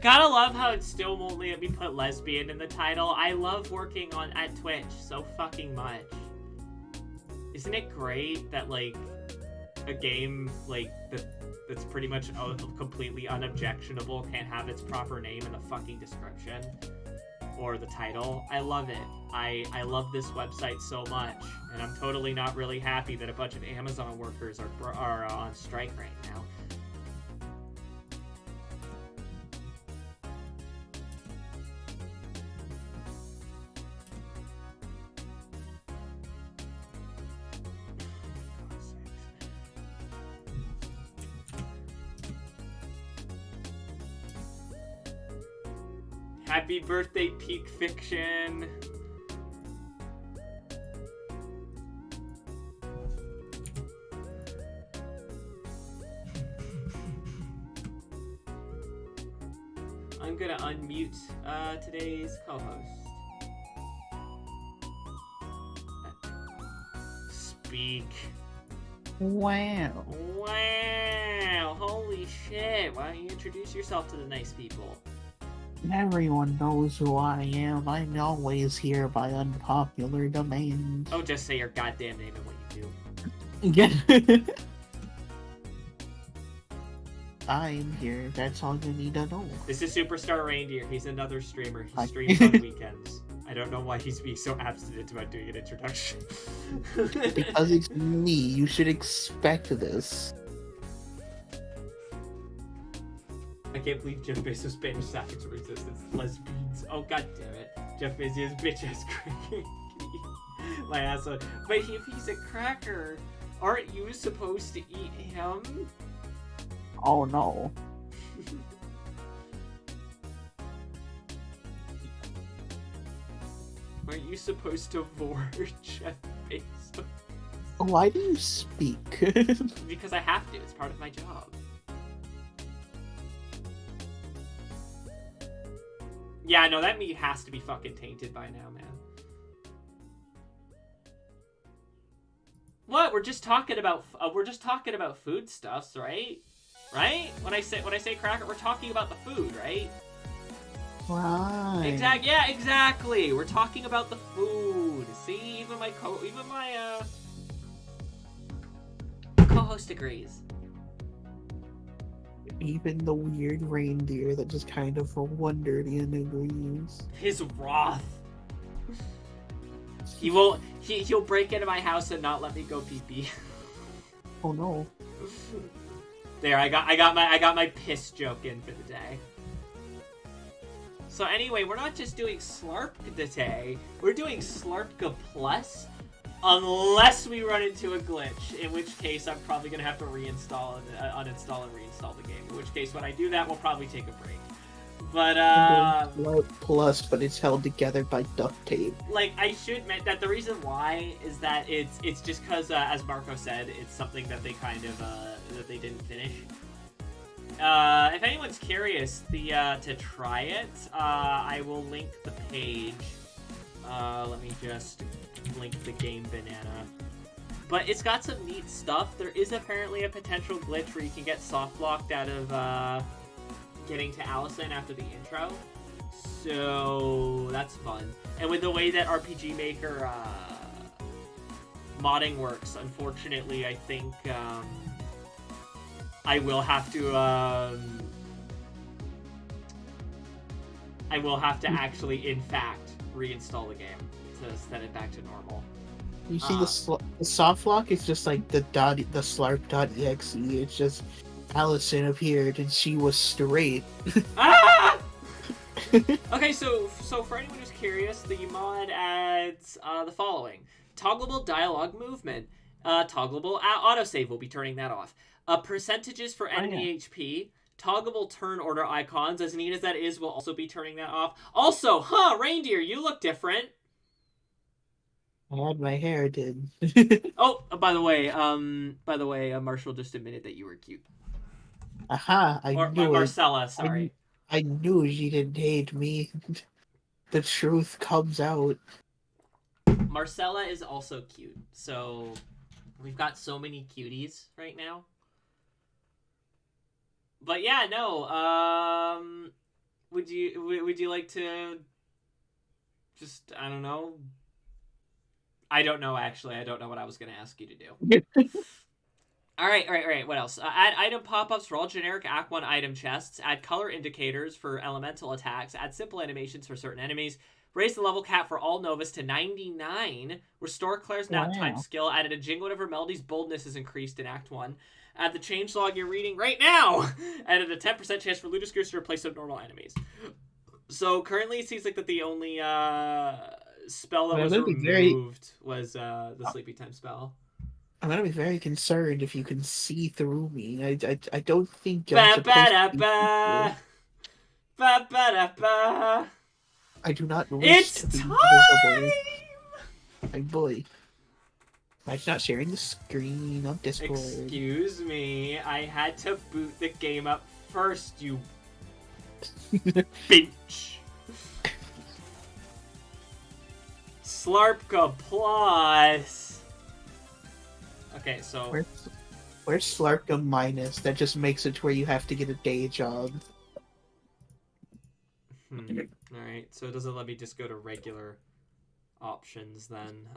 Gotta love how it still won't let me put lesbian in the title. I love working at Twitch so fucking much. Isn't it great that, like, a game, like, that's pretty much completely unobjectionable can't have its proper name in the fucking description? Or the title? I love it. I love this website so much, and I'm totally not really happy that a bunch of Amazon workers are on strike right now. Happy birthday, Peak Fiction. I'm gonna unmute today's co-host. Speak. Wow. Wow. Holy shit. Why don't you introduce yourself to the nice people? Everyone knows who I am. I'm always here by unpopular demand. Oh, just say your goddamn name and what you do. I'm here. That's all you need to know. This is Superstar Reindeer. He's another streamer. He streams on weekends. I don't know why he's being so abstinent about doing an introduction. Because it's me. You should expect this. I can't believe Jeff Bezos' Spanish suffix resistance. Lesbians. Oh, god damn it. Jeff Bezos' bitch ass cracker. My ass off. But if he's a cracker, aren't you supposed to eat him? Oh no. Aren't you supposed to vor Jeff Bezos? Why do you speak? Because I have to. It's part of my job. Yeah, no, that meat has to be fucking tainted by now, man. What? We're just talking about foodstuffs, right? Right? When I say cracker, we're talking about the food, right? Right. Exactly. Yeah, exactly. We're talking about the food. See, even my co-host agrees. Even the weird reindeer that just kind of wondered and agrees. His wrath. He'll break into my house and not let me go pee-pee. Oh no. There, I got my piss joke in for the day. So anyway, we're not just doing Slarpka today, we're doing Slarpka Plus, unless we run into a glitch, in which case I'm probably gonna have to uninstall and reinstall the game. In which case, when I do that, we'll probably take a break. But Plus, but it's held together by duct tape. Like, I should admit that the reason why is that it's just because, as Marco said, it's something that they kind of that they didn't finish. If anyone's curious, to try it, I will link the page. Let me just link the game banana. But it's got some neat stuff. There is apparently a potential glitch where you can get soft locked out of getting to Allison after the intro. So that's fun. And with the way that RPG Maker modding works, unfortunately, I think I will have to actually, in fact, reinstall the game to set it back to normal. You see, the soft lock is just like the slarp.exe. It's just Allison appeared and she was straight. Ah! Okay, so for anyone who's curious, the mod adds the following: toggleable dialogue movement, toggleable autosave. We'll be turning that off. Percentages for enemy HP, toggleable turn order icons. As neat as that is, we'll also be turning that off. Also, reindeer, you look different. I had my hair did. Oh, by the way, Marshall just admitted that you were cute. Aha! I knew Marcella, sorry. I knew she didn't hate me. The truth comes out. Marcella is also cute, so we've got so many cuties right now. But yeah, no, would you like to just, I don't know. I don't know, actually. I don't know what I was going to ask you to do. All right. What else? Add item pop-ups for all generic Act 1 item chests. Add color indicators for elemental attacks. Add simple animations for certain enemies. Raise the level cap for all Novas to 99. Restore Claire's nap time skill. Added a jingle whenever Melody's boldness is increased in Act 1. Add the changelog you're reading right now. Added a 10% chance for Ludus Gears to replace some normal enemies. So currently it seems like that the only spell that was removed was the sleepy time spell. I'm gonna be very concerned if you can see through me. I don't think I'm supposed to be. I do not wish to be invisible. My boy. I'm not sharing the screen on Discord. Excuse me, I had to boot the game up first, you bitch. Slarpka plus. Okay, so where's Slarpka minus? That just makes it to where you have to get a day job. Alright, so it doesn't let me just go to regular options then.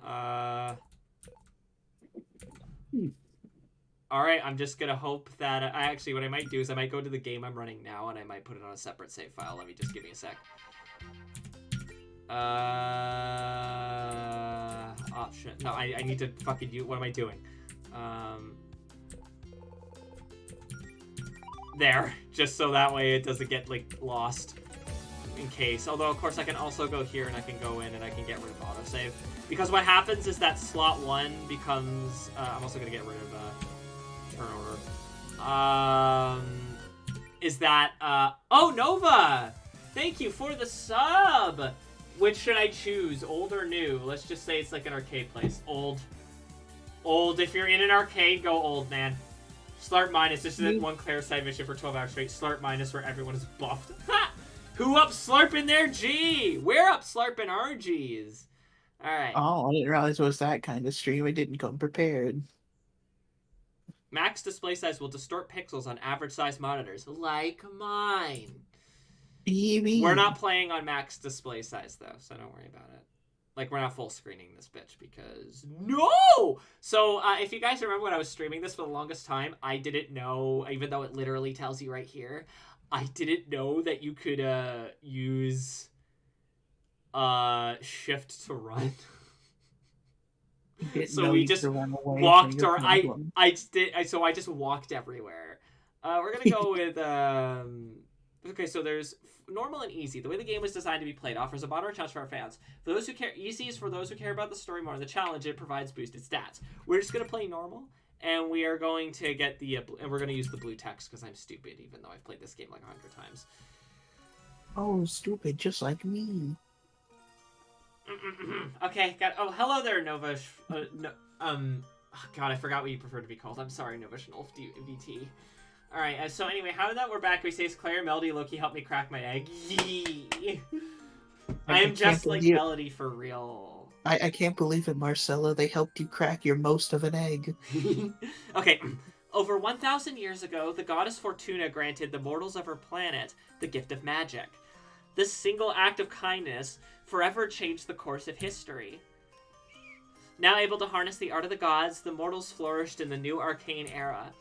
Alright, I'm just gonna hope that... actually, what I might do is I might go to the game I'm running now and I might put it on a separate save file. Let me just give me a sec. Option. No, I need to fucking do... What am I doing? There. Just so that way it doesn't get, like, lost. In case. Although, of course, I can also go here and I can go in and I can get rid of autosave. Because what happens is that slot 1 becomes... I'm also going to get rid of turn order. Is that... oh, Nova! Thank you for the sub! Which should I choose? Old or new? Let's just say it's like an arcade place. Old. Old. If you're in an arcade, go old, man. Slurp minus. This is one Claire side mission for 12 hours straight. Slurp minus where everyone is buffed. Ha! Who up slurping their G? We're up slurping our G's. Alright. Oh, I didn't realize it was that kind of stream. I didn't come prepared. Max display size will distort pixels on average size monitors, like mine. Baby. We're not playing on max display size, though, so don't worry about it. Like, we're not full screening this bitch, because... No! So, if you guys remember when I was streaming this for the longest time, I didn't know, even though it literally tells you right here, I didn't know that you could use shift to run. So we just walked, or so I just walked everywhere. We're gonna go with okay, so there's normal and easy. The way the game was designed to be played offers a moderate challenge for our fans. For those who care, easy is for those who care about the story more than the challenge. It provides boosted stats. We're just gonna play normal. And we are going to get the, and we're going to use the blue text because I'm stupid, even though I've played this game like 100 times. Oh, stupid, just like me. Okay, oh, hello there, Nova. Oh, God, I forgot what you prefer to be called. I'm sorry, Nova Schnulf VT. All right, so anyway, how did that we're back? We say, Claire, Melody, Loki, help me crack my egg. Yee. I am just like Melody for real. I can't believe it, Marcella. They helped you crack your most of an egg. Okay. Over 1,000 years ago, the goddess Fortuna granted the mortals of her planet the gift of magic. This single act of kindness forever changed the course of history. Now able to harness the art of the gods, the mortals flourished in the new arcane era.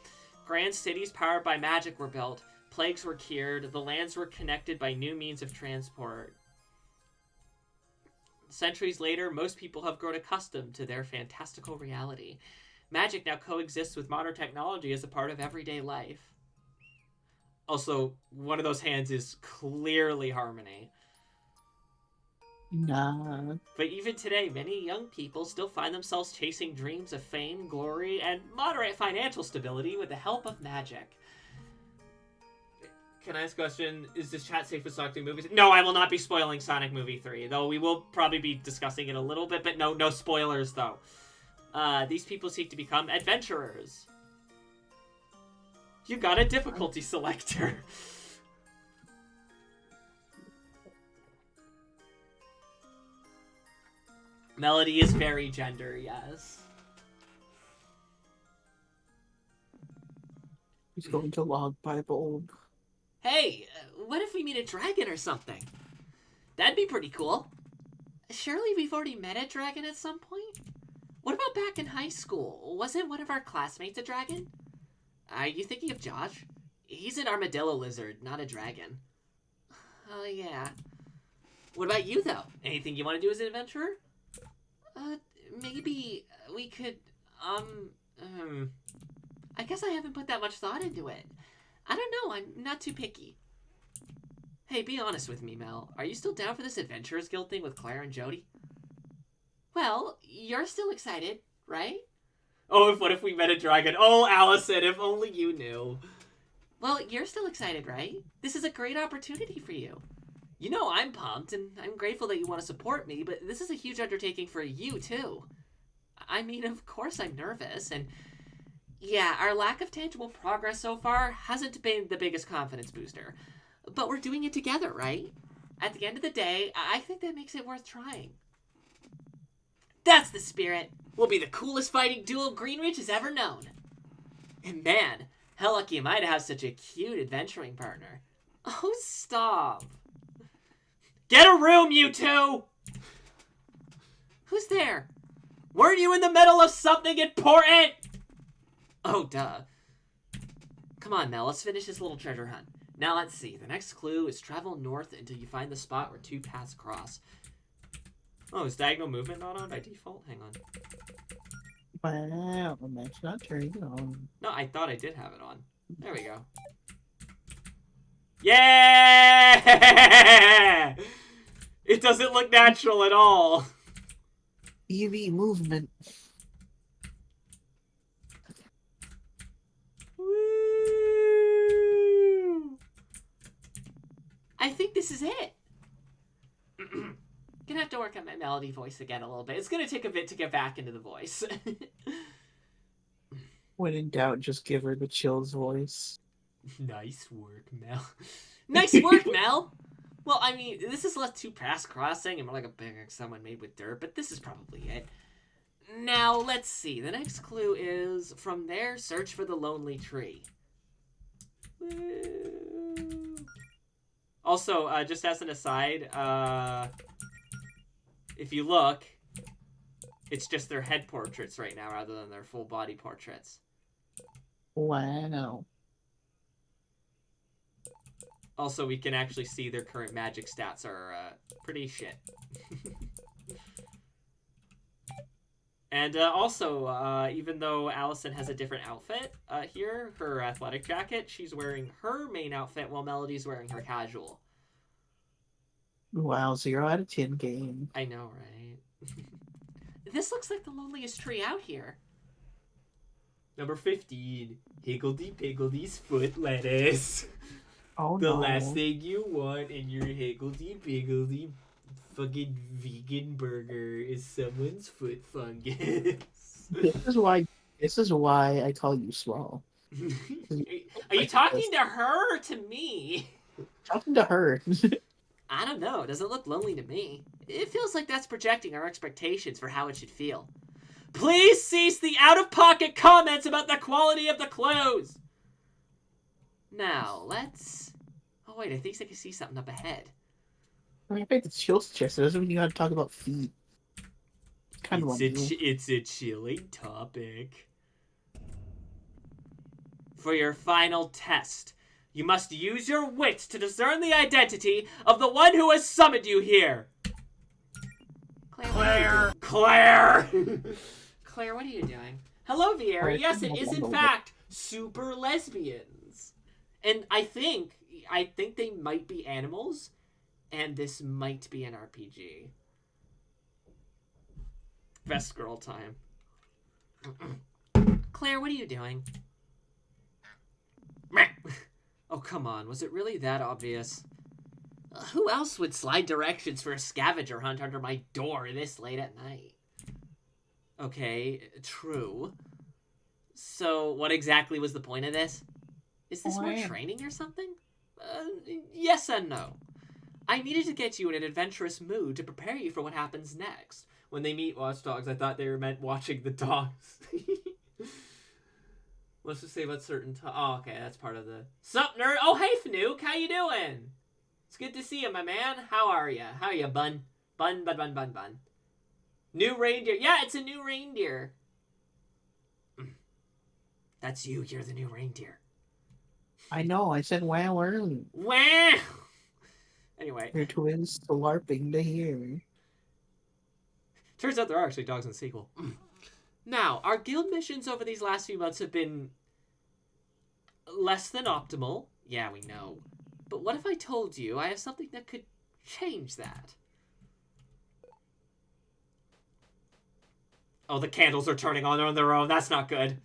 Grand cities powered by magic were built, plagues were cured, the lands were connected by new means of transport. Centuries later, most people have grown accustomed to their fantastical reality. Magic now coexists with modern technology as a part of everyday life. Also, one of those hands is clearly Harmony. Nah. But even today, many young people still find themselves chasing dreams of fame, glory, and moderate financial stability with the help of magic. Can I ask a question? Is this chat safe with Sonic movies? No, I will not be spoiling Sonic Movie 3, though we will probably be discussing it a little bit, but no spoilers, though. These people seek to become adventurers. You got a difficulty selector. Melody is very gender, yes. He's going to log Bible. Hey, what if we meet a dragon or something? That'd be pretty cool. Surely we've already met a dragon at some point? What about back in high school? Wasn't one of our classmates a dragon? Are you thinking of Josh? He's an armadillo lizard, not a dragon. Oh, yeah. What about you, though? Anything you want to do as an adventurer? Maybe we could, I guess I haven't put that much thought into it. I don't know, I'm not too picky. Hey, be honest with me, Mel. Are you still down for this Adventurers Guild thing with Claire and Jody? Well, you're still excited, right? Oh, what if we met a dragon? Oh, Allison, if only you knew. Well, you're still excited, right? This is a great opportunity for you. You know I'm pumped, and I'm grateful that you want to support me, but this is a huge undertaking for you, too. I mean, of course I'm nervous, and yeah, our lack of tangible progress so far hasn't been the biggest confidence booster. But we're doing it together, right? At the end of the day, I think that makes it worth trying. That's the spirit. We'll be the coolest fighting duo Greenridge has ever known. And man, how lucky am I to have such a cute adventuring partner. Oh, stop. Get a room, you two! Who's there? Weren't you in the middle of something important? Oh, duh. Come on, Mel, let's finish this little treasure hunt. Now let's see. The next clue is travel north until you find the spot where two paths cross. Oh, is diagonal movement not on by default? Hang on. Wow, that's not turning on. No, I thought I did have it on. There we go. Yeah! It doesn't look natural at all. EV movement. Woo! I think this is it. Gonna have to work on my melody voice again a little bit. It's gonna take a bit to get back into the voice. When in doubt, just give her the chills voice. Nice work, Mel. Nice work, Mel! Well, I mean, this is less two paths crossing and more like a big someone made with dirt, but this is probably it. Now, let's see. The next clue is, from there, search for the lonely tree. Woo. Also, just as an aside, if you look, it's just their head portraits right now rather than their full body portraits. Wow. Also, we can actually see their current magic stats are pretty shit. And also, even though Allison has a different outfit here, her athletic jacket, she's wearing her main outfit while Melody's wearing her casual. Wow, 0 out of 10 game. I know, right? This looks like the loneliest tree out here. Number 15, Higgledy-Piggledy's foot lettuce. Oh, The no. last thing you want in your Higgledy-Piggledy fucking vegan burger is someone's foot fungus. This is why I call you small. Are you talking to her or to me? Talking to her. I don't know. It doesn't look lonely to me. It feels like that's projecting our expectations for how it should feel. Please cease the out-of-pocket comments about the quality of the clues! Now, let's... Oh, wait, I think I can see something up ahead. I think the chills chest. It doesn't mean you gotta talk about feet. Kind of It's a chilling topic. For your final test, you must use your wits to discern the identity of the one who has summoned you here. Claire! Claire! Claire, what are you doing? Hello, Vieira. Yes, it is in fact super lesbians. And I think they might be animals, and this might be an RPG. Best girl time. Claire, what are you doing? Oh, come on. Was it really that obvious? Who else would slide directions for a scavenger hunt under my door this late at night? Okay, true. So, what exactly was the point of this? Is this more training or something? Yes and no. I needed to get you in an adventurous mood to prepare you for what happens next. When they meet watchdogs, I thought they were meant watching the dogs. Let's just say about certain... Oh, okay, that's part of the... Sup, nerd? Oh, hey, Fanook, how you doing? It's good to see you, my man. How are ya? How are ya, bun? Bun. New reindeer. Yeah, it's a new reindeer. That's you. You're the new reindeer. I know. I said wow early. Wow. Anyway. Your twins LARPing to hear. Turns out there are actually dogs in the sequel. Now, our guild missions over these last few months have been less than optimal. Yeah, we know. But what if I told you I have something that could change that? Oh, the candles are turning on their own. That's not good.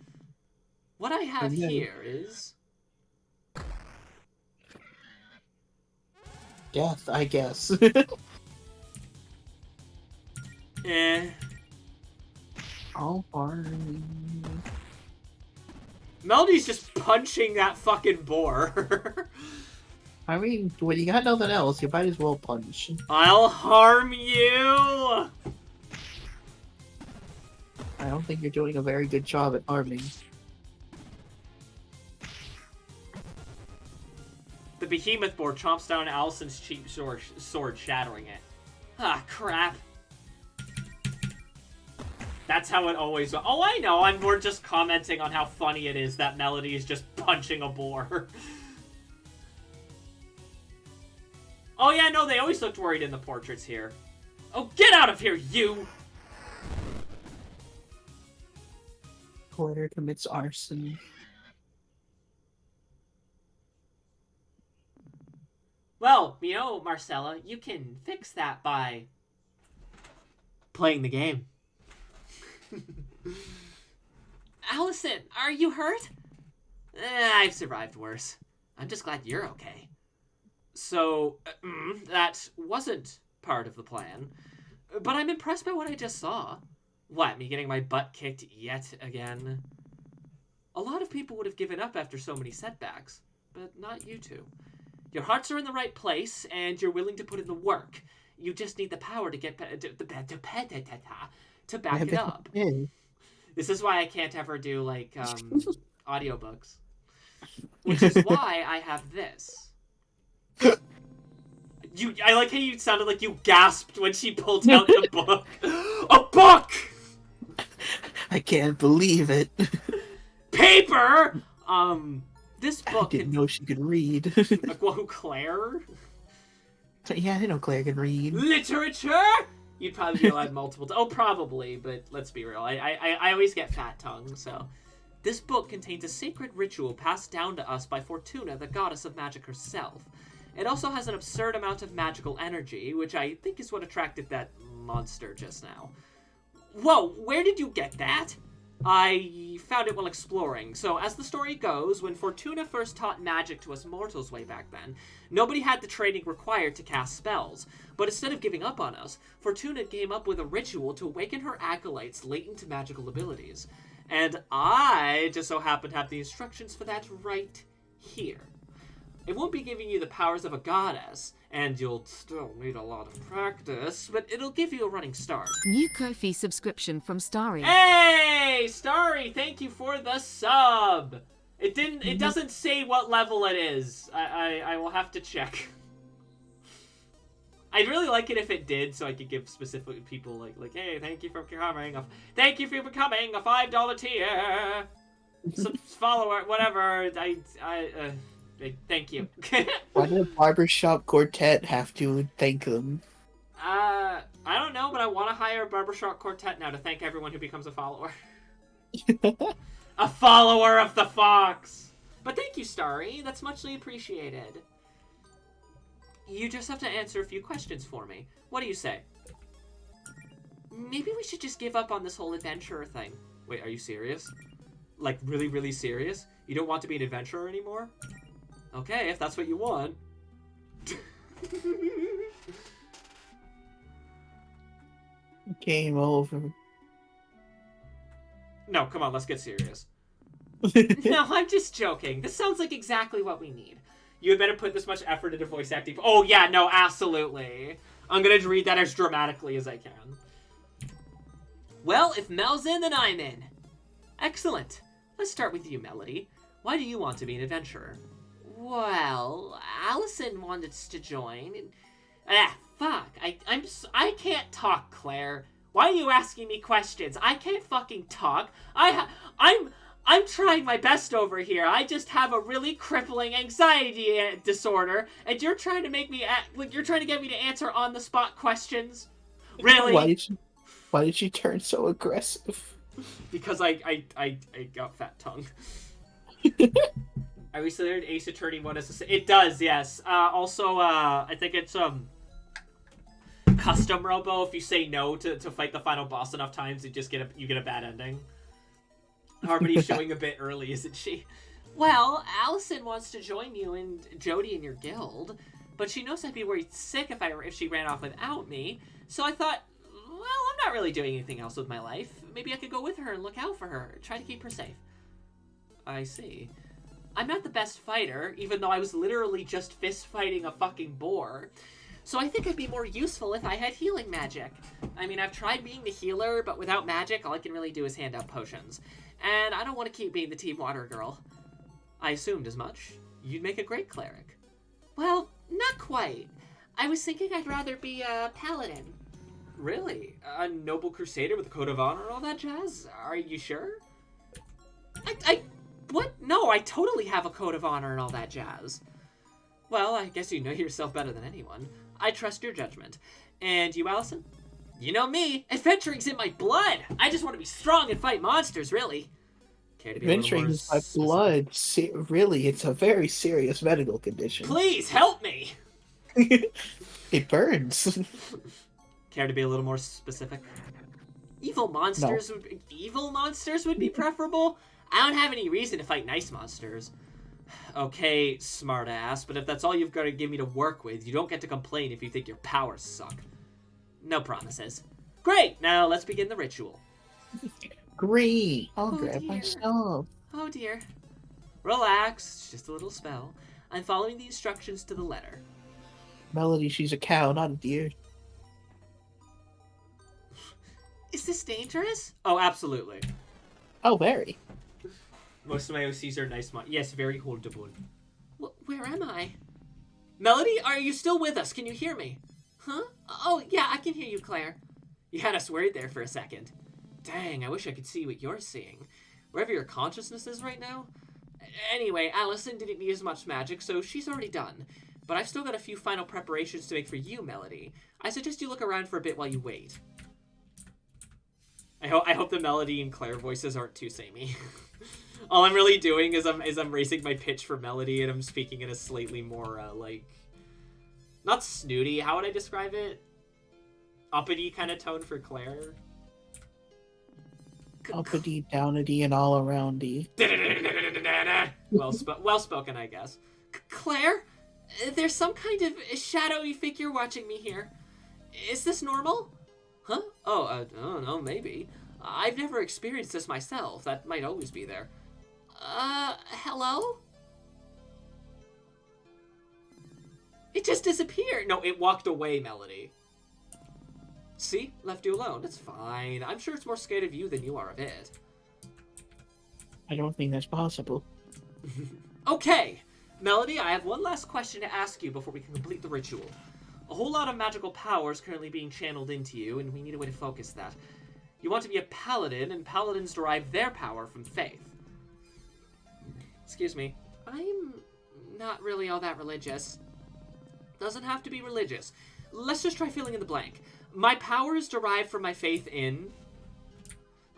What I have here is... death, I guess. All party. Melody's just punching that fucking boar. I mean, when you got nothing else, you might as well punch. I'll harm you! I don't think you're doing a very good job at harming. The behemoth boar chomps down Allison's cheap sword, shattering it. Ah, crap. That's how it always was. Oh, I know. We're just commenting on how funny it is that Melody is just punching a boar. Oh, yeah, no, they always looked worried in the portraits here. Oh, get out of here, you! Glitter commits arson. Well, you know, Marcella, you can fix that by playing the game. Allison, are you hurt? I've survived worse. I'm just glad you're okay. So, that wasn't part of the plan. But I'm impressed by what I just saw. What, me getting my butt kicked yet again? A lot of people would have given up after so many setbacks, but not you two. Your hearts are in the right place, and you're willing to put in the work. You just need the power to get to back it up. This is why I can't ever do, like, audiobooks. Which is why I have this. I like how you sounded like you gasped when she pulled out the book. A book! I can't believe it. Paper! This book... I didn't know she could read. Like, well, who, Claire? Yeah, I know Claire can read. Literature? You'd probably be allowed multiple... Oh, probably, but let's be real. I always get fat tongue, so... This book contains a sacred ritual passed down to us by Fortuna, the goddess of magic herself. It also has an absurd amount of magical energy, which I think is what attracted that monster just now. Whoa, where did you get that? I found it while exploring. So, as the story goes, when Fortuna first taught magic to us mortals way back then, nobody had the training required to cast spells. But instead of giving up on us, Fortuna came up with a ritual to awaken her acolytes' latent magical abilities. And I just so happen to have the instructions for that right here. It won't be giving you the powers of a goddess, and you'll still need a lot of practice, but it'll give you a running start. New Ko-fi subscription from Starry. Hey, Starry, thank you for the sub. It doesn't say what level it is. I will have to check. I'd really like it if it did, so I could give specific people like, hey, thank you for becoming a $5 tier. Follower, whatever. Thank you. Why did a barbershop quartet have to thank them? I don't know, but I want to hire a barbershop quartet now to thank everyone who becomes a follower. A follower of the Fox! But thank you, Starry. That's muchly appreciated. You just have to answer a few questions for me. What do you say? Maybe we should just give up on this whole adventurer thing. Wait, are you serious? Like, really, really serious? You don't want to be an adventurer anymore? Okay, if that's what you want. Game over. No, come on, let's get serious. No, I'm just joking. This sounds like exactly what we need. You had better put this much effort into voice acting. Oh, yeah, no, absolutely. I'm going to read that as dramatically as I can. Well, if Mel's in, then I'm in. Excellent. Let's start with you, Melody. Why do you want to be an adventurer? Well, Allison wanted to join. Fuck. I can't talk, Claire. Why are you asking me questions? I can't fucking talk. I'm trying my best over here. I just have a really crippling anxiety disorder, and you're trying to make me you're trying to get me to answer on the spot questions. Really? Why did you turn so aggressive? Because I got fat tongue. Are we still there? Ace Attorney want us to say it does, yes. Also, I think it's custom robo. If you say no to fight the final boss enough times, you get a bad ending. Harmony's showing a bit early, isn't she? Well, Allison wants to join you and Jody in your guild, but she knows I'd be worried sick if she ran off without me. So I thought, well, I'm not really doing anything else with my life. Maybe I could go with her and look out for her, try to keep her safe. I see. I'm not the best fighter, even though I was literally just fist fighting a fucking boar. So I think I'd be more useful if I had healing magic. I mean, I've tried being the healer, but without magic, all I can really do is hand out potions. And I don't want to keep being the team water girl. I assumed as much. You'd make a great cleric. Well, not quite. I was thinking I'd rather be a paladin. Really? A noble crusader with a code of honor and all that jazz? Are you sure? What? No, I totally have a code of honor and all that jazz. Well, I guess you know yourself better than anyone. I trust your judgment. And you, Allison? You know me. Adventuring's in my blood. I just want to be strong and fight monsters, really. Care to be Adventuring is my blood. Really, it's a very serious medical condition. Please, help me! It burns. Care to be a little more specific? Evil monsters would be preferable. I don't have any reason to fight nice monsters. Okay, smartass, but if that's all you've got to give me to work with, you don't get to complain if you think your powers suck. No promises. Great, now let's begin the ritual. Great, I'll grab my stuff. Oh dear. Relax, it's just a little spell. I'm following the instructions to the letter. Melody, she's a cow, not a deer. Is this dangerous? Oh, absolutely. Oh, very. Most of my OCs are nice. Yes, very holdable. Where am I? Melody, are you still with us? Can you hear me? Huh? Oh, yeah, I can hear you, Claire. You had us worried there for a second. Dang, I wish I could see what you're seeing. Wherever your consciousness is right now. Anyway, Allison didn't use much magic, so she's already done. But I've still got a few final preparations to make for you, Melody. I suggest you look around for a bit while you wait. I hope the Melody and Claire voices aren't too samey. All I'm really doing is I'm raising my pitch for Melody, and I'm speaking in a slightly more, not snooty, how would I describe it? Uppity kind of tone for Claire. Uppity, downity, and all aroundy. Well spoken, I guess. Claire, there's some kind of shadowy figure watching me here. Is this normal? Huh? Oh, I don't know, maybe. I've never experienced this myself. That might always be there. Hello? It just disappeared. No, it walked away, Melody. See? Left you alone. It's fine. I'm sure it's more scared of you than you are of it. I don't think that's possible. Okay. Melody, I have one last question to ask you before we can complete the ritual. A whole lot of magical power is currently being channeled into you, and we need a way to focus that. You want to be a paladin, and paladins derive their power from faith. Excuse me. I'm not really all that religious. Doesn't have to be religious. Let's just try filling in the blank. My power is derived from my faith in...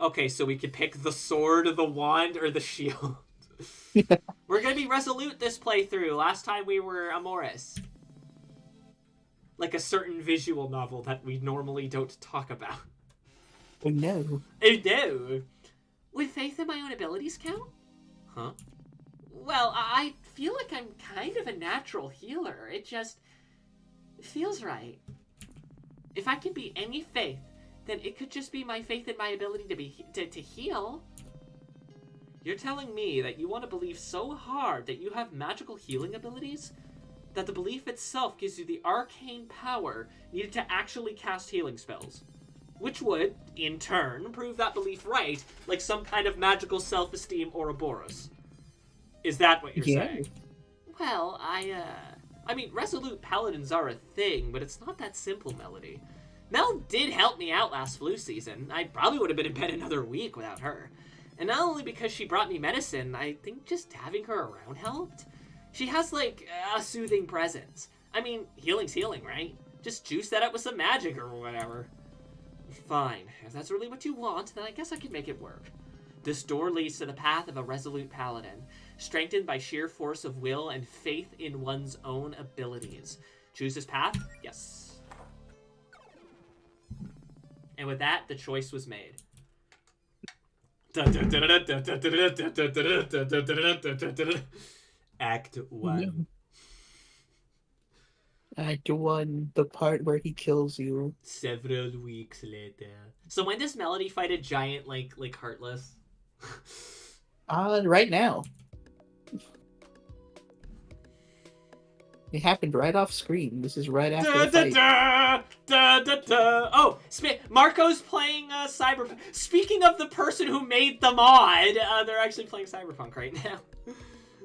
Okay, so we could pick the sword, the wand, or the shield. We're gonna be resolute this playthrough. Last time we were amorous. Like a certain visual novel that we normally don't talk about. Oh no. Oh no. Would faith in my own abilities count? Huh? Well, I feel like I'm kind of a natural healer. It just feels right. If I can be any faith, then it could just be my faith in my ability to heal. You're telling me that you want to believe so hard that you have magical healing abilities? That the belief itself gives you the arcane power needed to actually cast healing spells. Which would, in turn, prove that belief right, like some kind of magical self-esteem Ouroboros. Is that what you're saying? Well, I mean, resolute paladins are a thing, but it's not that simple, Melody. Mel did help me out last flu season. I probably would have been in bed another week without her. And not only because she brought me medicine, I think just having her around helped. She has, like, a soothing presence. I mean, healing's healing, right? Just juice that up with some magic or whatever. Fine. If that's really what you want, then I guess I can make it work. This door leads to the path of a resolute paladin, strengthened by sheer force of will and faith in one's own abilities. Choose this path? Yes. And with that, the choice was made. Act 1. Act 1, the part where he kills you. Several weeks later. So when does Melody fight a giant, like Heartless? Right now. It happened right off screen. This is right after the fight. Oh, Marco's playing Cyberpunk. Speaking of the person who made the mod, they're actually playing Cyberpunk right now.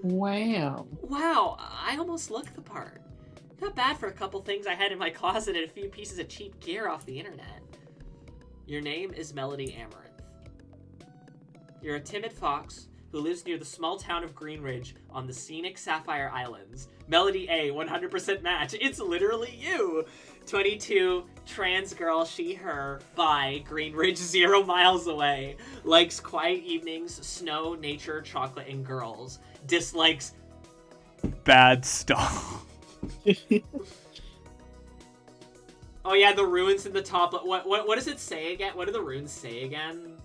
Wow. Wow, I almost looked the part. Not bad for a couple things I had in my closet and a few pieces of cheap gear off the internet. Your name is Melody Amaranth. You're a timid fox who lives near the small town of Greenridge on the scenic Sapphire Islands. Melody A, 100% match. It's literally you. 22, trans girl, she, her, bi, Greenridge, 0 miles away. Likes quiet evenings, snow, nature, chocolate, and girls. Dislikes bad stuff. Oh yeah, the runes in the top. What does it say again? What do the runes say again?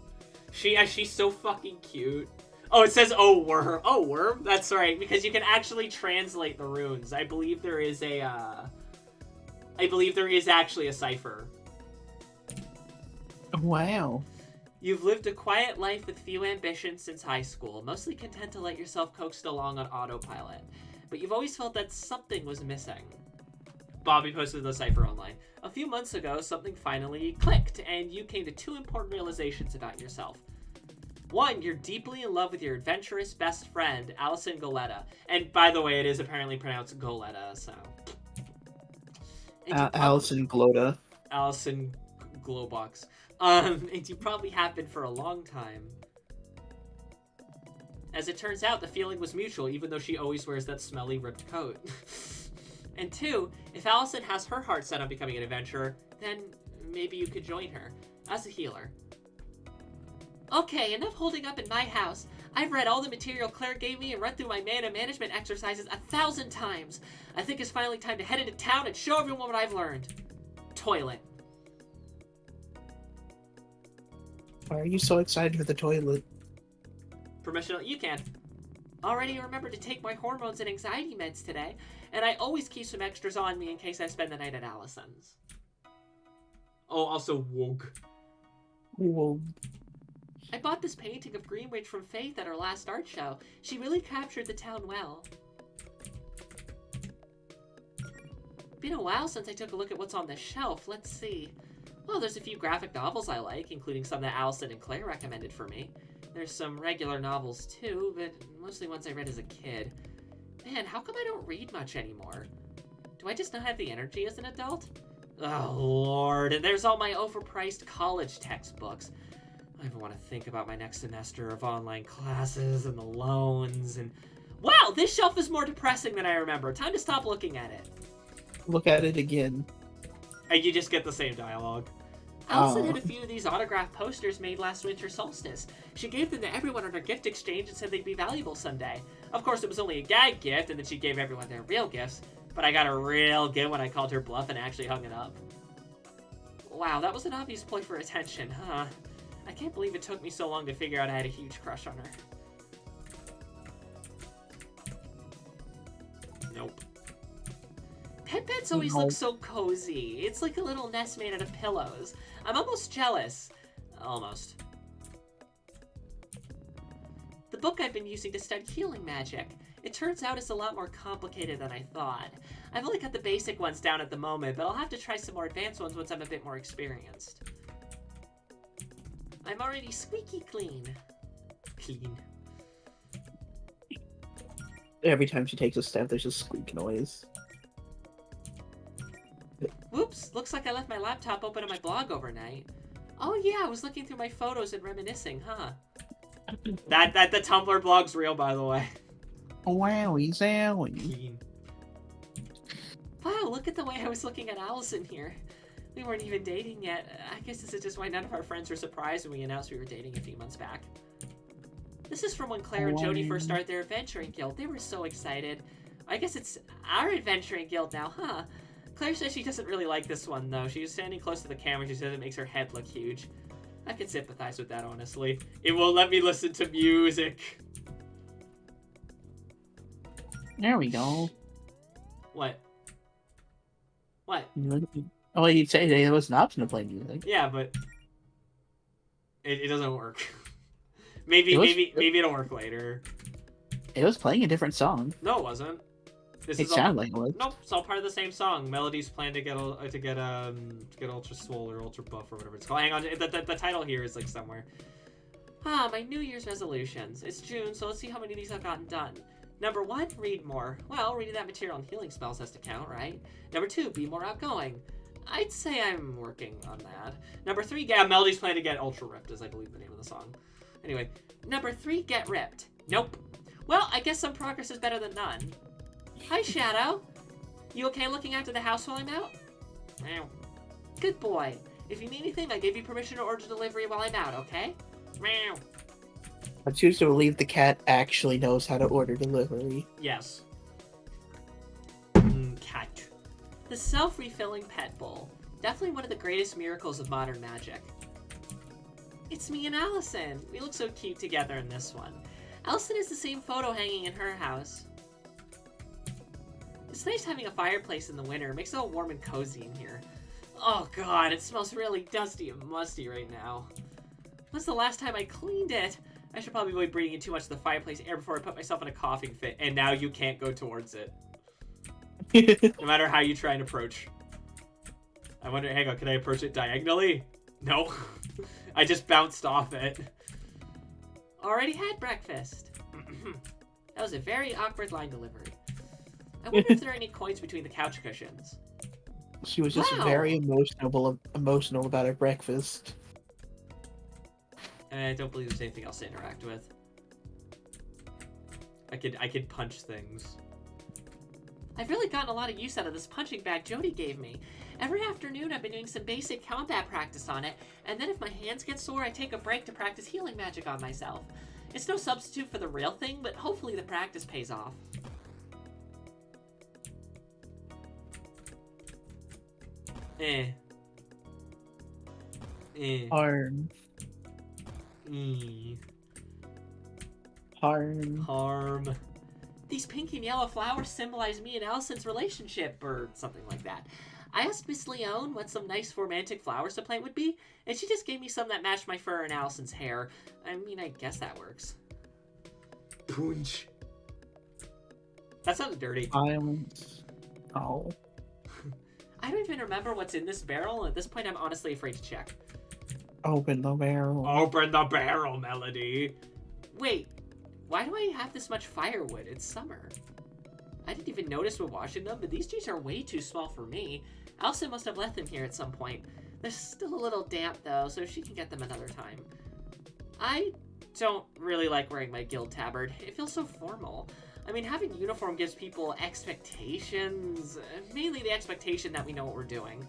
She's so fucking cute. Oh, it says oh worm. Oh worm. That's right, because you can actually translate the runes. I believe there is actually a cipher. Wow. You've lived a quiet life with few ambitions since high school, mostly content to let yourself coast along on autopilot. But you've always felt that something was missing. Bobby posted the cipher online. A few months ago, something finally clicked, and you came to 2 important realizations about yourself. 1, you're deeply in love with your adventurous best friend, Allison Goletta. And by the way, it is apparently pronounced Goletta, so... Allison Glota. Allison Glowbox. And you probably have been for a long time. As it turns out, the feeling was mutual, even though she always wears that smelly, ripped coat. And 2, if Allison has her heart set on becoming an adventurer, then maybe you could join her, as a healer. Okay, enough holding up in my house. I've read all the material Claire gave me and run through my mana management exercises 1,000 times. I think it's finally time to head into town and show everyone what I've learned. Toilet. Why are you so excited for the toilet? Permission, you can. Already remembered to take my hormones and anxiety meds today, and I always keep some extras on me in case I spend the night at Allison's. Oh, also Wog. Whoa. I bought this painting of Greenwich from Faith at her last art show. She really captured the town well. Been a while since I took a look at what's on this shelf. Let's see. Well, there's a few graphic novels I like, including some that Allison and Claire recommended for me. There's some regular novels too, but mostly ones I read as a kid. Man, how come I don't read much anymore? Do I just not have the energy as an adult? Oh, Lord, and there's all my overpriced college textbooks. I don't even want to think about my next semester of online classes and the loans and... Wow, this shelf is more depressing than I remember. Time to stop looking at it. Look at it again. And you just get the same dialogue. Allison had a few of these autographed posters made last winter solstice. She gave them to everyone on her gift exchange and said they'd be valuable someday. Of course, it was only a gag gift, and then she gave everyone their real gifts. But I got a real good when I called her bluff and actually hung it up. Wow, that was an obvious ploy for attention, huh? I can't believe it took me so long to figure out I had a huge crush on her. Nope. Pet beds always look so cozy. It's like a little nest made out of pillows. I'm almost jealous. Almost. The book I've been using to study healing magic. It turns out it's a lot more complicated than I thought. I've only got the basic ones down at the moment, but I'll have to try some more advanced ones once I'm a bit more experienced. I'm already squeaky clean. Clean. Every time she takes a step, there's a squeak noise. Whoops, looks like I left my laptop open on my blog overnight. Oh yeah, I was looking through my photos and reminiscing, huh? That the Tumblr blog's real, by the way. Wowie zowie. Wow, look at the way I was looking at Allison here. We weren't even dating yet. I guess this is just why none of our friends were surprised when we announced we were dating a few months back. This is from when Claire and Jody first started their adventuring guild. They were so excited. I guess it's our adventuring guild now, huh? Claire says she doesn't really like this one, though. She was standing close to the camera. She says it makes her head look huge. I can sympathize with that, honestly. It won't let me listen to music. There we go. What? What? Oh, you'd say there was an option to play music. Yeah, but it doesn't work. maybe it'll work later. It was playing a different song. No, it wasn't. It sounded like it was. Nope, it's all part of the same song. Melody's plan to get ultra swole or ultra buff or whatever it's called. Hang on, the title here is like somewhere. My New Year's resolutions. It's June, so let's see how many of these I've gotten done. Number 1, read more. Well, reading that material on healing spells has to count, right? Number 2, be more outgoing. I'd say I'm working on that. Number 3, Melody's plan to get ultra ripped, is I believe the name of the song. Anyway, number 3, get ripped. Nope. Well, I guess some progress is better than none. Hi, Shadow. You okay looking after the house while I'm out? Meow. Good boy. If you need anything, I gave you permission to order delivery while I'm out, okay? Meow. I choose to believe the cat actually knows how to order delivery. Yes. Cat. The self-refilling pet bowl. Definitely one of the greatest miracles of modern magic. It's me and Allison. We look so cute together in this one. Allison has the same photo hanging in her house. It's nice having a fireplace in the winter. It makes it all warm and cozy in here. Oh god, it smells really dusty and musty right now. When's the last time I cleaned it? I should probably avoid breathing in too much of the fireplace air before I put myself in a coughing fit, and now you can't go towards it. No matter how you try and approach. I wonder, hang on, can I approach it diagonally? No. I just bounced off it. Already had breakfast. That was a very awkward line delivery. I wonder if there are any coins between the couch cushions. She was just very emotional about her breakfast. I don't believe there's anything else to interact with. I could punch things. I've really gotten a lot of use out of this punching bag Jody gave me. Every afternoon I've been doing some basic combat practice on it, and then if my hands get sore, I take a break to practice healing magic on myself. It's no substitute for the real thing, but hopefully the practice pays off. Harm. Harm. These pink and yellow flowers symbolize me and Allison's relationship, or something like that. I asked Miss Leone what some nice romantic flowers to plant would be, and she just gave me some that matched my fur and Allison's hair. I mean, I guess that works. Punch. That sounds dirty. Violence. Oh. I don't even remember what's in this barrel, and at this point I'm honestly afraid to check. Open the barrel. Open the barrel, Melody. Wait, why do I have this much firewood? It's summer. I didn't even notice when washing them, but these trees are way too small for me. Allison must have left them here at some point. They're still a little damp, though, so she can get them another time. I don't really like wearing my guild tabard. It feels so formal. I mean, having uniform gives people expectations. Mainly the expectation that we know what we're doing.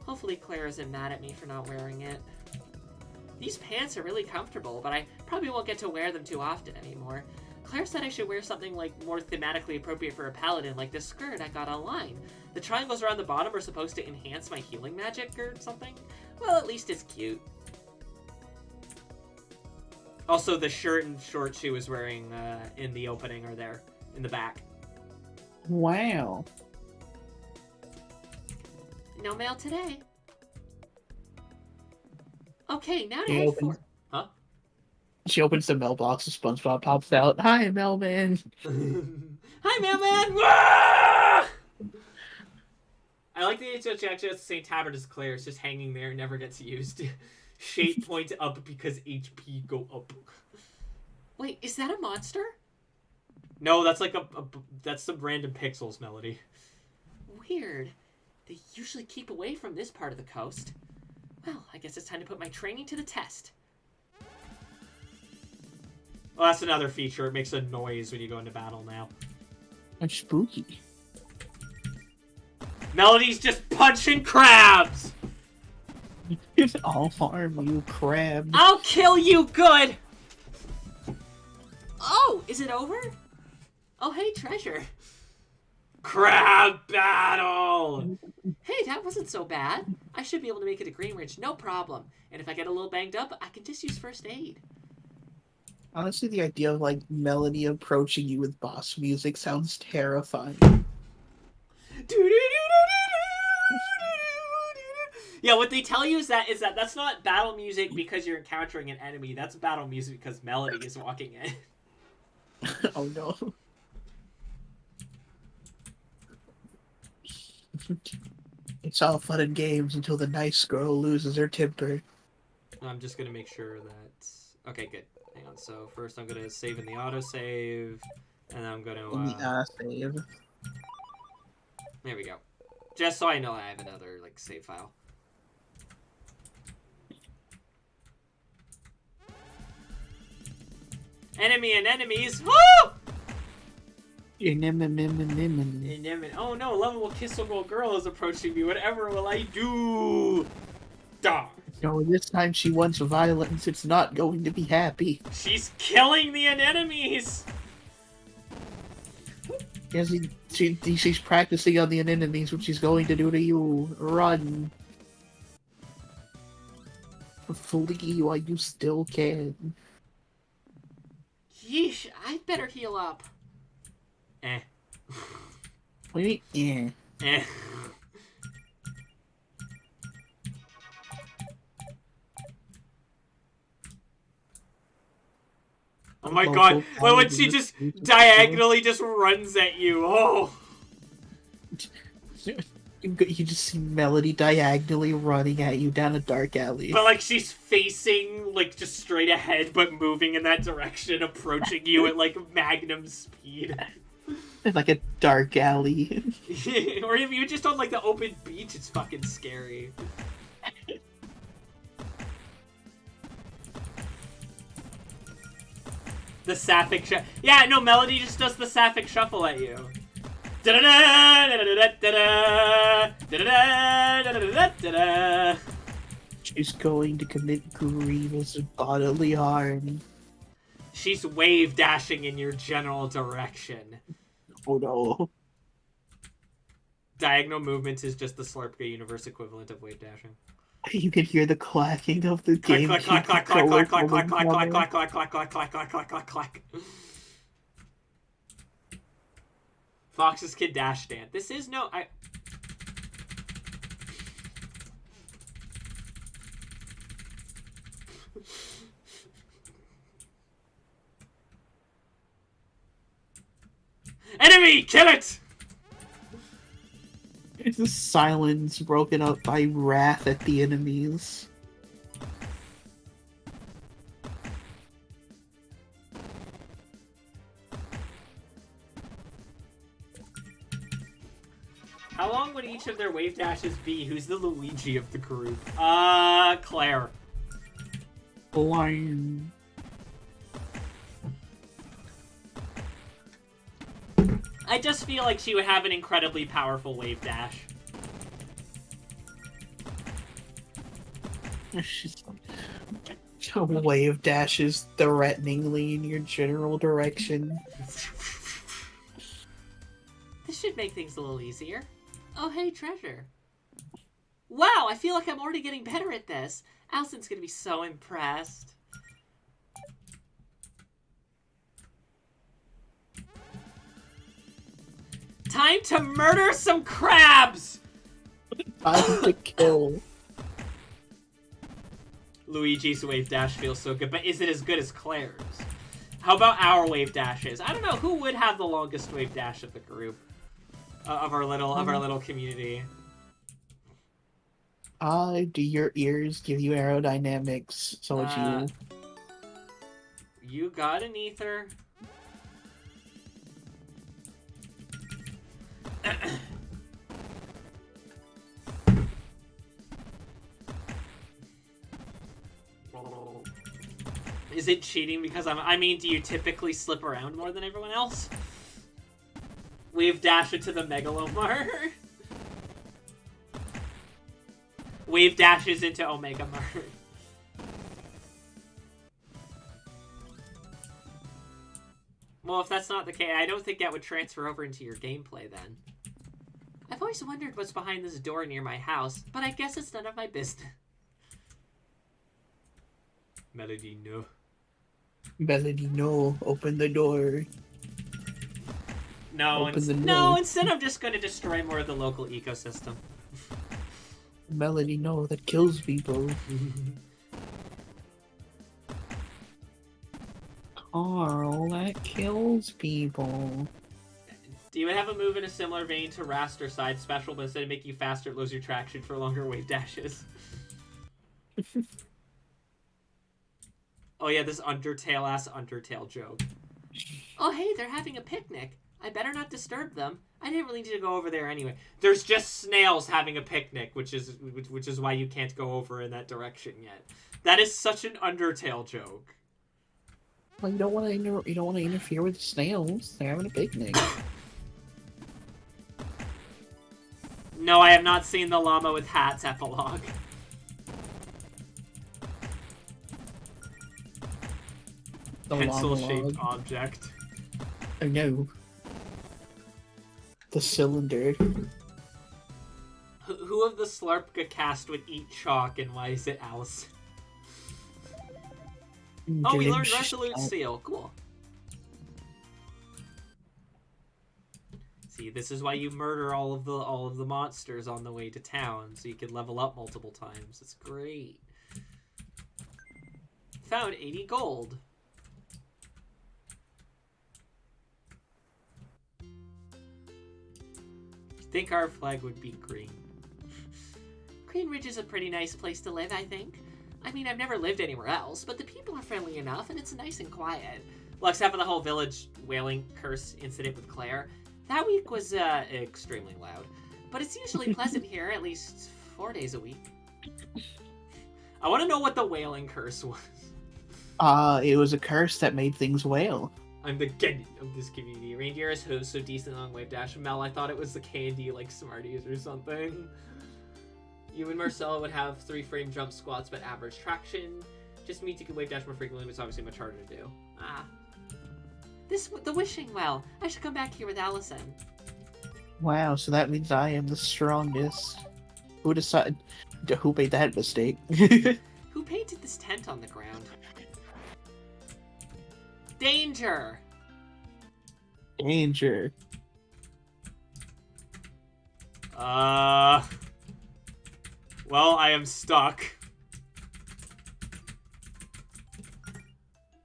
Hopefully Claire isn't mad at me for not wearing it. These pants are really comfortable, but I probably won't get to wear them too often anymore. Claire said I should wear something like more thematically appropriate for a paladin, like this skirt I got online. The triangles around the bottom are supposed to enhance my healing magic or something. Well, at least it's cute. Also, the shirt and shorts she was wearing in the opening are there, in the back. Wow. No mail today. Okay, now to head for... Huh? She opens the mailbox and SpongeBob pops out. Hi, Mailman. Hi, Mailman! Wah! I like the HH actually has the same tabard as Claire. It's just hanging there, never gets used. Shape point up because HP go up. Wait, is that a monster? No, that's like that's some random pixels melody. Weird. They usually keep away from this part of the coast. Well, I guess it's time to put my training to the test. Oh, that's another feature. It makes a noise when you go into battle now. That's spooky. Melody's just punching crabs! I'll harm you, crab. I'll kill you good! Oh, is it over? Oh, hey, treasure. Crab battle! Hey, that wasn't so bad. I should be able to make it to Green Ridge, no problem. And if I get a little banged up, I can just use first aid. Honestly, the idea of, like, Melody approaching you with boss music sounds terrifying. Yeah, what they tell you is that that's not battle music because you're encountering an enemy. That's battle music because Melody is walking in. Oh no. It's all fun and games until the nice girl loses her temper. I'm just gonna make sure that... Okay, good. Hang on. So first I'm gonna save in the autosave, and then I'm gonna... In the save. There we go. Just so I know I have another, like, save file. Enemy and enemies! Woo! Oh no, a lovable kissable girl is approaching me. Whatever will I do? Duh. No, this time she wants violence. It's not going to be happy. She's killing the enemies! Yes, she's practicing on the enemies what she's going to do to you. Run. Flee while you still can. Yeesh, I'd better heal up. Eh. What do you mean? Eh. Oh my god, when she just diagonally just runs at you, oh! You just see Melody diagonally running at you down a dark alley. But like she's facing, like, just straight ahead, but moving in that direction, approaching you at, like, magnum speed. Like a dark alley. Or if you're just on, like, the open beach, it's fucking scary. The sapphic shuffle. Yeah, no, Melody just does the sapphic shuffle at you. She's going to commit grievous bodily harm. She's wave dashing in your general direction. Oh no. Diagonal movements is just the Slurpka universe equivalent of wave dashing. You can hear the clacking of the game. Clack, clack, clack, clack, clack, clack, clack, clack, clack, clack, clack, clack, clack, clack, clack, clack, clack, clack. Fox's Kid Dash Stand. This is no... Enemy! Kill it! It's a silence broken up by wrath at the enemies. How long would each of their wave dashes be? Who's the Luigi of the group? Claire. Lion. I just feel like she would have an incredibly powerful wave dash. Wave dashes threateningly in your general direction. This should make things a little easier. Oh, hey, treasure. Wow, I feel like I'm already getting better at this. Allison's gonna be so impressed. Time to murder some crabs! Time to kill. Luigi's wave dash feels so good, but is it as good as Claire's? How about our wave dashes? I don't know who would have the longest wave dash of the group, of our little community. Do your ears give you aerodynamics? So would you. You got an ether. Is it cheating because I mean, do you typically slip around more than everyone else? Wave dash into the Megalomar. Wave dashes into Omega Mart. Well, if that's not the case, I don't think that would transfer over into your gameplay then. I've always wondered what's behind this door near my house, but I guess it's none of my business. Melody, no. Melody, no. Open the door. No, instead I'm just going to destroy more of the local ecosystem. Melody, no. That kills people. Carl, that kills people. Do you have a move in a similar vein to Rast or Side Special, but instead of making you faster, it lowers your traction for longer wave dashes? Oh yeah, this Undertale-ass Undertale joke. Oh hey, they're having a picnic. I better not disturb them. I didn't really need to go over there anyway. There's just snails having a picnic, which is why you can't go over in that direction yet. That is such an Undertale joke. Well, you don't want to interfere with the snails. They're having a picnic. No, I have not seen the llama with hats epilogue. Pencil-shaped object. Oh no. The cylinder. Who of the Slarpka cast would eat chalk, and why is it Alice? Oh, we learned Resolute Seal. Cool. See, this is why you murder all of the monsters on the way to town, so you can level up multiple times. It's great. Found 80 gold. Think our flag would be green. Green Ridge is a pretty nice place to live, I think. I mean, I've never lived anywhere else, but the people are friendly enough, and it's nice and quiet. Well, except for the whole village whaling curse incident with Claire. That week was extremely loud. But it's usually pleasant here, at least 4 days a week. I want to know what the whaling curse was. It was a curse that made things wail. I'm the Gendy of this community. Reindeer is host, so decent long wave dash. Mel, I thought it was the candy, like Smarties or something. You and Marcella would have 3-frame jump squats, but average traction. Just means you can wave dash more frequently, but it's obviously much harder to do. Ah. The wishing well. I should come back here with Allison. Wow, so that means I am the strongest. Who decided? Who made that mistake? Who painted this tent on the ground? Danger! Danger. Well, I am stuck.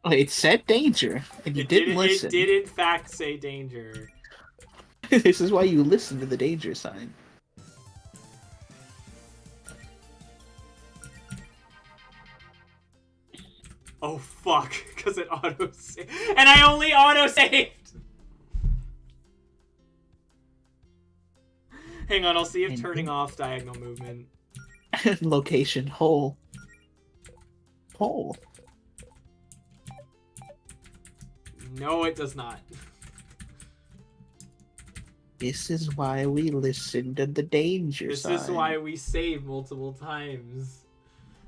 It said danger, and you didn't listen. It did, in fact, say danger. This is why you listen to the danger sign. Oh, fuck, because it auto-saved. And I only auto-saved! Hang on, I'll see if turning off diagonal movement. Location, hole. Hole. No, it does not. This is why we listen to the danger sign. This is why we save multiple times.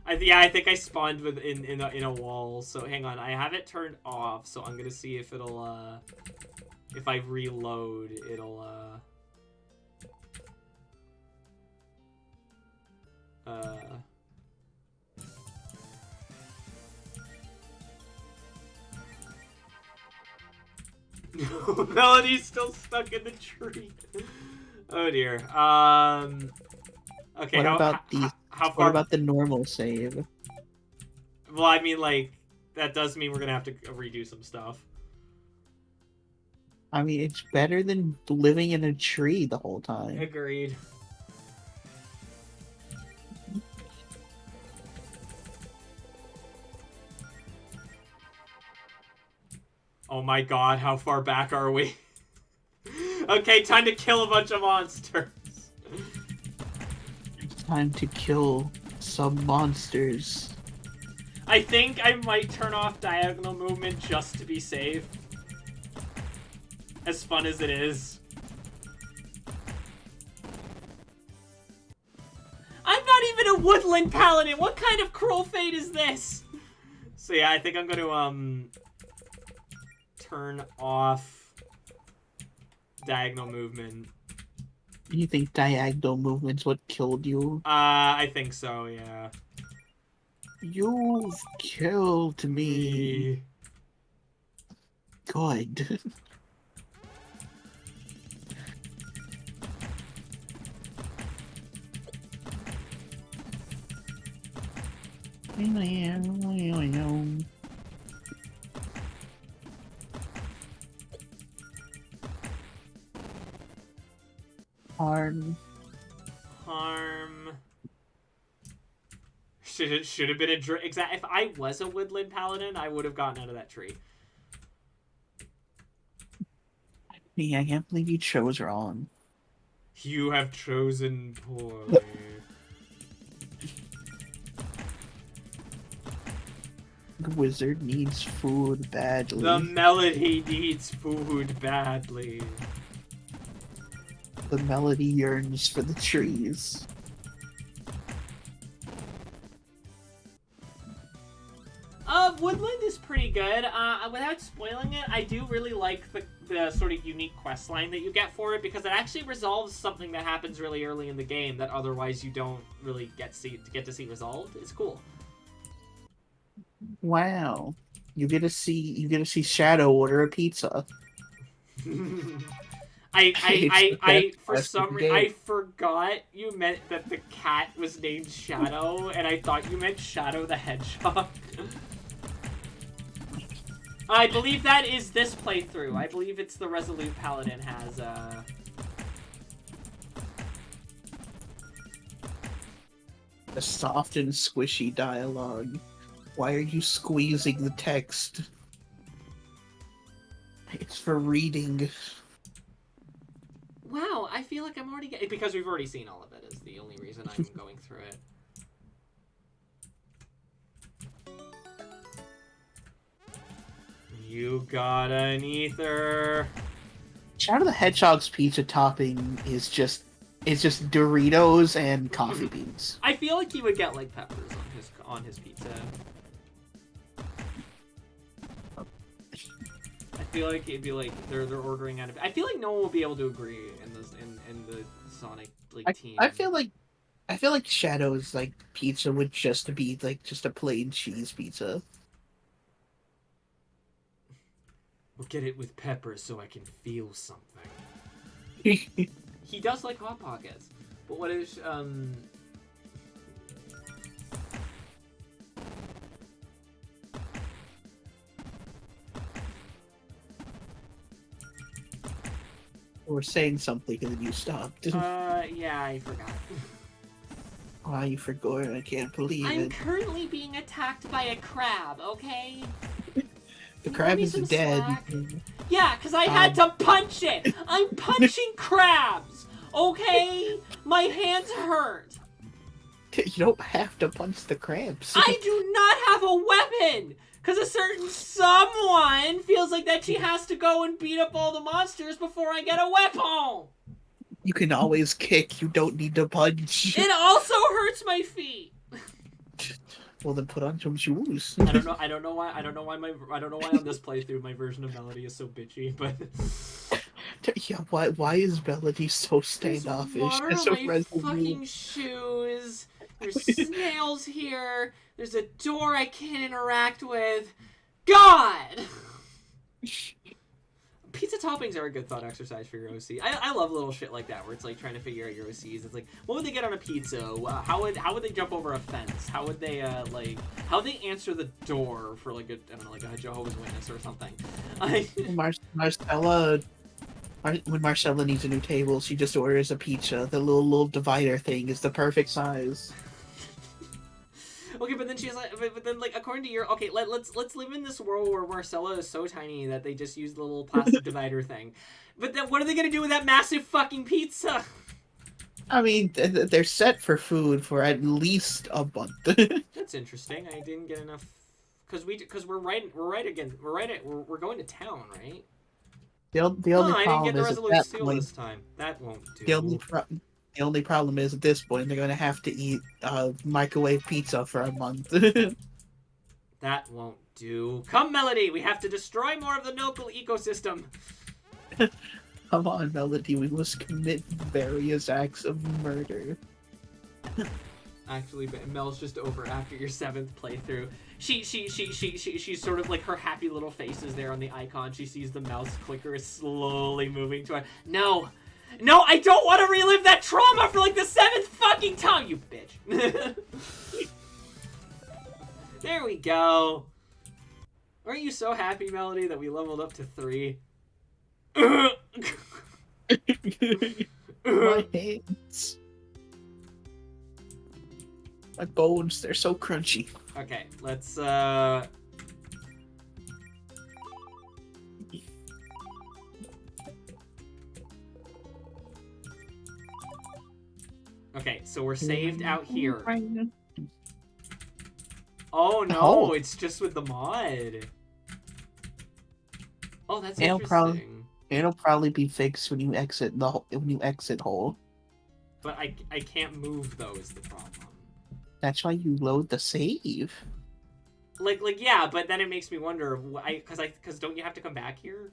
I think I spawned in a wall. So hang on, I have it turned off. So I'm gonna see if it'll if I reload, it'll Melody's still stuck in the tree. Oh dear. Okay. What about the normal save? Well, I mean, like, that does mean we're gonna have to redo some stuff. I mean, it's better than living in a tree the whole time. Agreed. Oh my god, how far back are we? Okay, time to kill a bunch of monsters. It's time to kill some monsters. I think I might turn off diagonal movement just to be safe. As fun as it is. I'm not even a woodland paladin! What kind of cruel fate is this? So yeah, I think I'm gonna, turn off diagonal movement. You think diagonal movement's what killed you? I think so, yeah. You've killed me. Good. Harm. Should have been a exact. If I was a woodland paladin, I would have gotten out of that tree. I can't believe you chose wrong. You have chosen poorly. The wizard needs food badly. The melody needs food badly. The melody yearns for the trees. Woodland is pretty good. Without spoiling it, I do really like the sort of unique quest line that you get for it, because it actually resolves something that happens really early in the game that otherwise you don't really get to see resolved. It's cool. Wow. You get to see Shadow order a pizza. I for some reason I forgot you meant that the cat was named Shadow, and I thought you meant Shadow the Hedgehog. I believe that is this playthrough. I believe it's the Resolute Paladin has The soft and squishy dialogue. Why are you squeezing the text? It's for reading. Wow, I feel like I'm already getting... Because we've already seen all of it is the only reason I'm going through it. You got an ether. Shadow the Hedgehog's pizza topping is just Doritos and coffee beans. I feel like he would get like peppers on his pizza. I feel like it'd be like they're ordering out of. I feel like no one will be able to agree in the Sonic team. I feel like Shadow's like pizza would just be like just a plain cheese pizza. We'll get it with peppers so I can feel something. He does like Hot Pockets, but what is We're saying something and then you stopped. Yeah, I forgot. Why you forgot? I can't believe it. I'm currently being attacked by a crab, okay? The crab is dead. Yeah, because I had to punch it! I'm punching crabs! Okay? My hands hurt! You don't have to punch the crabs. I do not have a weapon! Because a certain someone feels like that she has to go and beat up all the monsters before I get a weapon! You can always kick, you don't need to punch. It also hurts my feet! Well, then put on some shoes. I don't know why on this playthrough my version of Melody is so bitchy, but Yeah, why is Melody so standoffish? There's water So on my fucking shoes. There's snails here. There's a door I can't interact with. God! Pizza toppings are a good thought exercise for your OC. I love little shit like that where it's like trying to figure out your OCs. It's like, what would they get on a pizza? How would they jump over a fence? How would they how would they answer the door for like a Jehovah's Witness or something? When Marcella needs a new table, she just orders a pizza. The little divider thing is the perfect size. Okay, but then she has like, but then like according to your okay, let's live in this world where Marcella is so tiny that they just use the little plastic divider thing. But then what are they gonna do with that massive fucking pizza? I mean, they're set for food for at least a month. That's interesting. I didn't get enough because we're going to town, right? The only I didn't get problem the is at resolute that seal point, this time. That won't do. the only problem is at this point they're going to have to eat microwave pizza for a month. That won't do. Come, Melody, we have to destroy more of the local ecosystem. Come on, Melody, we must commit various acts of murder. Actually, Mel's just over after your 7th playthrough. She's sort of like her happy little face is there on the icon. She sees the mouse clicker is slowly moving to her. No, I don't want to relive that trauma for like the 7th fucking time, you bitch. There we go. Aren't you so happy, Melody, that we leveled up to 3? My hands. My bones, they're so crunchy. Okay, let's Okay, so we're saved out here. Oh no, Oh. it's just with the mod. Oh, that's It'll interesting. It'll probably be fixed when you exit hole. But I can't move though is the problem. That's why you load the save. Like yeah, but then it makes me wonder why cuz don't you have to come back here?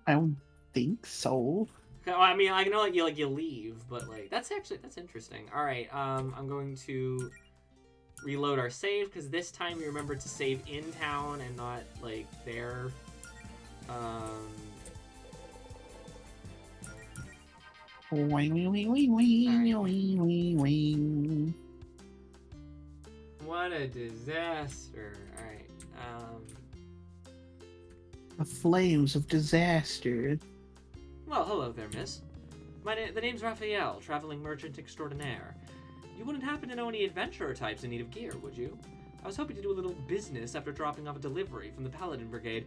I don't think so. I mean, I know you leave, but like that's interesting. All right, I'm going to reload our save because this time we remember to save in town and not like there. What a disaster. All right. The flames of disaster. Well, hello there, miss. The name's Raphael, traveling merchant extraordinaire. You wouldn't happen to know any adventurer types in need of gear, would you? I was hoping to do a little business after dropping off a delivery from the Paladin Brigade,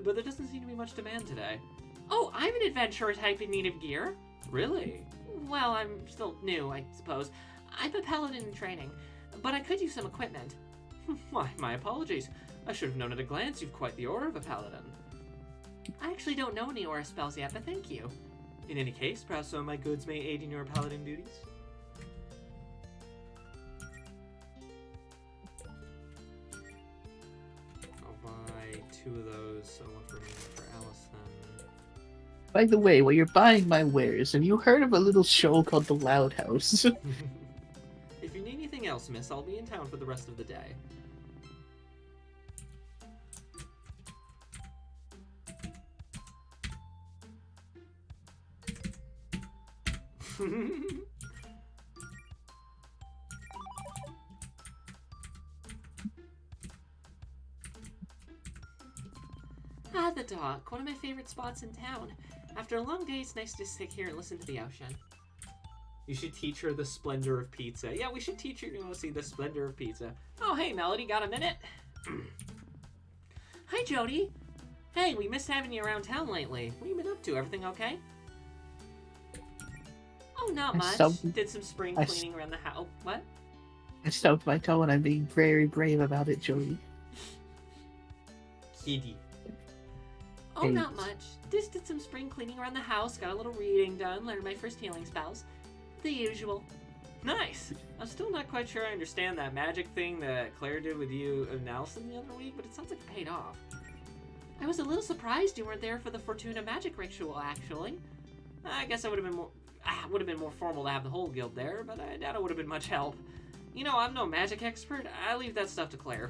but there doesn't seem to be much demand today. Oh, I'm an adventurer type in need of gear? Really? Well, I'm still new, I suppose. I'm a Paladin in training, but I could use some equipment. Why, my apologies. I should have known at a glance you've quite the aura of a Paladin. I actually don't know any aura spells yet, but thank you. In any case, perhaps some of my goods may aid in your Paladin duties. I'll buy 2 of those, so one for me and for Allison. By the way, while you're buying my wares, have you heard of a little show called The Loud House? If you need anything else, miss, I'll be in town for the rest of the day. Ah, the dock. One of my favorite spots in town. After a long day, it's nice to sit here and listen to the ocean. You should teach her the splendor of pizza. Yeah, we should teach her to see the splendor of pizza. Oh, hey, Melody, got a minute? Hi, Jody. Hey, we missed having you around town lately. What have you been up to? Everything okay? Oh, not much. Did some spring cleaning around the house. Oh, what? I stubbed my toe and I'm being very brave about it, Jody. Kitty. Oh, Hey. not much. Just did some spring cleaning around the house, got a little reading done, learned my first healing spells. The usual. Nice. I'm still not quite sure I understand that magic thing that Claire did with you and Allison the other week, but it sounds like it paid off. I was a little surprised you weren't there for the Fortuna magic ritual, actually. I guess I would have been more formal to have the whole guild there, but I doubt it would have been much help. You know, I'm no magic expert. I leave that stuff to Claire.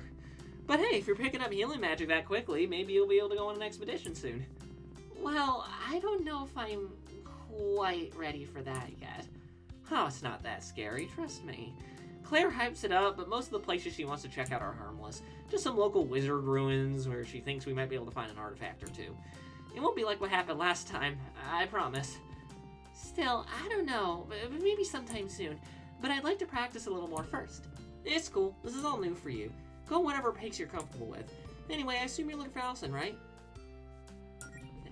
But hey, if you're picking up healing magic that quickly, maybe you'll be able to go on an expedition soon. Well, I don't know if I'm quite ready for that yet. Oh, it's not that scary, trust me. Claire hypes it up, but most of the places she wants to check out are harmless. Just some local wizard ruins where she thinks we might be able to find an artifact or two. It won't be like what happened last time, I promise. Still, I don't know, maybe sometime soon. But I'd like to practice a little more first. It's cool. This is all new for you. Go on whatever pace you're comfortable with. Anyway, I assume you're looking for Allison, right?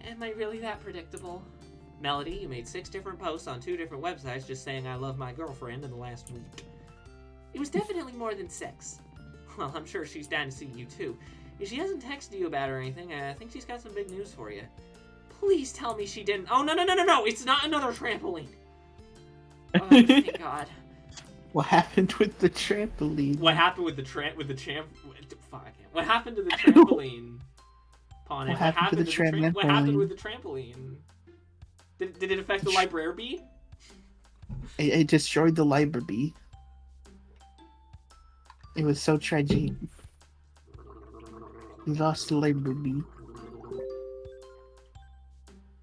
Am I really that predictable? Melody, you made 6 different posts on 2 different websites just saying I love my girlfriend in the last week. It was definitely more than 6. Well, I'm sure she's down to see you too. If she hasn't texted you about it or anything, I think she's got some big news for you. Please tell me she didn't. Oh, no, it's not another trampoline. Oh, thank God. What happened with the trampoline? What happened with the fuck, I can't. What happened to the trampoline? Pawn it. What happened to the trampoline? What happened with the trampoline? Did it affect the library? It destroyed the library. It was so tragic. We lost the library.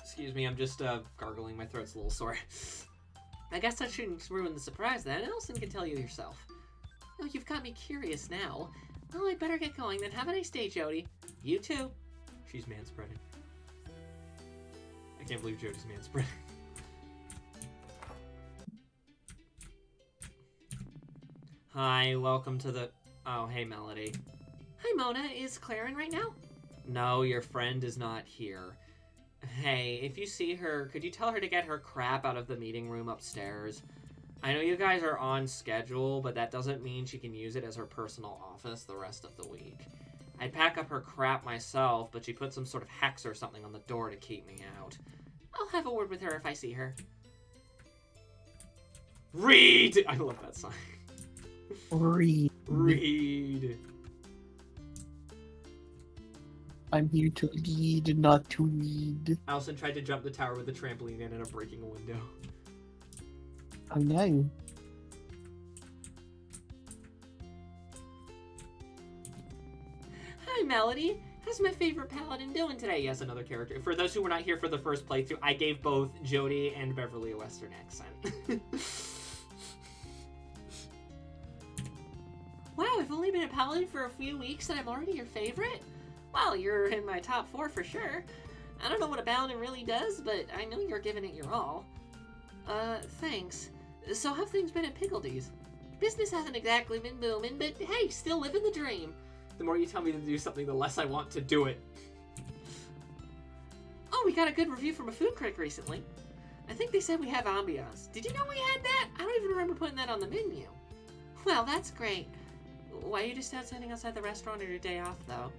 Excuse me, I'm just gargling. My throat's a little sore. I guess that shouldn't ruin the surprise then. Allison can tell you yourself. Oh, you've got me curious now. Well, I better get going then. Have a nice day, Jody. You too. She's manspreading. I can't believe Jody's manspreading. Hi, welcome to the... Oh, hey, Melody. Hi, Mona. Is Claire in right now? No, your friend is not here. Hey, if you see her, could you tell her to get her crap out of the meeting room upstairs? I know you guys are on schedule, but that doesn't mean she can use it as her personal office the rest of the week. I'd pack up her crap myself, but she put some sort of hex or something on the door to keep me out. I'll have a word with her if I see her. Read! I love that song. Read. Read. I'm here to lead, not to read. Allison tried to jump the tower with the trampoline and ended up breaking a window. Oh no. Hi, Melody. How's my favorite paladin doing today? Yes, another character. For those who were not here for the first playthrough, I gave both Jody and Beverly a Western accent. Wow, I've only been a paladin for a few weeks and I'm already your favorite? Well, you're in my top 4 for sure. I don't know what a paladin really does, but I know you're giving it your all. Thanks. So how have things been at Pickledee's? Business hasn't exactly been booming, but hey, still living the dream. The more you tell me to do something, the less I want to do it. Oh, we got a good review from a food critic recently. I think they said we have ambiance. Did you know we had that? I don't even remember putting that on the menu. Well, that's great. Why are you just out sitting outside the restaurant on your day off, though?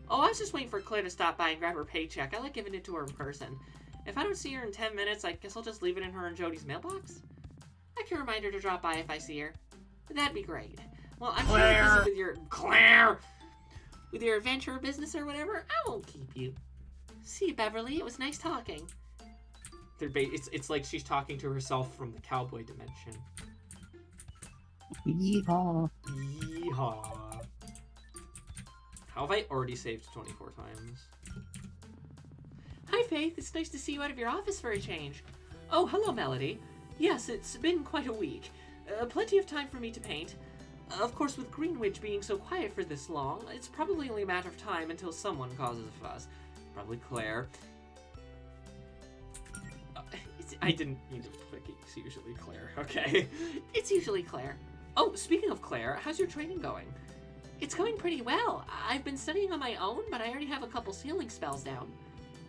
Oh, I was just waiting for Claire to stop by and grab her paycheck. I like giving it to her in person. If I don't see her in 10 minutes, I guess I'll just leave it in her and Jody's mailbox? I can remind her to drop by if I see her. That'd be great. Well, I'm sure you're busy with your... Claire! With your adventure business or whatever, I won't keep you. See you, Beverly. It was nice talking. It's like she's talking to herself from the cowboy dimension. Yeehaw. Yeehaw. How have I already saved 24 times? Hi, Faith. It's nice to see you out of your office for a change. Oh, hello, Melody. Yes, it's been quite a week. Plenty of time for me to paint. Of course, with Greenwich being so quiet for this long, it's probably only a matter of time until someone causes a fuss. Probably Claire. I didn't mean to click it. It's usually Claire. Okay. It's usually Claire. Oh, speaking of Claire, how's your training going? It's going pretty well. I've been studying on my own, but I already have a couple sealing spells down.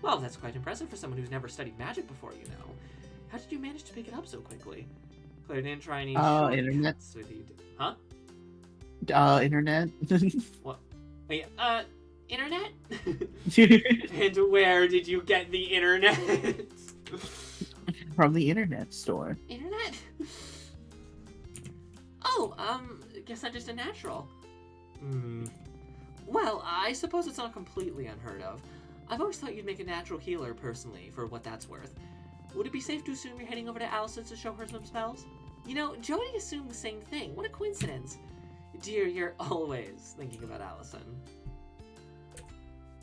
Well, that's quite impressive for someone who's never studied magic before, you know. How did you manage to pick it up so quickly? Claire didn't try any internet. With you. Huh? Internet. What? Wait, internet? And where did you get the internet? From the internet store. Internet? Oh, guess I'm just a natural. Well, I suppose it's not completely unheard of. I've always thought you'd make a natural healer, personally, for what that's worth. Would it be safe to assume you're heading over to Allison's to show her some spells? You know, Jody assumed the same thing. What a coincidence. Dear, you're always thinking about Allison.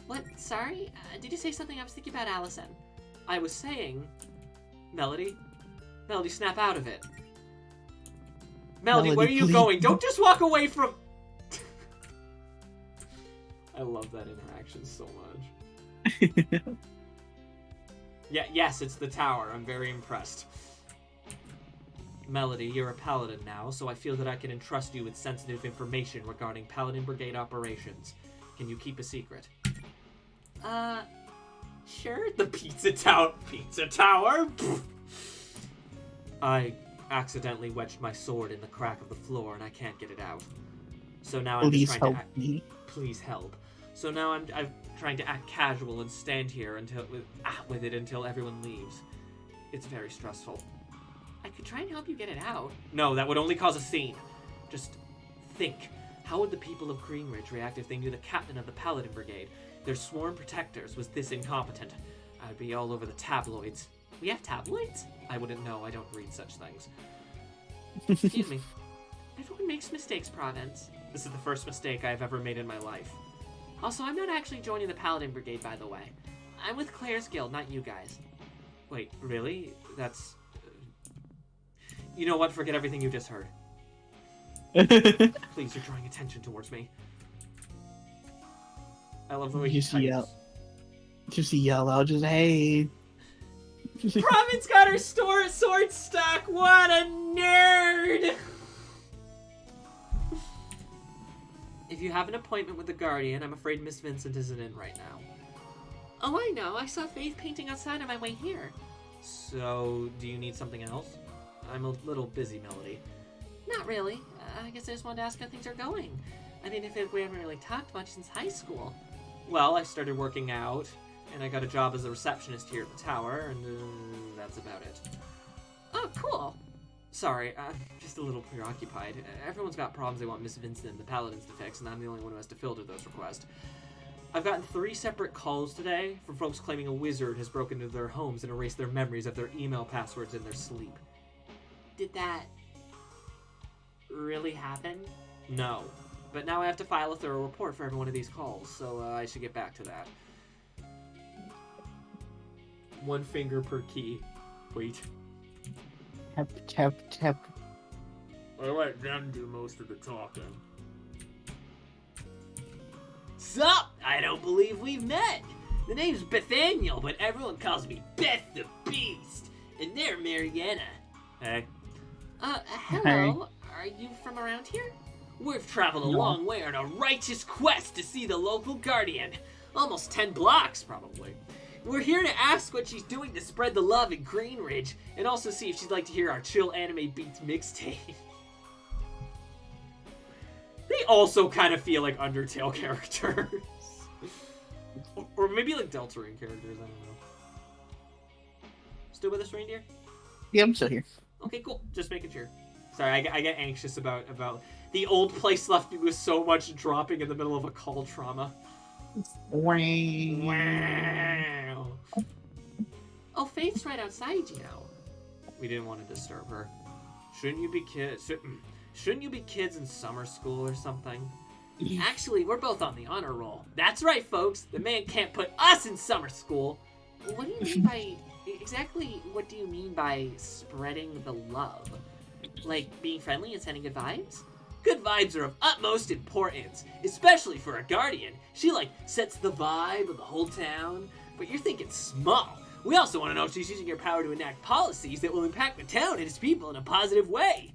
What? Sorry? Did you say something? I was thinking about Allison. I was saying... Melody? Melody, snap out of it. Melody, where are you please. going? Don't just walk away from... I love that interaction so much. Yeah, yes, it's the tower. I'm very impressed. Melody, you're a paladin now, so I feel that I can entrust you with sensitive information regarding Paladin Brigade operations. Can you keep a secret? Sure. The Pizza Tower. Pizza Tower? I accidentally wedged my sword in the crack of the floor and I can't get it out. So now I'm Please just trying help to me. Please help. So now I'm trying to act casual and stand here until with it until everyone leaves. It's very stressful. I could try and help you get it out. No, that would only cause a scene. Just think. How would the people of Greenridge react if they knew the captain of the Paladin Brigade, their sworn protectors, was this incompetent? I'd be all over the tabloids. We have tabloids? I wouldn't know. I don't read such things. Excuse me. Everyone makes mistakes, Province. This is the first mistake I've ever made in my life. Also, I'm not actually joining the Paladin Brigade, by the way. I'm with Claire's guild, not you guys. Wait, really? That's... You know what? Forget everything you just heard. Please, you're drawing attention towards me. I love the way Just he yell. Just yell out, just hey. Province got her sword stuck! What a nerd! If you have an appointment with the Guardian, I'm afraid Miss Vincent isn't in right now. Oh, I know. I saw Faith painting outside on my way here. So, do you need something else? I'm a little busy, Melody. Not really. I guess I just wanted to ask how things are going. I mean, we haven't really talked much since high school. Well, I started working out, and I got a job as a receptionist here at the tower, and that's about it. Oh, cool. Sorry, I'm just a little preoccupied. Everyone's got problems they want Miss Vincent and the Paladins to fix, and I'm the only one who has to filter those requests. I've gotten 3 separate calls today from folks claiming a wizard has broken into their homes and erased their memories of their email passwords in their sleep. Did that really happen? No. But now I have to file a thorough report for every one of these calls, so I should get back to that. 1 finger per key. Wait. Tap, tap, tap. I let them do most of the talking. Sup? I don't believe we've met. The name's Bethaniel, but everyone calls me Beth the Beast. And they're Mariana. Hey. Hello. Are you from around here? We've traveled a No. long way on a righteous quest to see the local guardian. Almost 10 blocks, probably. We're here to ask what she's doing to spread the love in Greenridge, and also see if she'd like to hear our chill anime beats mixtape. They also kind of feel like Undertale characters. or maybe like Deltarune characters, I don't know. Still with us, reindeer? Yeah, I'm still here. Okay, cool. Just making sure. Sorry, I get anxious about the old place left me with so much dropping in the middle of a call trauma. Wow. Oh, Faith's right outside, you know. We didn't want to disturb her. Shouldn't you be kids in summer school or something? Actually, we're both on the honor roll. That's right, folks. The man can't put us in summer school. What do you mean by... Exactly what do you mean by spreading the love? Like being friendly and sending good vibes? Good vibes are of utmost importance, especially for a guardian. She, sets the vibe of the whole town. But you're thinking small. We also want to know if she's using her power to enact policies that will impact the town and its people in a positive way.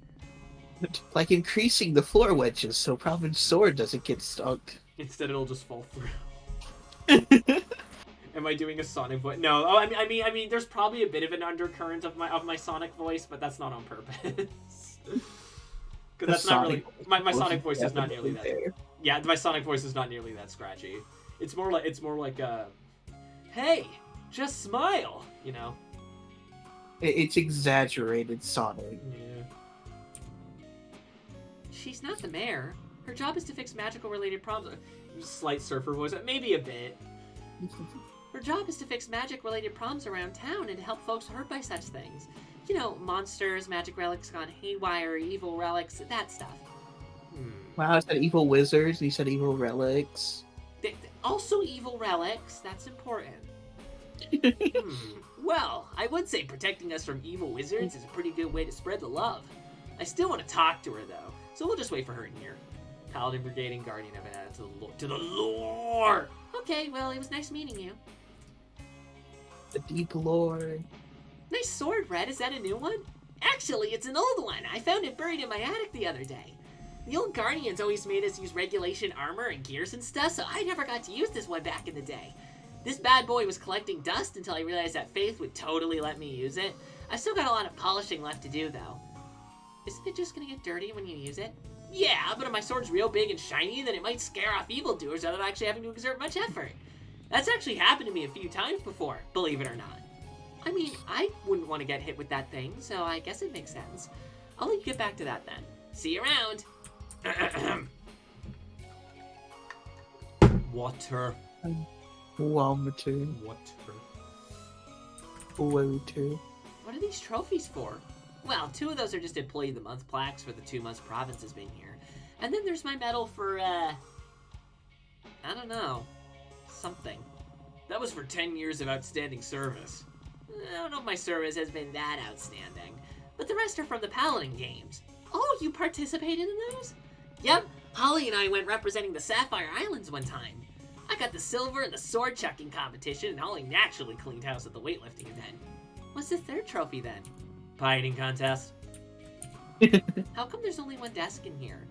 Like increasing the floor wedges so Province Sword doesn't get stuck. Instead, it'll just fall through. Am I doing a Sonic voice? No. Oh, I mean, there's probably a bit of an undercurrent of my Sonic voice, but that's not on purpose. Because that's not really my Sonic voice is not nearly that. Yeah, my Sonic voice is not nearly that scratchy. It's more like hey, just smile, you know. It's exaggerated Sonic. Yeah. She's not the mayor. Her job is to fix magical-related problems. Slight surfer voice, maybe a bit. Her job is to fix magic-related problems around town and to help folks hurt by such things. You know, monsters, magic relics gone haywire, evil relics, that stuff. Wow, I said evil wizards, and you said evil relics. Also evil relics, that's important. Well, I would say protecting us from evil wizards is a pretty good way to spread the love. I still want to talk to her, though, so we'll just wait for her in here. Paladin Brigade and Guardian have been added to the lore! Okay, well, it was nice meeting you. The deep lore. Nice sword, Red. Is that a new one? Actually, it's an old one. I found it buried in my attic the other day. The old Guardians always made us use regulation armor and gears and stuff, so I never got to use this one back in the day. This bad boy was collecting dust until I realized that Faith would totally let me use it. I've still got a lot of polishing left to do, though. Isn't it just gonna get dirty when you use it? Yeah, but if my sword's real big and shiny, then it might scare off evildoers without actually having to exert much effort. That's actually happened to me a few times before, believe it or not. I mean, I wouldn't want to get hit with that thing, so I guess it makes sense. I'll let you get back to that then. See you around. Water. Water. Water. Water. What are these trophies for? Well, 2 of those are just Employee of the Month plaques for the 2 months Province has been here. And then there's my medal for, I don't know. Something. That was for 10 years of outstanding service. I don't know if my service has been that outstanding. But the rest are from the Paladin games. Oh, you participated in those? Yep, Holly and I went representing the Sapphire Islands one time. I got the silver in the sword chucking competition, and Holly naturally cleaned house at the weightlifting event. What's the 3rd trophy then? Pie eating contest. How come there's only 1 desk in here?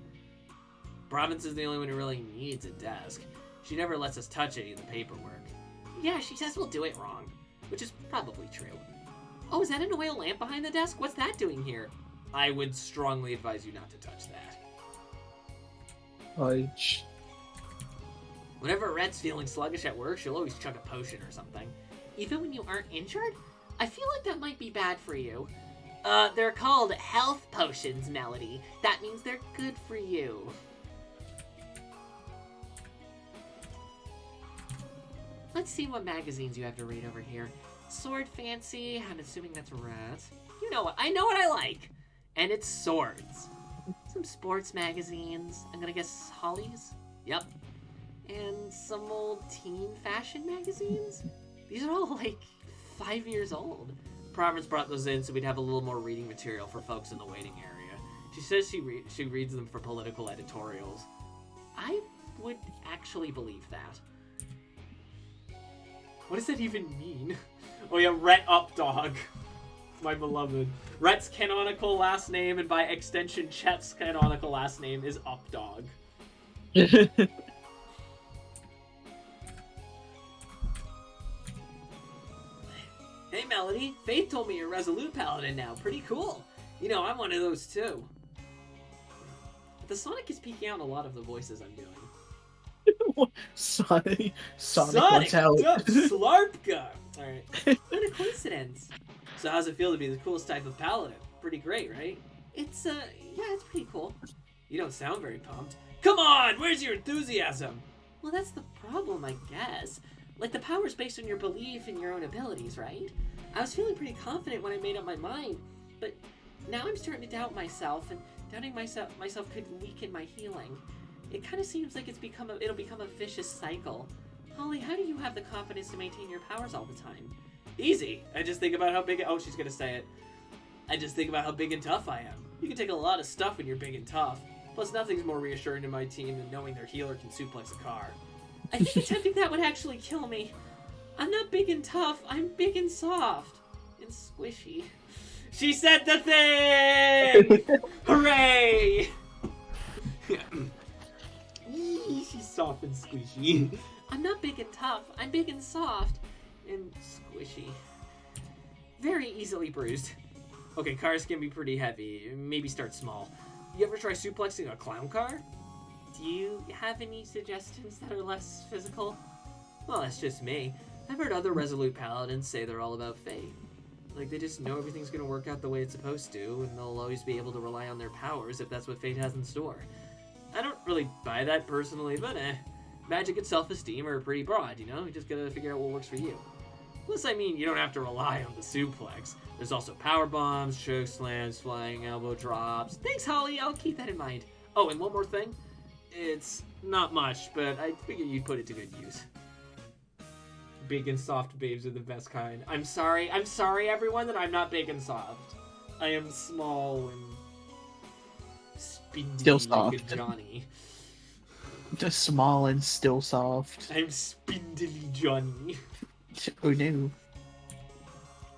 Province is the only one who really needs a desk. She never lets us touch any of the paperwork. Yeah, she says we'll do it wrong, which is probably true. Oh, is that an oil lamp behind the desk? What's that doing here? I would strongly advise you not to touch that. Whenever Red's feeling sluggish at work, she'll always chug a potion or something. Even when you aren't injured? I feel like that might be bad for you. They're called health potions, Melody. That means they're good for you. Let's see what magazines you have to read over here. Sword Fancy, I'm assuming that's Rat. You know what, I know what I like. And it's swords. Some sports magazines. I'm gonna guess Holly's? Yep. And some old teen fashion magazines? These are all like 5 years old. Province brought those in so we'd have a little more reading material for folks in the waiting area. She says she reads them for political editorials. I would actually believe that. What does that even mean? Oh yeah, Rhett Updog. My beloved. Rhett's canonical last name, and by extension, Chet's canonical last name is Updog. Hey Melody, Faith told me you're a Resolute Paladin now. Pretty cool. You know, I'm one of those too. The Sonic is peeking out a lot of the voices I'm doing. Sonic Sonic, wants out. Slarpka! Alright. What a coincidence. So how's it feel to be the coolest type of Paladin? Pretty great, right? It's, yeah, it's pretty cool. You don't sound very pumped. Come on! Where's your enthusiasm? Well, that's the problem, I guess. Like, the power's based on your belief in your own abilities, right? I was feeling pretty confident when I made up my mind, but now I'm starting to doubt myself, and doubting myself could weaken my healing. It kind of seems like it'll become a vicious cycle. Holly, how do you have the confidence to maintain your powers all the time? Easy. I just think about how big... Oh, she's gonna say it. I just think about how big and tough I am. You can take a lot of stuff when you're big and tough. Plus, nothing's more reassuring to my team than knowing their healer can suplex a car. I think attempting that would actually kill me. I'm not big and tough. I'm big and soft. And squishy. She said the thing! Hooray! She's soft and squishy. I'm not big and tough. I'm big and soft. And squishy. Very easily bruised. Okay, cars can be pretty heavy. Maybe start small. You ever try suplexing a clown car? Do you have any suggestions that are less physical? Well, that's just me. I've heard other Resolute Paladins say they're all about fate. Like, they just know everything's gonna work out the way it's supposed to, and they'll always be able to rely on their powers if that's what fate has in store. I don't really buy that personally, but magic and self-esteem are pretty broad, you know? You just gotta figure out what works for you. Plus, I mean, you don't have to rely on the suplex. There's also power bombs, choke slams, flying elbow drops. Thanks, Holly, I'll keep that in mind. Oh, and one more thing. It's not much, but I figured you'd put it to good use. Big and soft babes are the best kind. I'm sorry everyone, that I'm not big and soft. I am small and spindly Still like a soft. Johnny. Just small and still soft. I'm spindly Johnny. Oh no.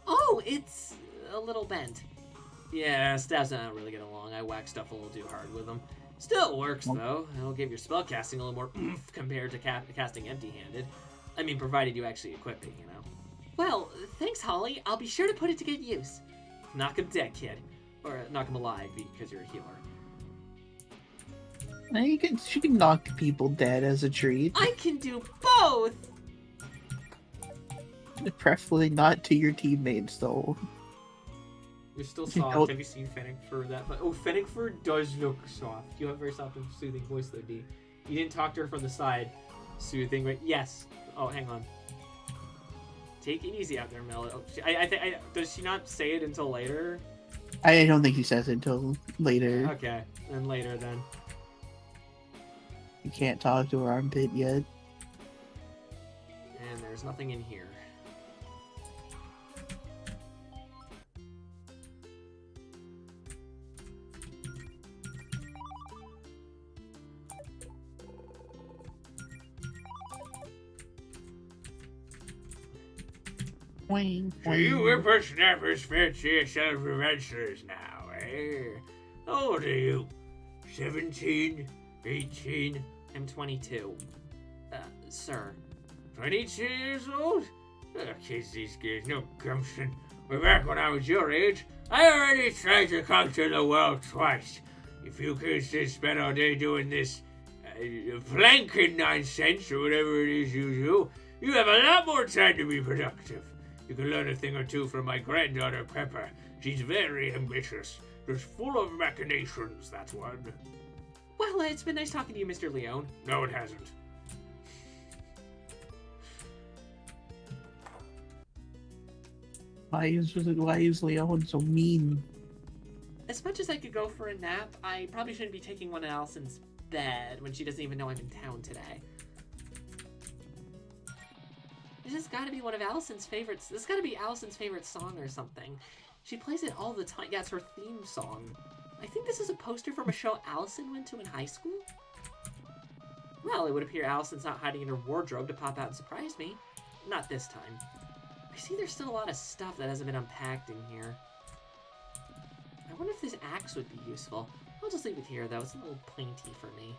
Oh, it's a little bent. Yeah, stabs not really get along. I whack stuff a little too hard with them. Still works, though. It'll give your spellcasting a little more oomph compared to casting empty-handed. I mean, provided you actually equip it, you know. Well, thanks, Holly. I'll be sure to put it to good use. Knock him dead, kid. Or knock him alive, because you're a healer. She can knock people dead as a treat. I can do both! Preferably not to your teammates, though. You're still soft. Have you seen Fennec for that? But oh, Fennec for does look soft. You have a very soft and soothing voice, though, D. You didn't talk to her from the side. Soothing, but yes. Oh, hang on. Take it easy out there, Mel. Oh, does she not say it until later? I don't think he says it until later. Okay, then later then. You can't talk to her armpit yet. And there's nothing in here. So you whippersnappers fancy yourselves adventurers now, eh? How old are you? 17? 18? I'm 22. Sir. 22 years old? Kids these days, no gumption. Way back when I was your age, I already tried to conquer the world twice. If you kids just spend all day doing this flanking nonsense or whatever it is you do, you have a lot more time to be productive. You can learn a thing or two from my granddaughter, Pepper. She's very ambitious. Just full of machinations, that one. Well, it's been nice talking to you, Mr. Leone. No, it hasn't. Why is Leon so mean? As much as I could go for a nap, I probably shouldn't be taking one in Allison's bed when she doesn't even know I'm in town today. This has got to be one of Allison's favorites. This has got to be Allison's favorite song or something. She plays it all the time. Yeah, it's her theme song. I think this is a poster from a show Allison went to in high school. Well, it would appear Allison's not hiding in her wardrobe to pop out and surprise me. Not this time. I see there's still a lot of stuff that hasn't been unpacked in here. I wonder if this axe would be useful. I'll just leave it here, though. It's a little pointy for me.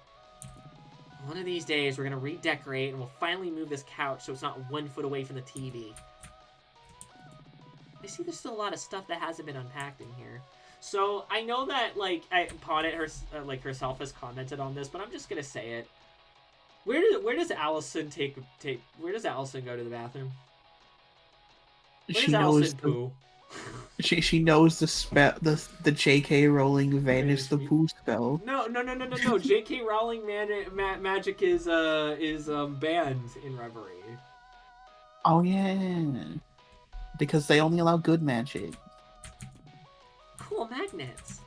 One of these days, we're going to redecorate, and we'll finally move this couch so it's not 1 foot away from the TV. I see there's still a lot of stuff that hasn't been unpacked in here. So, I know that, like, Pawnit herself has commented on this, but I'm just going to say it. Where does Allison where does Allison go to the bathroom? Where does Allison poo? She knows the spell, the J.K. Rowling vanish the poo spell. No. J.K. Rowling magic is banned in Reverie. Oh yeah, because they only allow good magic. Cool magnets.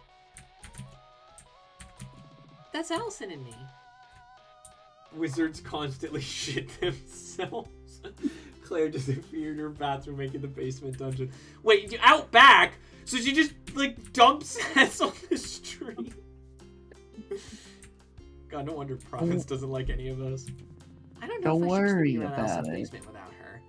That's Allison and me. Wizards constantly shit themselves. Claire disappeared in her bathroom, making the basement dungeon. Wait, out back? So she just, like, dumps ass on the street? God, no wonder Province doesn't like any of us. I don't know Don't if I should worry be around about Allison's it. basement without her.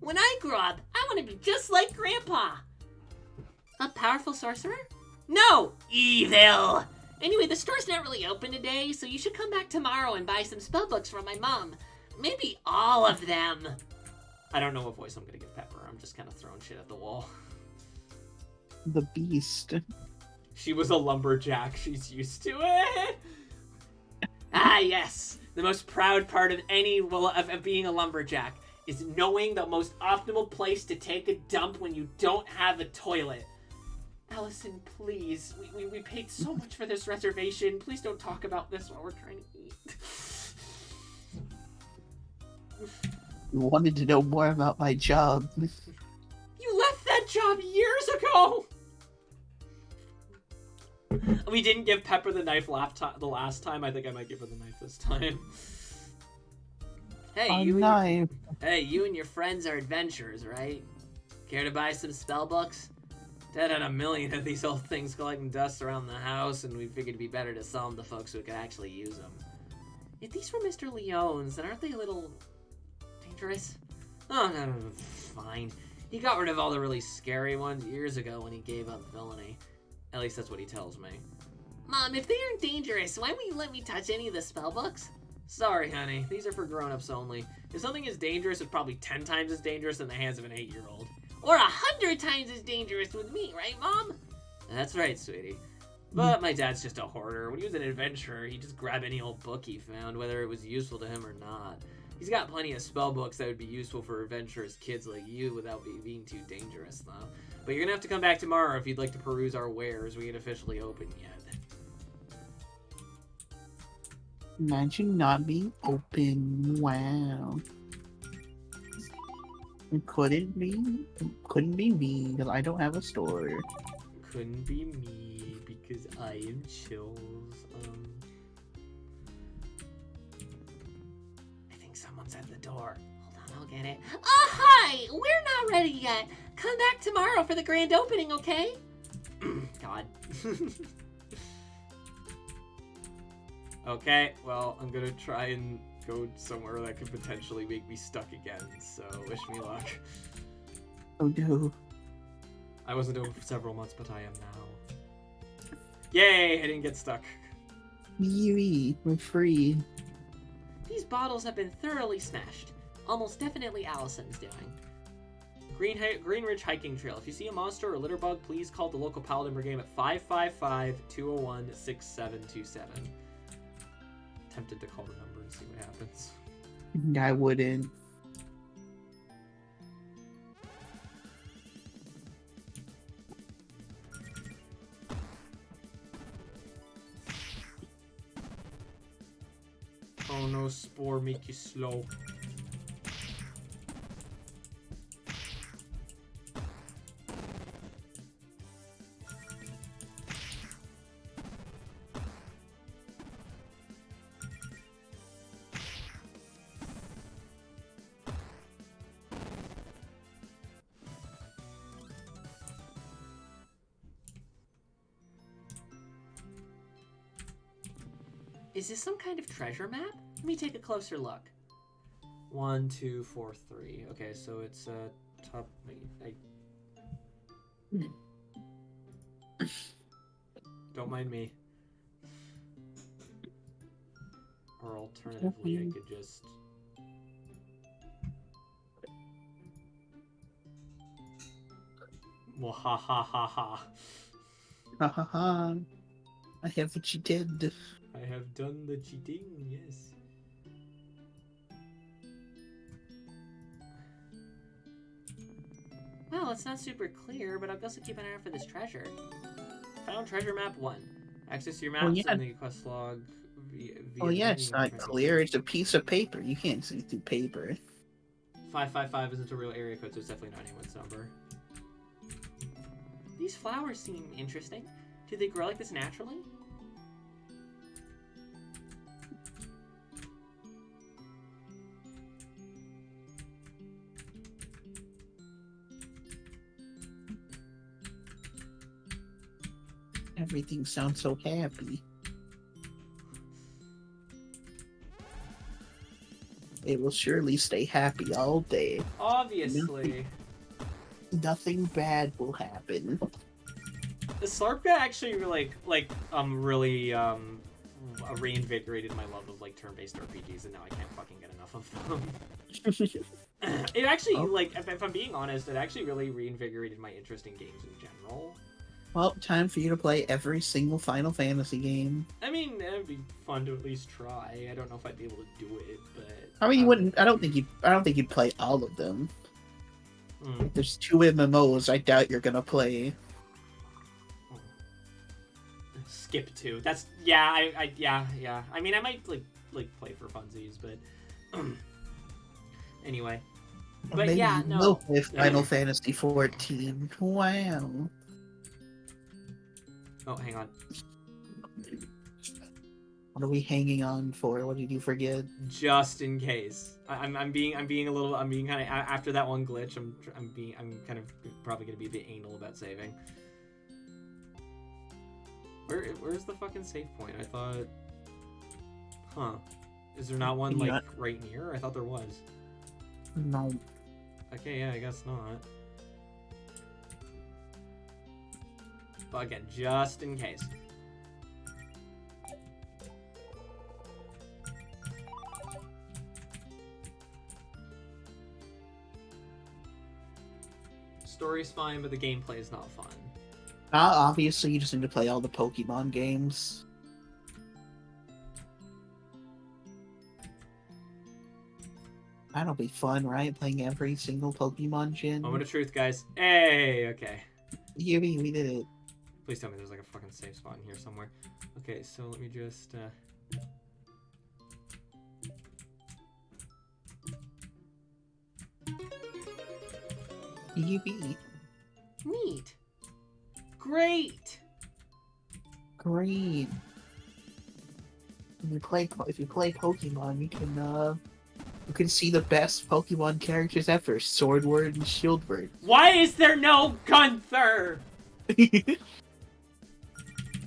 When I grow up, I want to be just like Grandpa. A powerful sorcerer? No! Evil! Anyway, the store's not really open today, so you should come back tomorrow and buy some spellbooks from my mom. Maybe all of them. I don't know what voice I'm gonna give Pepper. I'm just kind of throwing shit at the wall. The beast. She was a lumberjack. She's used to it. Ah, yes. The most proud part of of being a lumberjack is knowing the most optimal place to take a dump when you don't have a toilet. Allison, please. We paid so much for this reservation. Please don't talk about this while we're trying to eat. You wanted to know more about my job. You left that job years ago! We didn't give Pepper the knife the last time. I think I might give her the knife this time. Hey, A you knife. and your friends are adventurers, right? Care to buy some spell books? Dad had a million of these old things collecting dust around the house, and we figured it'd be better to sell them to folks who could actually use them. If these were Mr. Leone's, then aren't they a little dangerous? Oh, no, fine. He got rid of all the really scary ones years ago when he gave up villainy. At least that's what he tells me. Mom, if they aren't dangerous, why won't you let me touch any of the spell books? Sorry, honey. These are for grown-ups only. If something is dangerous, it's probably 10 times as dangerous in the hands of an 8-year-old. Or 100 times as dangerous with me, right, Mom? That's right, sweetie. But my dad's just a hoarder. When he was an adventurer, he'd just grab any old book he found, whether it was useful to him or not. He's got plenty of spell books that would be useful for adventurous kids like you without being too dangerous, though. But you're gonna have to come back tomorrow if you'd like to peruse our wares. We ain't officially open yet. Imagine not being open. Wow. It couldn't be me because I don't have a store. Couldn't be me because I am chills. I think someone's at the door. Hold on, I'll get it. Oh, hi! We're not ready yet. Come back tomorrow for the grand opening, okay? God. Okay, well, I'm gonna try and go somewhere that could potentially make me stuck again, so wish me luck. Oh no. I wasn't over for several months, but I am now. Yay, I didn't get stuck. Yee, we're free. These bottles have been thoroughly smashed. Almost definitely Allison's doing. Green Ridge Hiking Trail. If you see a monster or litter bug, please call the local Paladin Brigade at 555-201-6727. Tempted to call the number and see what happens. I wouldn't. Oh no, Spore make you slow. Is this some kind of treasure map? Let me take a closer look. 1, 2, 4, 3. Okay, so it's top. Don't mind me. Or alternatively, I could just. Well, ha ha ha ha. Ha ha ha. I have what you did. I have done the cheating, yes. Well, it's not super clear, but I'll also keep an eye out for this treasure. Found treasure map 1. Access your maps yeah. and the quest log via Oh yeah, it's not clear. It's a piece of paper. You can't see through paper. 555 isn't a real area code, so it's definitely not anyone's number. These flowers seem interesting. Do they grow like this naturally? Everything sounds so happy. It will surely stay happy all day. Obviously. Nothing bad will happen. The Slurp guy actually really reinvigorated my love of like turn-based RPGs, and now I can't fucking get enough of them. It actually, like, if I'm being honest, it actually really reinvigorated my interest in games in general. Well, time for you to play every single Final Fantasy game. I mean, it'd be fun to at least try. I don't know if I'd be able to do it, but I mean, you wouldn't. I don't think you'd play all of them. There's 2 MMOs. I doubt you're gonna play. Skip 2. That's yeah. I mean, I might like play for funsies, but anyway. But maybe yeah, you no. will play Final Fantasy 14. Wow. Oh, hang on. What are we hanging on for? What did you forget? Just in case. I'm being kind of after that one glitch. I'm kind of probably gonna be a bit anal about saving. Where's the fucking save point? I thought. Huh? Is there not one like right near? I thought there was. No. Okay, yeah, I guess not. But again, just in case. Story's fine, but the gameplay is not fun. Obviously, you just need to play all the Pokemon games. That'll be fun, right? Playing every single Pokemon gen. Moment of truth, guys. Hey, okay. We did it. Please tell me there's like a fucking safe spot in here somewhere. Okay, so let me just, Yippee. Neat. Great. Great. If you play Pokemon, you can see the best Pokemon characters ever: Swordward and Shieldward. Why is there no Gunther?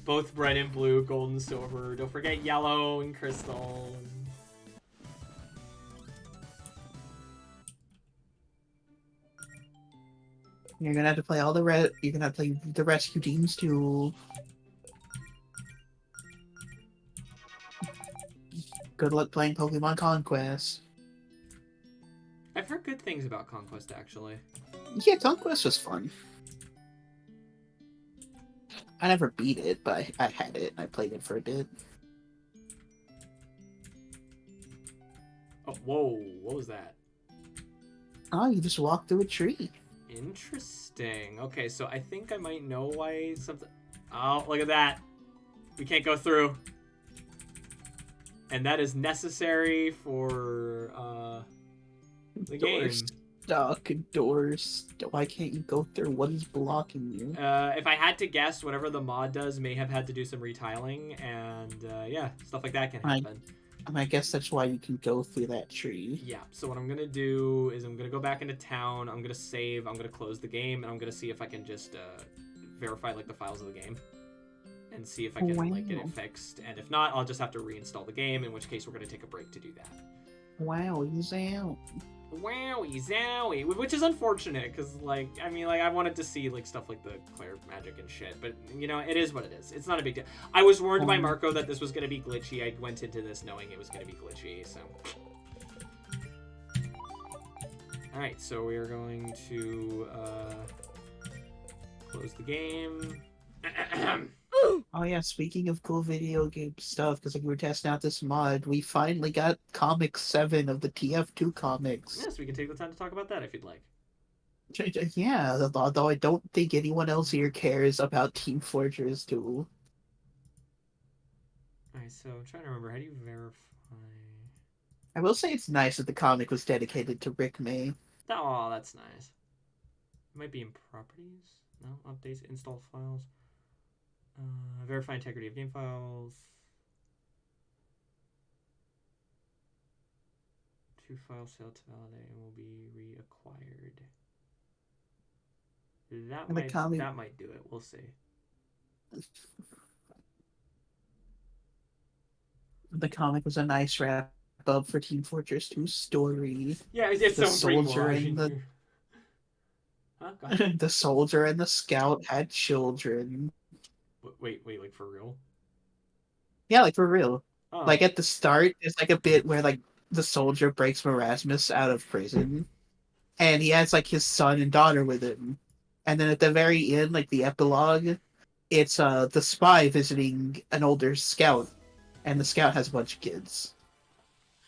Both red and blue, gold and silver. Don't forget yellow and crystal. You're gonna have to play You're gonna have to play the rescue teams too. Good luck playing Pokemon Conquest. I've heard good things about Conquest, actually. Yeah, Conquest was fun. I never beat it, but I had it and I played it for a bit. Oh, whoa, what was that? Oh, you just walked through a tree. Interesting. Okay, so I think I might know why something... Oh, look at that. We can't go through. And that is necessary for, the game. Stuck. Doors. Why can't you go through? What is blocking you? If I had to guess, whatever the mod does may have had to do some retiling, and, yeah, stuff like that can happen. I guess that's why you can go through that tree. Yeah, so what I'm gonna do is I'm gonna go back into town, I'm gonna save, I'm gonna close the game, and I'm gonna see if I can just, verify, like, the files of the game. And see if I can, like, get it fixed. And if not, I'll just have to reinstall the game, in which case we're gonna take a break to do that. Wow, he's out. Wowie zowie, which is unfortunate because, like, I mean, like, I wanted to see like stuff like the Claire magic and shit, but you know, it is what it is. It's not a big deal. I was warned by Marco that this was gonna be glitchy. I went into this knowing it was gonna be glitchy, so. All right, so we are going to close the game. Oh yeah, speaking of cool video game stuff, because like, we were testing out this mod, we finally got Comic 7 of the TF2 comics. Yes, we can take the time to talk about that if you'd like. Yeah, although I don't think anyone else here cares about Team Fortress 2. Alright, so I'm trying to remember, how do you verify? I will say it's nice that the comic was dedicated to Rick May. Oh, that's nice. It might be in properties? No? Updates, install files. Verify integrity of game files. 2 files failed to validate and will be reacquired. That might do it. We'll see. The comic was a nice wrap up for Team Fortress 2's story. Yeah, it's the so soldier and the Huh? Go ahead. the soldier and the scout had children. Wait, like for real? Yeah, like for real. Oh. Like at the start, there's like a bit where like the soldier breaks Erasmus out of prison, and he has like his son and daughter with him. And then at the very end, like the epilogue, it's the spy visiting an older scout, and the scout has a bunch of kids.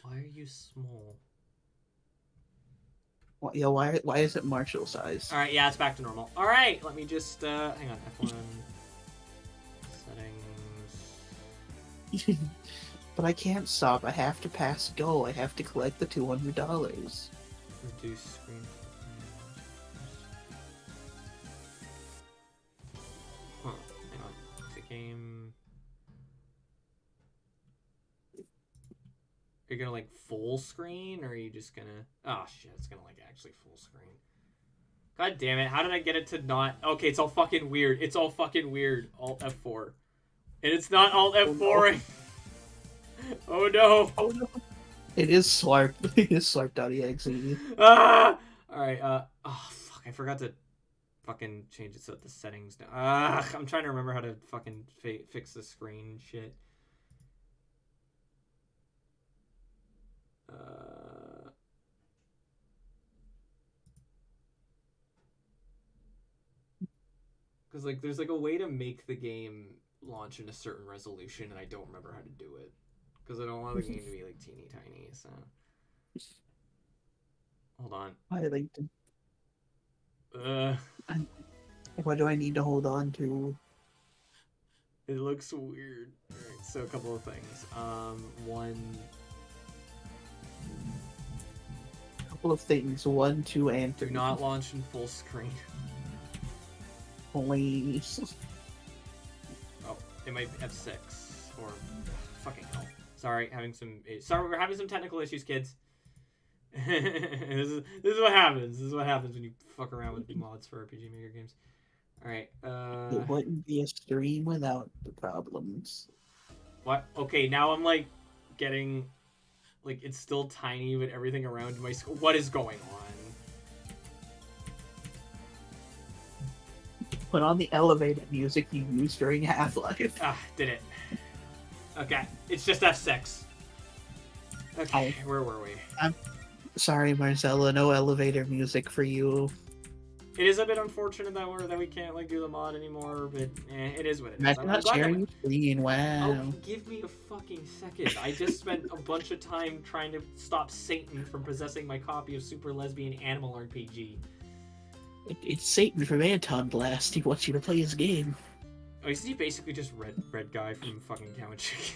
Why are you small? Yeah, why is it Marshall size? All right, yeah, it's back to normal. All right, let me just hang on. F1 settings. But I can't stop. I have to pass go. I have to collect the $200. Reduce screen. Huh. Hang on. Exit game. you gonna like full screen, or are you just gonna? Oh shit, it's gonna like actually full screen. God damn it! How did I get it to not? Okay, it's all fucking weird. It's all fucking weird. Alt F4, and it's not Alt F4. Oh no! Oh no! It is Slarp. It is Slarp.exe. Ah! All right. Oh fuck! I forgot to fucking change it so that the settings. I'm trying to remember how to fucking fix the screen shit. Because like there's like a way to make the game launch in a certain resolution, and I don't remember how to do it because I don't want the game to be like teeny tiny. So hold on. I like to... What do I need to hold on to? It looks weird. Alright, so a couple of things. One. A couple of things. 1, 2, and 3. Do not launch in full screen. Please. Oh, it might be F6 or fucking hell. Sorry, sorry, we're having some technical issues, kids. this is what happens. This is what happens when you fuck around with mods for RPG Maker games. All right. It wouldn't be a stream without the problems. What? Okay, now I'm like getting like it's still tiny, but everything around my what is going on? Put on the elevator music you used during Half-Life. Ah, did it. Okay, it's just F6. Okay, where were we? I'm sorry, Marcella, no elevator music for you. It is a bit unfortunate that we can't like do the mod anymore, but it is what it is. Imagine not sharing your screen. Wow. Oh, give me a fucking second. I just spent a bunch of time trying to stop Satan from possessing my copy of Super Lesbian Animal RPG. It's Satan from Anton Blast. He wants you to play his game. Oh, isn't he basically just red guy from fucking Cow and Chicken?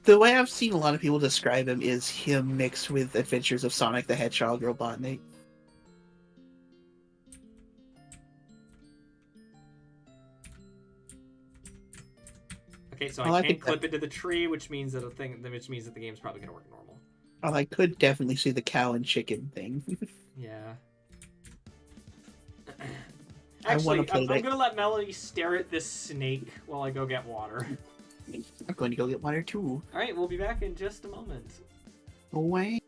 The way I've seen a lot of people describe him is him mixed with Adventures of Sonic the Hedgehog Robotnik. Okay, so Well, I I can't think clip into the tree, which means that the game's probably gonna work normal. Oh, I could definitely see the cow and chicken thing. Yeah. I wanna Actually, play I'm that. gonna let Melody stare at this snake while I go get water. I'm going to go get water too. Alright, we'll be back in just a moment. Away.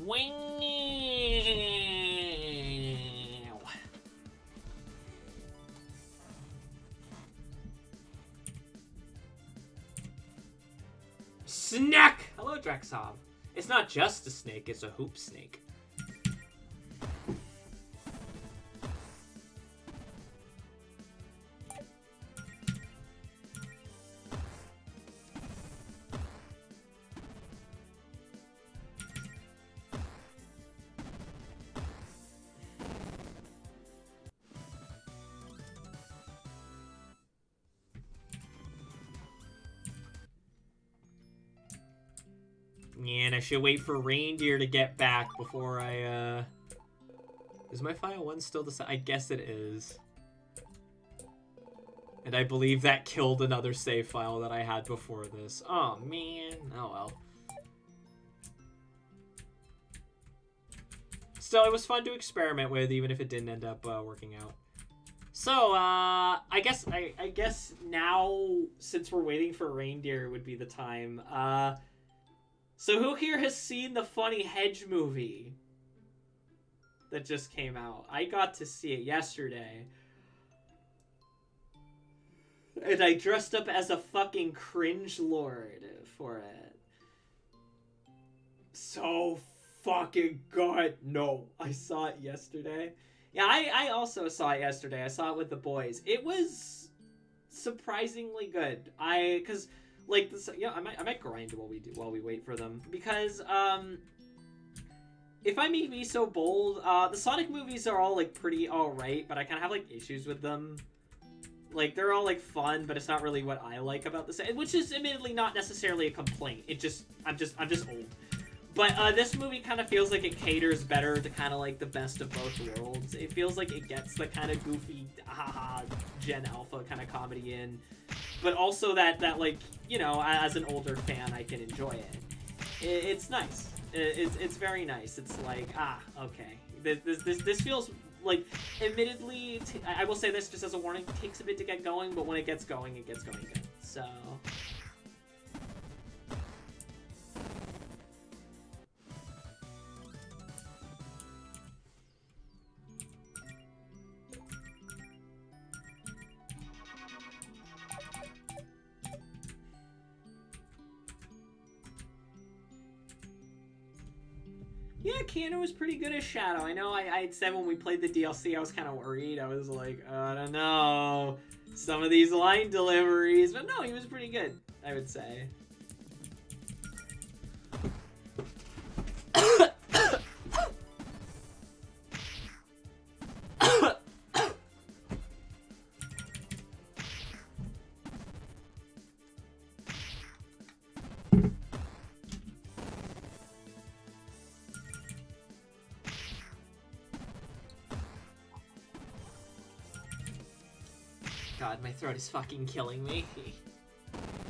Wow. Snack! Hello, Drexov. It's not just a snake, it's a hoop snake. Yeah, and I should wait for Reindeer to get back before I, Is my file 1 still the same? I guess it is. And I believe that killed another save file that I had before this. Oh, man. Oh, well. Still, it was fun to experiment with, even if it didn't end up working out. So, I guess now, since we're waiting for Reindeer, would be the time. So who here has seen the Funny Hedge movie that just came out? I got to see it yesterday. And I dressed up as a fucking cringe lord for it. So fucking good. No, I saw it yesterday. Yeah, I also saw it yesterday. I saw it with the boys. It was surprisingly good. Cause like this, yeah, I might grind while we wait for them, because if I may be so bold, the Sonic movies are all like pretty alright, but I kind of have like issues with them. Like, they're all like fun, but it's not really what I like about this, which is admittedly not necessarily a complaint. It just I'm just old. But this movie kind of feels like it caters better to kind of like the best of both worlds. It feels like it gets the kind of goofy, haha, Gen Alpha kind of comedy in, but also that like, you know, as an older fan, I can enjoy it. It's nice. It's very nice. It's like, okay, this feels like, admittedly, I will say this just as a warning, it takes a bit to get going, but when it gets going good. So. Yeah, Keanu was pretty good as Shadow. I know I had said when we played the DLC I was kind of worried. I was like, I don't know, some of these line deliveries. But no, he was pretty good, I would say. God, my throat is fucking killing me.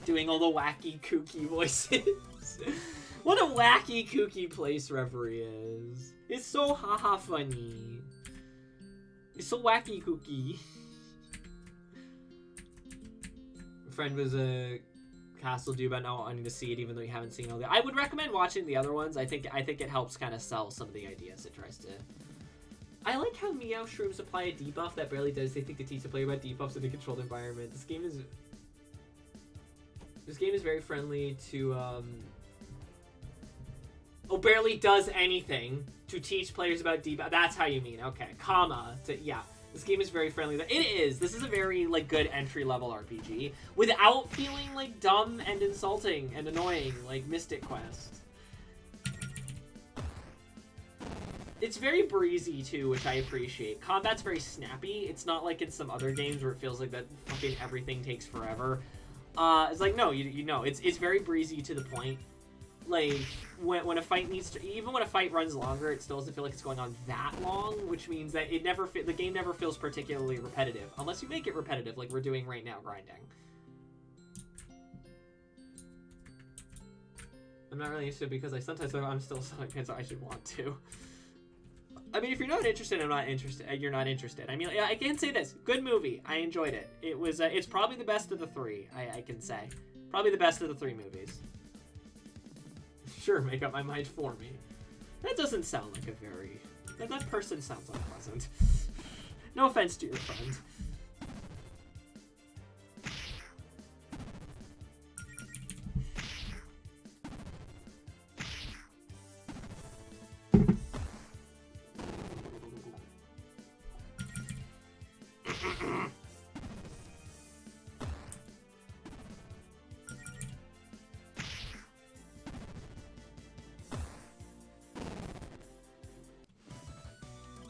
Doing all the wacky, kooky voices. What a wacky, kooky place Reverie is. It's so haha funny. It's so wacky, kooky. A friend was a Castle due about not wanting to see it, even though you haven't seen all the. I would recommend watching the other ones. I think it helps kind of sell some of the ideas it tries to. I like how Meow Shrooms apply a debuff that barely does anything to teach the player about debuffs in a controlled environment. This game is very friendly to barely does anything to teach players about debuff. That's how you mean. Okay, yeah. This game is very friendly. It is. This is a very like good entry level RPG without feeling like dumb and insulting and annoying like Mystic Quest. It's very breezy, too, which I appreciate. Combat's very snappy. It's not like in some other games where it feels like that fucking everything takes forever. It's like, no, you know, it's very breezy to the point. Like, when a fight needs to... Even when a fight runs longer, it still doesn't feel like it's going on that long, which means that the game never feels particularly repetitive. Unless you make it repetitive, like we're doing right now, grinding. I'm not really interested because I'm still so against, so I should want to. I mean, if you're not interested, you're not interested. I mean, I can say this. Good movie. I enjoyed it. It was, it's probably the best of the three, I can say. Probably the best of the three movies. Sure, make up my mind for me. That doesn't sound like a very... That person sounds unpleasant. No offense to your friend.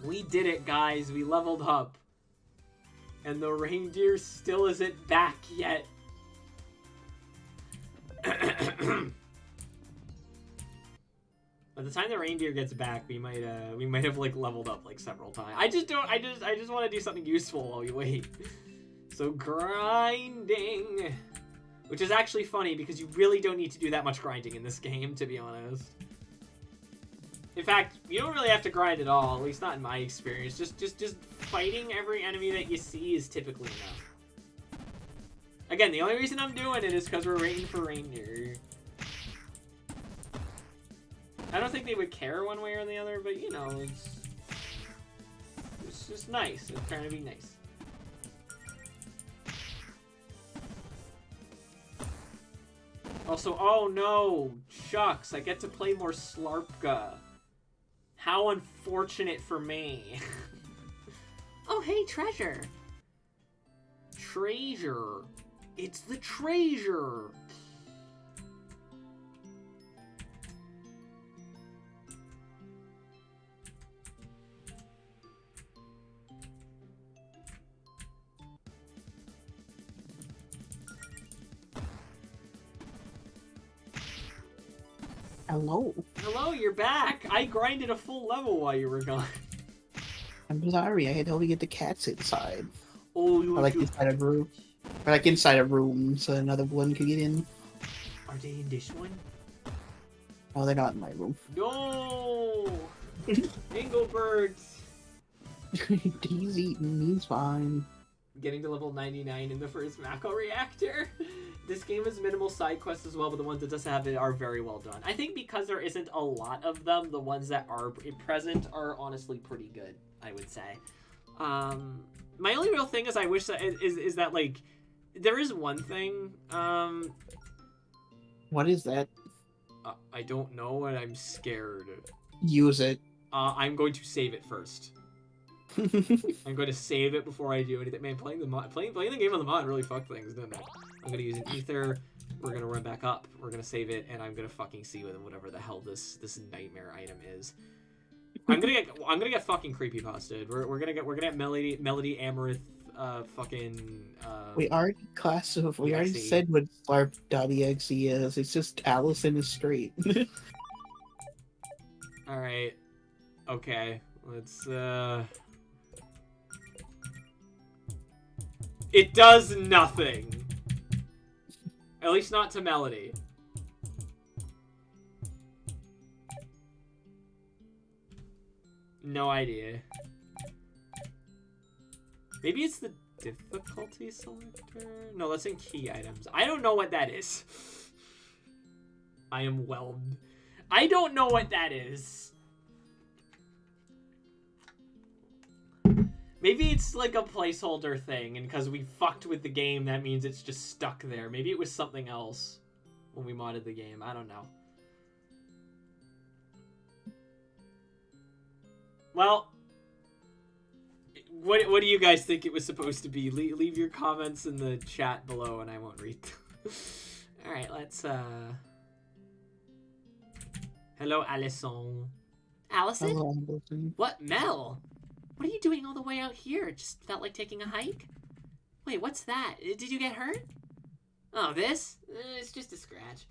We did it, guys. We leveled up. And the reindeer still isn't back yet. By the time the reindeer gets back, we might have like leveled up like several times. I just want to do something useful while we wait. So grinding, which is actually funny because you really don't need to do that much grinding in this game, to be honest. In fact, you don't really have to grind at all, at least not in my experience. Just fighting every enemy that you see is typically enough. Again, the only reason I'm doing it is because we're waiting for reindeer. I don't think they would care one way or the other, but you know, it's just nice. It's trying to be nice. Also, oh no, shucks, I get to play more Slarpka. How unfortunate for me. Oh, hey, treasure. Treasure. It's the treasure. Hello. Hello, you're back. I grinded a full level while you were gone. I'm sorry, I had to only get the cats inside. Oh, you Or like inside a room. Or like inside a room so another one could get in. Are they in this one? Oh, they're not in my room. No! Engelbert! He's eating, he's fine. Getting to level 99 in the first Mako reactor. This game has minimal side quests as well, but the ones that does have it are very well done. I think because there isn't a lot of them, the ones that are present are honestly pretty good, I would say. My only real thing is I wish that is that, like, there is one thing, What is that? I don't know and I'm scared. Use it. I'm going to save it first. I'm going to save it before I do anything. Man, playing the game on the mod really fucked things, didn't it? I'm going to use an ether. We're going to run back up. We're going to save it, and I'm going to fucking see whatever the hell this nightmare item is. I'm gonna get fucking creepypasted. We're gonna get Melody Amaranth fucking We already already EXE. said what Slarp.exe is. It's just Allison is straight. Alright. Okay. Let's It does nothing. At least not to Melody. No idea. Maybe it's the difficulty selector? No, that's in key items. I don't know what that is. I am whelmed. I don't know what that is. Maybe it's like a placeholder thing, and because we fucked with the game, that means it's just stuck there. Maybe it was something else when we modded the game. I don't know. Well, what do you guys think it was supposed to be? Leave your comments in the chat below, and I won't read them. All right, let's Hello, Allison. Allison? Hello, Allison. What, Mel? What are you doing all the way out here? Just felt like taking a hike? Wait, what's that? Did you get hurt? Oh, this? It's just a scratch.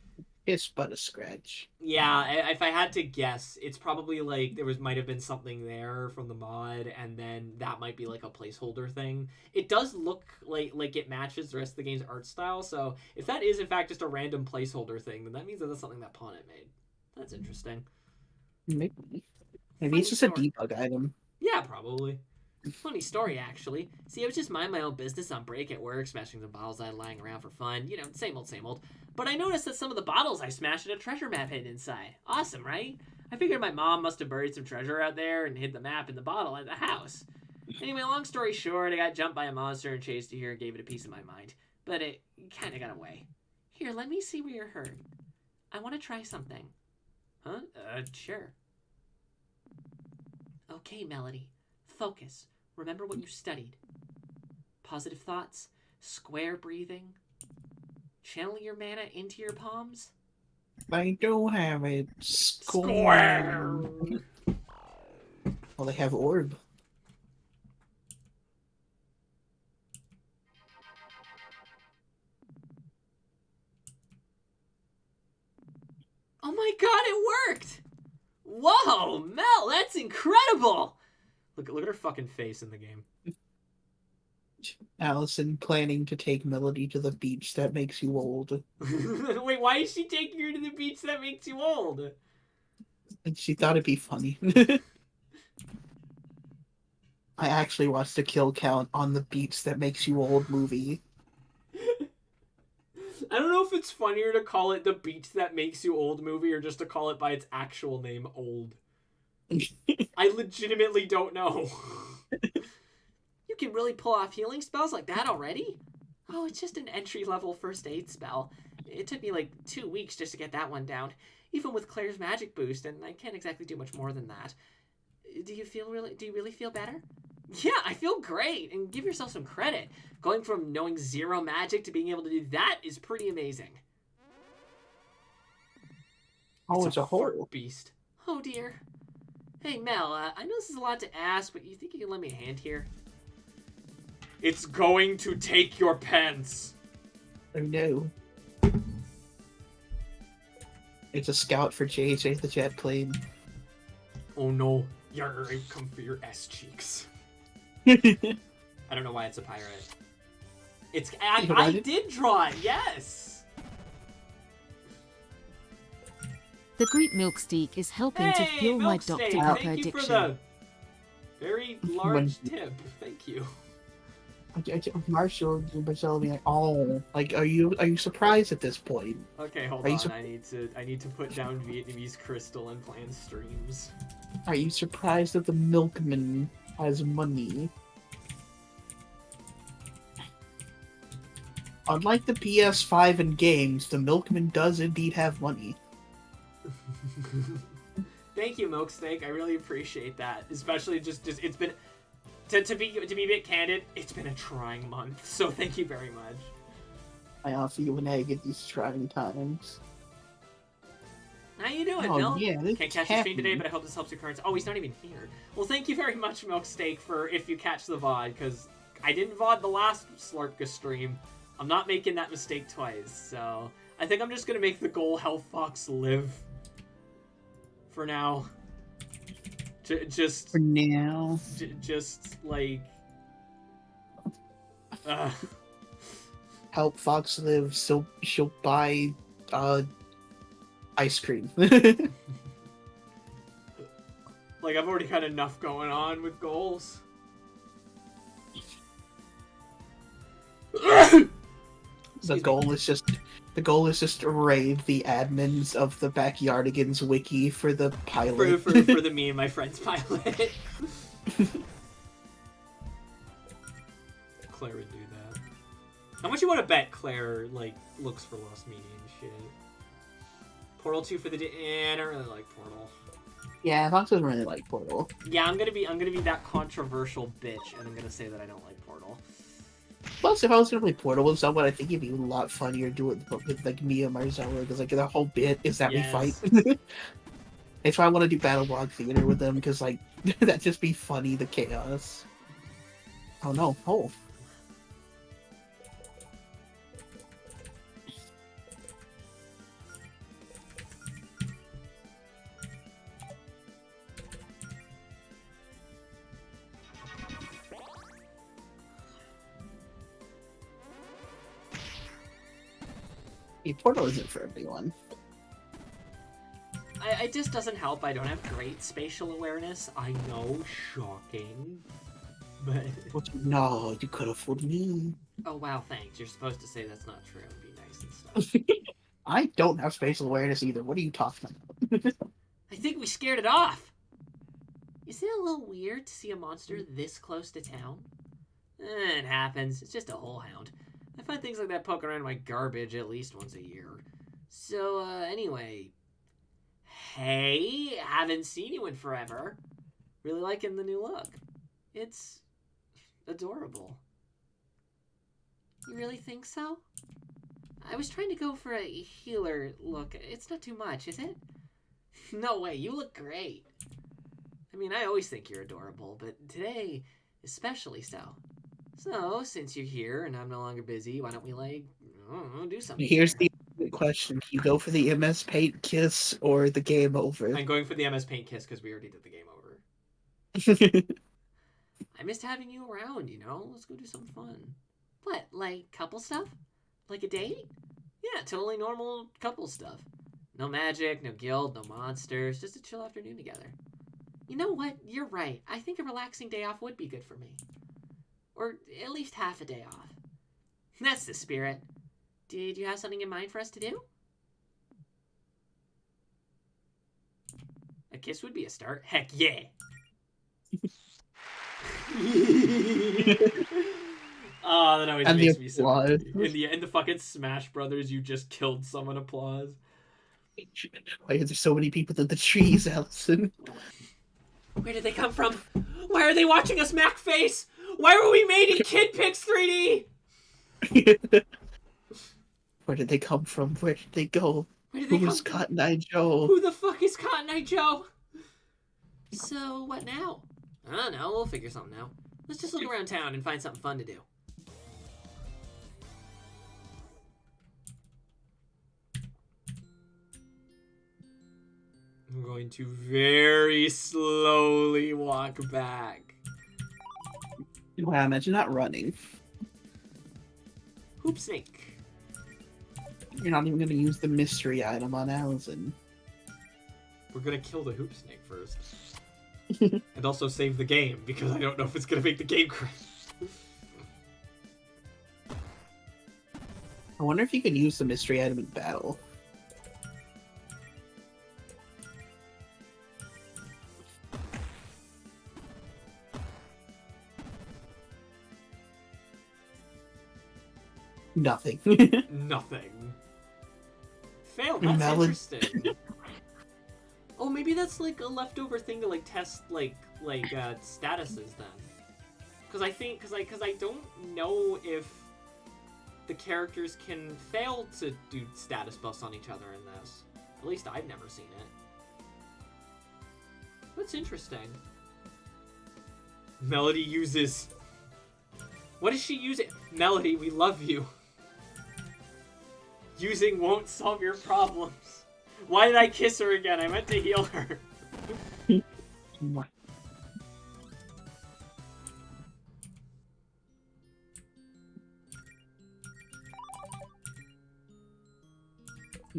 It's but a scratch. Yeah, if I had to guess, it's probably like might have been something there from the mod, and then that might be like a placeholder thing. It does look like it matches the rest of the game's art style, so if that is in fact just a random placeholder thing, then that means that that's something that Pawnit made. That's interesting. Maybe Funny it's just a story. debug item. Yeah, probably. Funny story, actually. See, I was just minding my own business on break at work, smashing some bottles I had lying around for fun. You know, same old, same old. But I noticed that some of the bottles I smashed had a treasure map hidden inside. Awesome, right? I figured my mom must have buried some treasure out there and hid the map in the bottle at the house. Anyway, long story short, I got jumped by a monster and chased it here and gave it a piece of my mind. But it kind of got away. Here, let me see where you're hurt. I want to try something. Huh? Sure. Okay, Melody. Focus. Remember what you studied. Positive thoughts, square breathing, channeling your mana into your palms. I don't have it. Square. Well, they have orb. Oh my god, it worked! Whoa, Mel, that's incredible! Look at her fucking face in the game. Allison planning to take Melody to the beach that makes you old. Wait, why is she taking her to the beach that makes you old? And she thought it'd be funny. I actually watched the kill count on the beach that makes you old movie. I don't know if it's funnier to call it the beach that makes you old movie or just to call it by its actual name, Old. I legitimately don't know. You can really pull off healing spells like that already? Oh, it's just an entry-level first aid spell. It took me like 2 weeks just to get that one down, even with Claire's magic boost, and I can't exactly do much more than that. Do you really feel better? Yeah, I feel great, and give yourself some credit. Going from knowing 0 magic to being able to do that is pretty amazing. Oh, it's a horror. Beast. Oh dear. Hey Mel, I know this is a lot to ask, but you think you can lend me a hand here? It's going to take your pence. Oh no. It's a scout for JJ the jet plane. Oh no. Yarr, I've come for your S cheeks. I don't know why it's a pirate. I did draw it, yes! The Greek milk steak is helping to Hey, fuel my Milk Dr. Steak, Pepper thank you for addiction. the very large tip. Thank you. Marshall Marcel being like, oh, like, are you surprised at this point? Okay, hold Are you on. sur- I need to put down Vietnamese crystal and plan streams. Are you surprised that the milkman has money? Unlike the PS5 and games, the milkman does indeed have money. Thank you, Milksteak. I really appreciate that. Especially just it's been to be a bit candid, it's been a trying month. So thank you very much. I offer you an egg at these trying times. How you doing, Oh, Milk? yeah, this Can't is catch the stream today, happening. but I hope this helps your cards. Oh, he's not even here. Well, thank you very much, Milksteak, for if you catch the VOD, because I didn't VOD the last Slurpka stream. I'm not making that mistake twice, so I think I'm just gonna make the goal Health Fox live for now. Just For now. just like Help Fox live so she'll buy ice cream. like I've already got enough going on with goals. The goal is just to raid the admins of the Backyardigans wiki for the pilot. for the me and my friends pilot. Claire would do that. How much you want to bet Claire like looks for Lost Media and shit? Portal 2 for the day. I don't really like Portal. Yeah, Fox doesn't really like Portal. Yeah, I'm gonna be that controversial bitch, and I'm gonna say that I don't like Portal. Plus, if I was gonna play Portal with someone, I think it'd be a lot funnier to do it with like Mia Marzella, because like the whole bit is that Yes. we fight. That's why I want to do Battle Block Theater with them, because like that'd just be funny, the chaos. Oh no! Oh. Portal isn't for everyone. It just doesn't help. I don't have great spatial awareness. I know, shocking. But No, you could have fooled me. oh wow, thanks. You're supposed to say that's not true and be nice and stuff. I don't have spatial awareness either. What are you talking about? I think we scared it off. Is it a little weird to see a monster this close to town? It happens. It's just a whole hound. I find things like that poking around in my garbage at least once a year. So, anyway. Hey, haven't seen you in forever. Really liking the new look. It's adorable. You really think so? I was trying to go for a healer look. It's not too much, is it? No way, you look great. I mean, I always think you're adorable, but today, especially so. So, since you're here and I'm no longer busy, why don't we, like, I don't know, do something? Here's here? the question. Do you go for the MS Paint kiss or the game over? I'm going for the MS Paint kiss because we already did the game over. I missed having you around, you know? Let's go do something fun. What, like couple stuff? Like a date? Yeah, totally normal couple stuff. No magic, no guild, no monsters, just a chill afternoon together. You know what? You're right. I think a relaxing day off would be good for me. Or at least half a day off. That's the spirit. Did you have something in mind for us to do? A kiss would be a start. Heck yeah. Oh, that always And the makes me so applause. happy. In the fucking Smash Brothers, you just killed someone applause. Why are there so many people in the trees, Allison? Where did they come from? Why are they watching us Mac face? Why were we made in Kid Pix 3D? Where did they come from? Where did they go? Where did they Who was come from? Cotton Eye Joe? Who the fuck is Cotton Eye Joe? So, what now? I don't know, we'll figure something out. Let's just look around town and find something fun to do. I'm going to very slowly walk back. Wow, imagine not running. Hoop Snake. You're not even going to use the mystery item on Allison. We're gonna kill the Hoop Snake first. And also save the game, because I don't know if it's gonna make the game crash. I wonder if you can use the mystery item in battle. Nothing. Nothing. Fail, that's Melon. interesting. Oh, maybe that's like a leftover thing to like test statuses then. Because I don't know if the characters can fail to do status buffs on each other in this. At least I've never seen it. That's interesting. Melody uses... What does she use it? Melody, we love you. Using won't solve your problems. Why did I kiss her again? I meant to heal her. You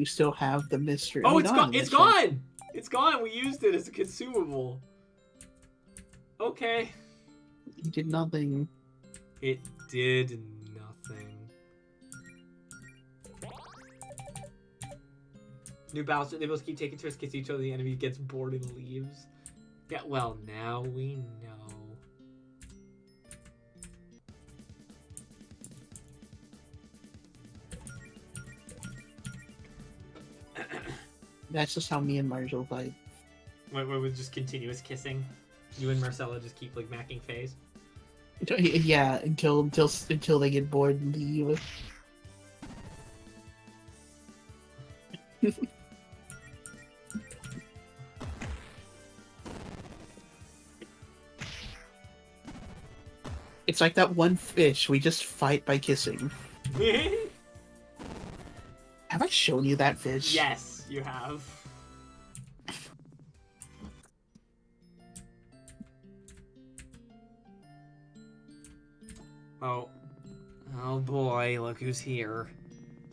still have the mystery. Oh, it's gone! It's that's right. gone! It's gone! We used it as a consumable. Okay. You did nothing. It did nothing. New Bowser, they both keep taking turns kissing each other, the enemy gets bored and leaves. Yeah, well, now we know. That's just how me and Marshall fight. Wait, with just continuous kissing? You and Marcella just keep, like, macking face? Yeah, until they get bored and leave. It's like that one fish. We just fight by kissing. Have I shown you that fish? Yes, you have. Oh boy, look who's here.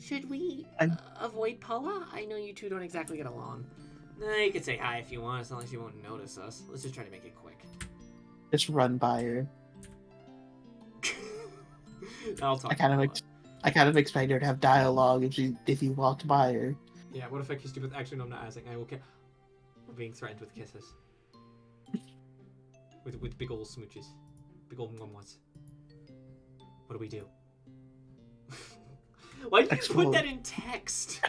Should we avoid Paula? I know you two don't exactly get along. Nah, you can say hi if you want, as long as you won't notice us. Let's just try to make it quick. Just run by her. I'll talk I kind to of expect her to have dialogue if you walked by her. Yeah, what if I kissed you with... Actually, no, I'm not asking. I will kiss... We're being threatened with kisses. with big ol' smooches. Big ol' mwah-mwahs. What do we do? Why did you Explode. put that in text?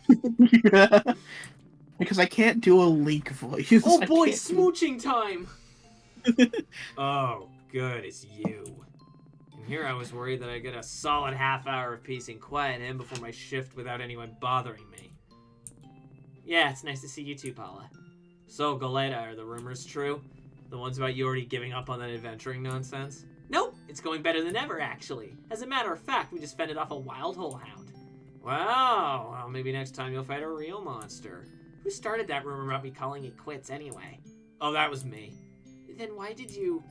Because I can't do a Link voice. Oh I boy, can't do- smooching time! Oh, good, it's you. And here I was worried that I'd get a solid half hour of peace and quiet in before my shift without anyone bothering me. Yeah, it's nice to see you too, Paula. So, Goleta, are the rumors true? The ones about you already giving up on that adventuring nonsense? Nope, it's going better than ever, actually. As a matter of fact, we just fended off a wild hole hound. Wow, well, maybe next time you'll fight a real monster. Who started that rumor about me calling it quits anyway? Oh, that was me. Then why did you...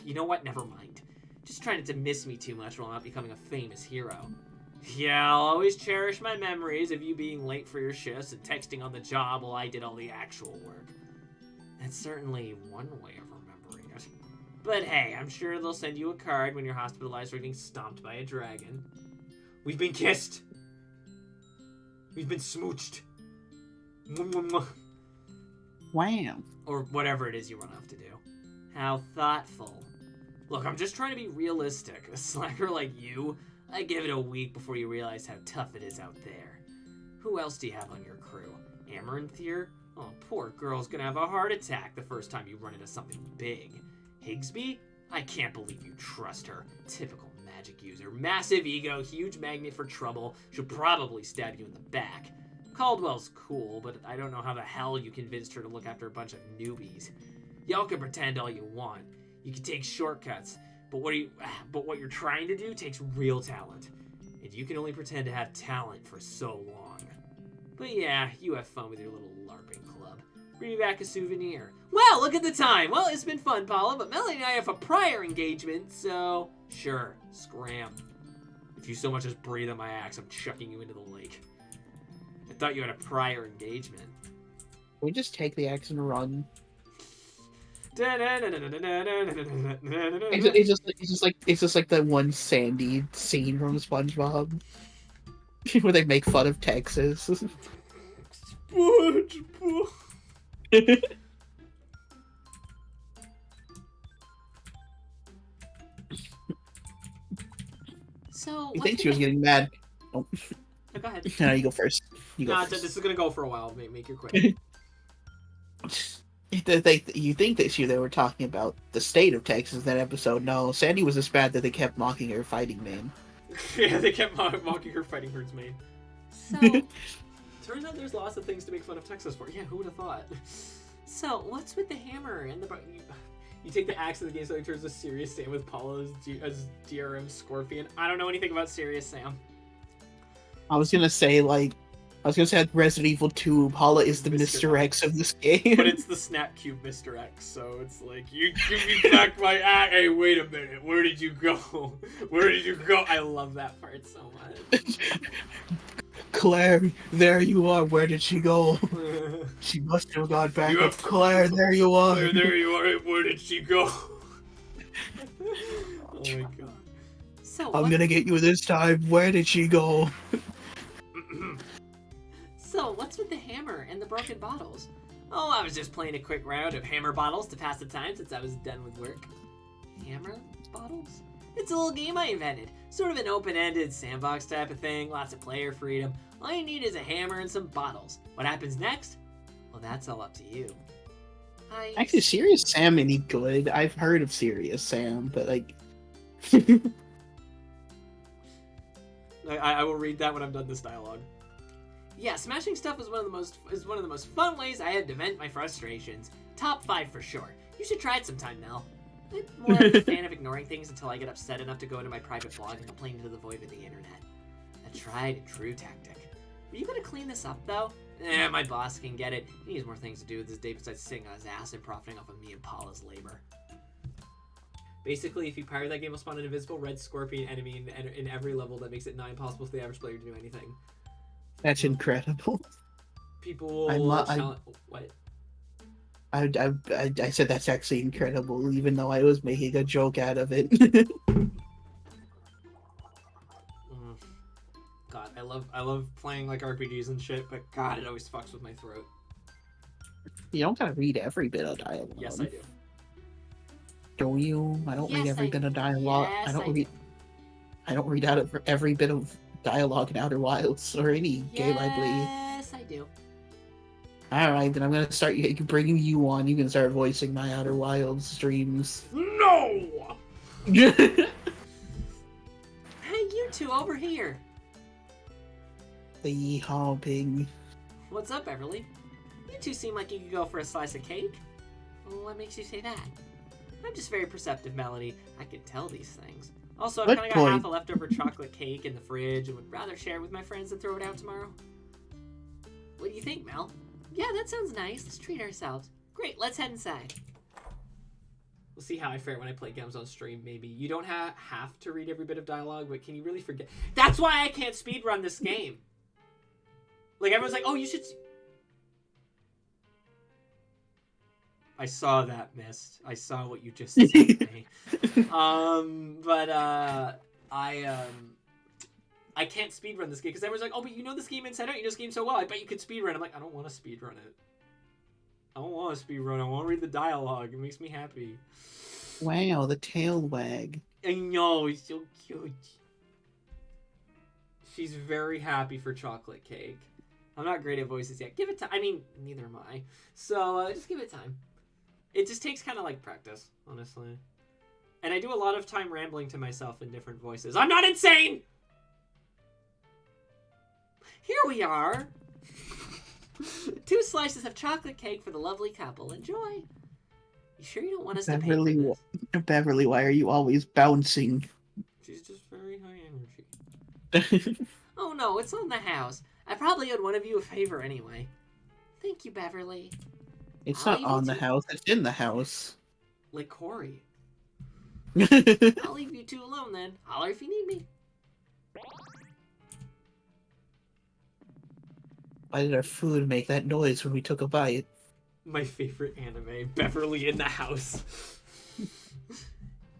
You know what? Never mind. Just trying to miss me too much while not becoming a famous hero. Yeah, I'll always cherish my memories of you being late for your shifts and texting on the job while I did all the actual work. That's certainly one way of remembering it. But hey, I'm sure they'll send you a card when you're hospitalized for getting stomped by a dragon. We've been kissed. We've been smooched. Mwah, mwah, mwah. Wow. Or whatever it is you run off to do. How thoughtful. Look, I'm just trying to be realistic. A slacker like you, I give it a week before you realize how tough it is out there. Who else do you have on your crew? Amaranthir? Oh, poor girl's gonna have a heart attack the first time you run into something big. Higsby? I can't believe you trust her. Typical magic user. Massive ego, huge magnet for trouble. She'll probably stab you in the back. Caldwell's cool, but I don't know how the hell you convinced her to look after a bunch of newbies. Y'all can pretend all you want. You can take shortcuts, but what you're trying to do takes real talent. And you can only pretend to have talent for so long. But yeah, you have fun with your little LARPing club. Bring me back a souvenir. Well, look at the time. Well, it's been fun, Paula, but Melanie and I have a prior engagement, so sure, scram. If you so much as breathe on my axe, I'm chucking you into the lake. I thought you had a prior engagement. Can we just take the axe and run? It's just like that one Sandy scene from SpongeBob where they make fun of Texas. SpongeBob. So, You what think did she was they- getting mad? Oh, Oh, go ahead. no, you go first. You go Nah, first. this is gonna go for a while. Make it quick. You think that they were talking about the state of Texas in that episode? No, Sandy was just bad that they kept mocking her fighting name. Yeah, they kept mocking her fighting Herd's maid. So, Turns out there's lots of things to make fun of Texas for. Yeah, who would have thought? so what's with the hammer and the... You take the axe in the game, so he turns to Serious Sam with Paula as DRM Scorpion. I don't know anything about Serious Sam. I was gonna say like Resident Evil 2, Paula is the Mr. Mr. X of this game. But it's the Snap Cube Mr. X, so it's like, you give me back my axe. Hey, wait a minute. Where did you go? Where did you go? I love that part so much. Claire, there you are. Where did she go? She must have gone back You up. have- Claire, there you are. There you are. Where did she go? Oh my god. So, I'm what... gonna get you this time. Where did she go? So, what's with the hammer and the broken bottles? Oh, I was just playing a quick round of hammer bottles to pass the time since I was done with work. Hammer bottles? It's a little game I invented. Sort of an open-ended sandbox type of thing, lots of player freedom. All you need is a hammer and some bottles. What happens next? Well, that's all up to you. Actually, Serious Sam any good? I've heard of Serious Sam, but like, I will read that when I'm done this dialogue. Yeah, smashing stuff is one of the most fun ways I have to vent my frustrations. Top 5 for sure. You should try it sometime, Mel. I'm more of a fan of ignoring things until I get upset enough to go into my private blog and complain to the void of the internet. A tried and true tactic. Are you gonna clean this up though? My boss can get it. He needs more things to do with his day besides sitting on his ass and profiting off of me and Paula's labor. Basically, if you pirate that game, will spawn an invisible red scorpion enemy in every level that makes it not impossible for the average player to do anything. that's incredible. People I'm will not- what? I said that's actually incredible, even though I was making a joke out of it. God, I love playing like RPGs and shit, but God, it always fucks with my throat. You don't gotta read every bit of dialogue. Yes, I do. Do you? I don't read Yes, every I bit do. of dialogue. Yes, I I don't do. read. I don't read out of every bit of dialogue in Outer Wilds or any game I play. Yes, I do. All right, then I'm gonna start bringing you on. You can start voicing my Outer Wilds streams. No! Hey, you two over here. The hopping. What's up, Beverly? You two seem like you could go for a slice of cake. What makes you say that? I'm just very perceptive, Melody. I can tell these things. Also, I've What kind of got point? half a leftover chocolate cake in the fridge and would rather share it with my friends than throw it out tomorrow. What do you think, Mel? Yeah, that sounds nice. Let's treat ourselves. Great, let's head inside. We'll see how I fare when I play games on stream, maybe. You don't have to read every bit of dialogue, but can you really forget? That's why I can't speedrun this game. Like, everyone's like, oh, you should... I saw that, Mist. I saw what you just said to me. I can't speedrun this game, because everyone's like, oh, but you know this game inside out, you know this game so well, I bet you could speedrun. I'm like, I don't want to speedrun it. I don't want to speedrun, I want to read the dialogue, it makes me happy. Wow, the tail wag. I know, it's so cute. She's very happy for chocolate cake. I'm not great at voices yet. Give it time. I mean, neither am I. So just give it time. It just takes kind of like practice, honestly. And I do a lot of time rambling to myself in different voices. I'm not insane! Here we are. 2 slices of chocolate cake for the lovely couple. Enjoy. You sure you don't want us to pay for this? Beverly, why are you always bouncing? She's just very high energy. Oh no, it's on the house. I probably owed one of you a favor anyway. Thank you, Beverly. It's I'll not leave you on the to- house, it's in the house. Like Corey. I'll leave you 2 alone then. Holler if you need me. Why did our food make that noise when we took a bite? My favorite anime, Beverly in the house.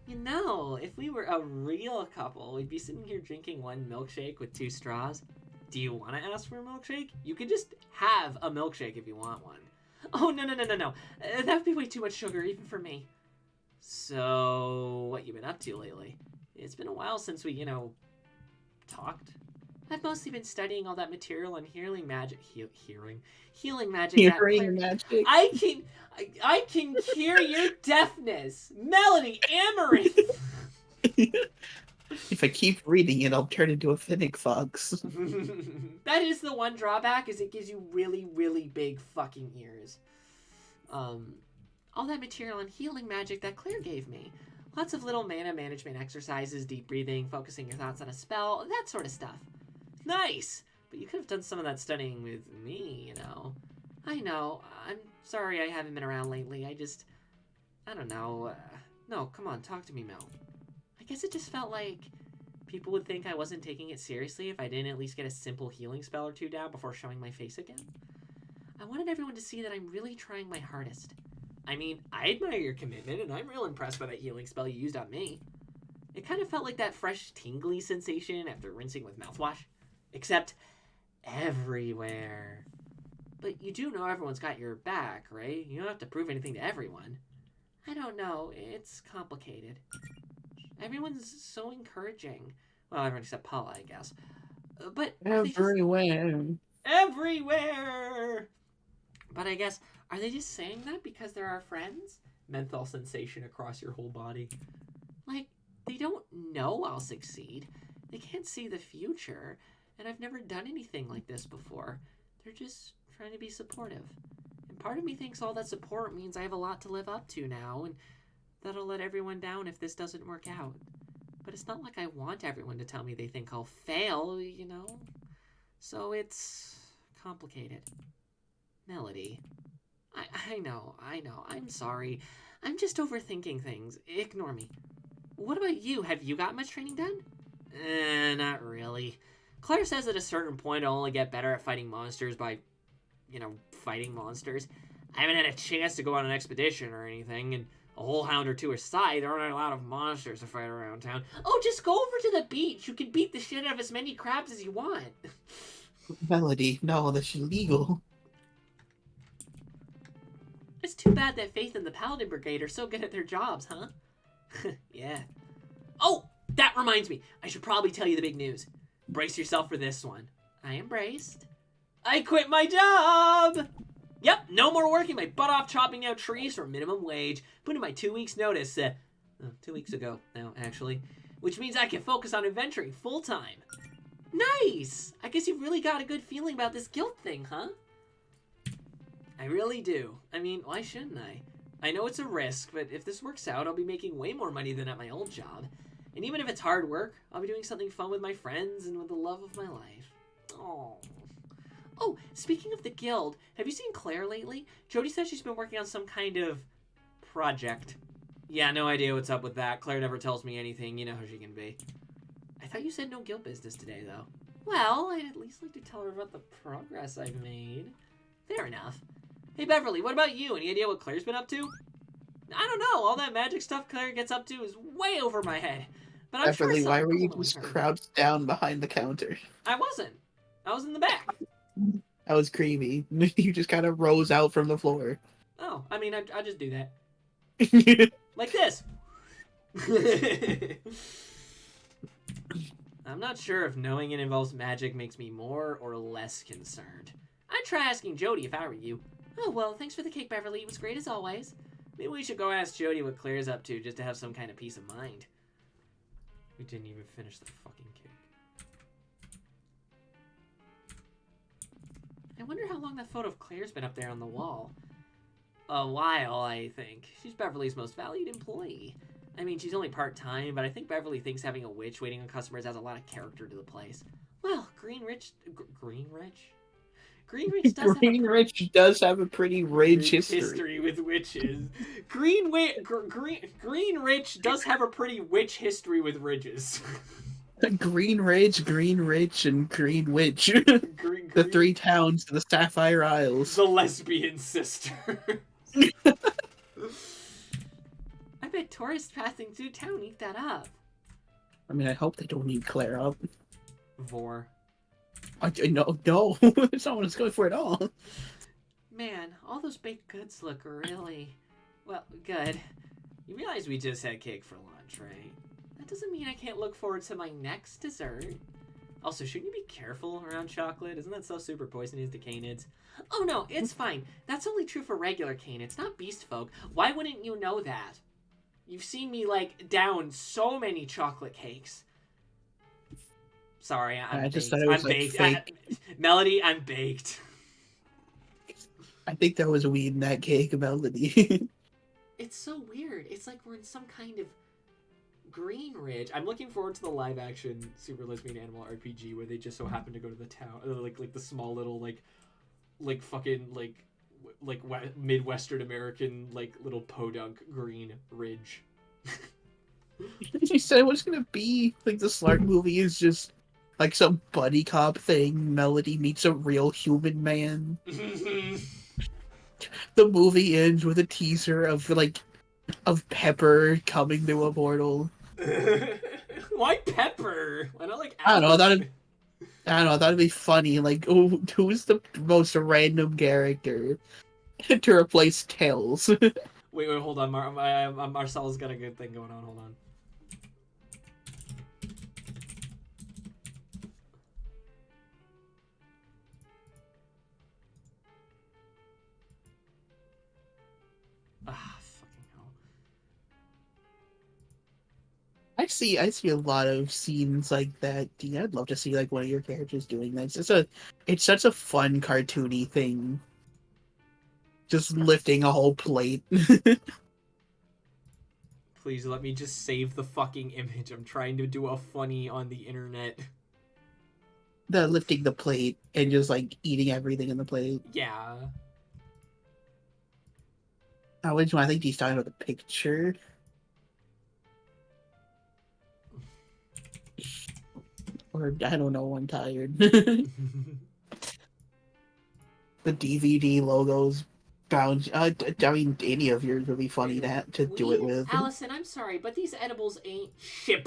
You know, if we were a real couple, we'd be sitting here drinking 1 milkshake with 2 straws. Do you want to ask for a milkshake? You can just have a milkshake if you want one. Oh, no. That would be way too much sugar, even for me. So, what you been up to lately? It's been a while since we, talked. I've mostly been studying all that material on healing magic. Healing magic. Hearing magic. I can hear your deafness. Melody, Amaranth. If I keep reading it, I'll turn into a Finnick fox. That is the one drawback, is it gives you really, really big fucking ears. All that material on healing magic that Claire gave me. Lots of little mana management exercises, deep breathing, focusing your thoughts on a spell, that sort of stuff. Nice! But you could have done some of that studying with me, I know. I'm sorry I haven't been around lately. I don't know. No, come on, talk to me, Mel. I guess it just felt like people would think I wasn't taking it seriously if I didn't at least get a simple healing spell or 2 down before showing my face again. I wanted everyone to see that I'm really trying my hardest. I mean, I admire your commitment, and I'm real impressed by that healing spell you used on me. It kind of felt like that fresh, tingly sensation after rinsing with mouthwash. Except everywhere. But you do know everyone's got your back, right? You don't have to prove anything to everyone. I don't know. It's complicated. Everyone's so encouraging. Well, everyone except Paula, I guess. But Everywhere. everywhere! But I guess, are they just saying that because they're our friends? Menthol sensation across your whole body. Like, they don't know I'll succeed. They can't see the future. And I've never done anything like this before. They're just trying to be supportive. And part of me thinks all that support means I have a lot to live up to now, and that'll let everyone down if this doesn't work out. But it's not like I want everyone to tell me they think I'll fail, So it's complicated. Melody. I know. I'm sorry. I'm just overthinking things. Ignore me. What about you? Have you got much training done? Not really. Claire says at a certain point I'll only get better at fighting monsters by, fighting monsters. I haven't had a chance to go on an expedition or anything, and a whole hound or 2 aside, there aren't a lot of monsters to fight around town. Oh, just go over to the beach. You can beat the shit out of as many crabs as you want. Melody, no, that's illegal. It's too bad that Faith and the Paladin Brigade are so good at their jobs, huh? Yeah. Oh, that reminds me. I should probably tell you the big news. Brace yourself for this one. I am braced. I quit my job! Yep, no more working my butt off chopping down trees for minimum wage. Put in my 2 weeks notice, 2 weeks ago now, actually. Which means I can focus on adventuring full time. Nice! I guess you've really got a good feeling about this guilt thing, huh? I really do. I mean, why shouldn't I? I know it's a risk, but if this works out, I'll be making way more money than at my old job. And even if it's hard work, I'll be doing something fun with my friends and with the love of my life. Oh, speaking of the guild, have you seen Claire lately? Jody says she's been working on some kind of project. Yeah, no idea what's up with that. Claire never tells me anything. You know how she can be. I thought you said no guild business today, though. Well, I'd at least like to tell her about the progress I've made. Fair enough. Hey, Beverly, what about you? Any idea what Claire's been up to? I don't know. All that magic stuff Claire gets up to is way over my head. But I'm Beverly, sure why were you someone just heard. crouched down behind the counter? I wasn't. I was in the back. That was creepy. You just kind of rose out from the floor. Oh, I mean, I just do that. Like this. I'm not sure if knowing it involves magic makes me more or less concerned. I'd try asking Jody if I were you. Oh, well, thanks for the cake, Beverly. It was great as always. Maybe we should go ask Jody what Claire's up to just to have some kind of peace of mind. We didn't even finish the fucking cake. I wonder how long that photo of Claire's been up there on the wall. A while, I think. She's Beverly's most valued employee. I mean, she's only part-time, but I think Beverly thinks having a witch waiting on customers adds a lot of character to the place. Well, Greenrich does have a pretty rich history. History with witches. Greenrich does have a pretty witch history with ridges. Greenrich, and Greenwich. The 3 towns of the Sapphire Isles. The lesbian sister. I bet tourists passing through town eat that up. I mean, I hope they don't eat Claire up. Vor. No, that's not what it's going for at all. Man, all those baked goods look really, well, good. You realize we just had cake for lunch, right? That doesn't mean I can't look forward to my next dessert. Also, shouldn't you be careful around chocolate? Isn't that stuff super poisonous to canids? Oh no, it's fine. That's only true for regular canids, not beast folk. Why wouldn't you know that? You've seen me, like, down so many chocolate cakes. Sorry, I'm just baked. thought it was, I'm like, baked. fake. Melody, I'm baked. I think there was a weed in that cake, Melody. It's so weird. It's like we're in some kind of Green Ridge. I'm looking forward to the live-action Super Lesbian Animal RPG where they just so happen to go to the town, like the small little like fucking Midwestern American like little podunk Green Ridge. You said it was gonna be like the Slark movie is just like some buddy cop thing. Melody meets a real human man. The movie ends with a teaser of Pepper coming to a portal. Why Pepper? Why not like? I don't know. I thought it'd be funny. Like, who's the most random character to replace Tails? Wait, hold on. Marcel's got a good thing going on. Hold on. Ah, fucking hell. I see a lot of scenes like that. Yeah, I'd love to see like one of your characters doing that. It's such a fun cartoony thing. Just lifting a whole plate. Please let me just save the fucking image. I'm trying to do a funny on the internet. The lifting the plate and just like eating everything in the plate. Yeah. Which one? I think he's talking about the picture. Or I don't know, I'm tired. The DVD logos bound. I mean, any of yours would be funny to do it with. Allison, I'm sorry, but these edibles ain't Shit.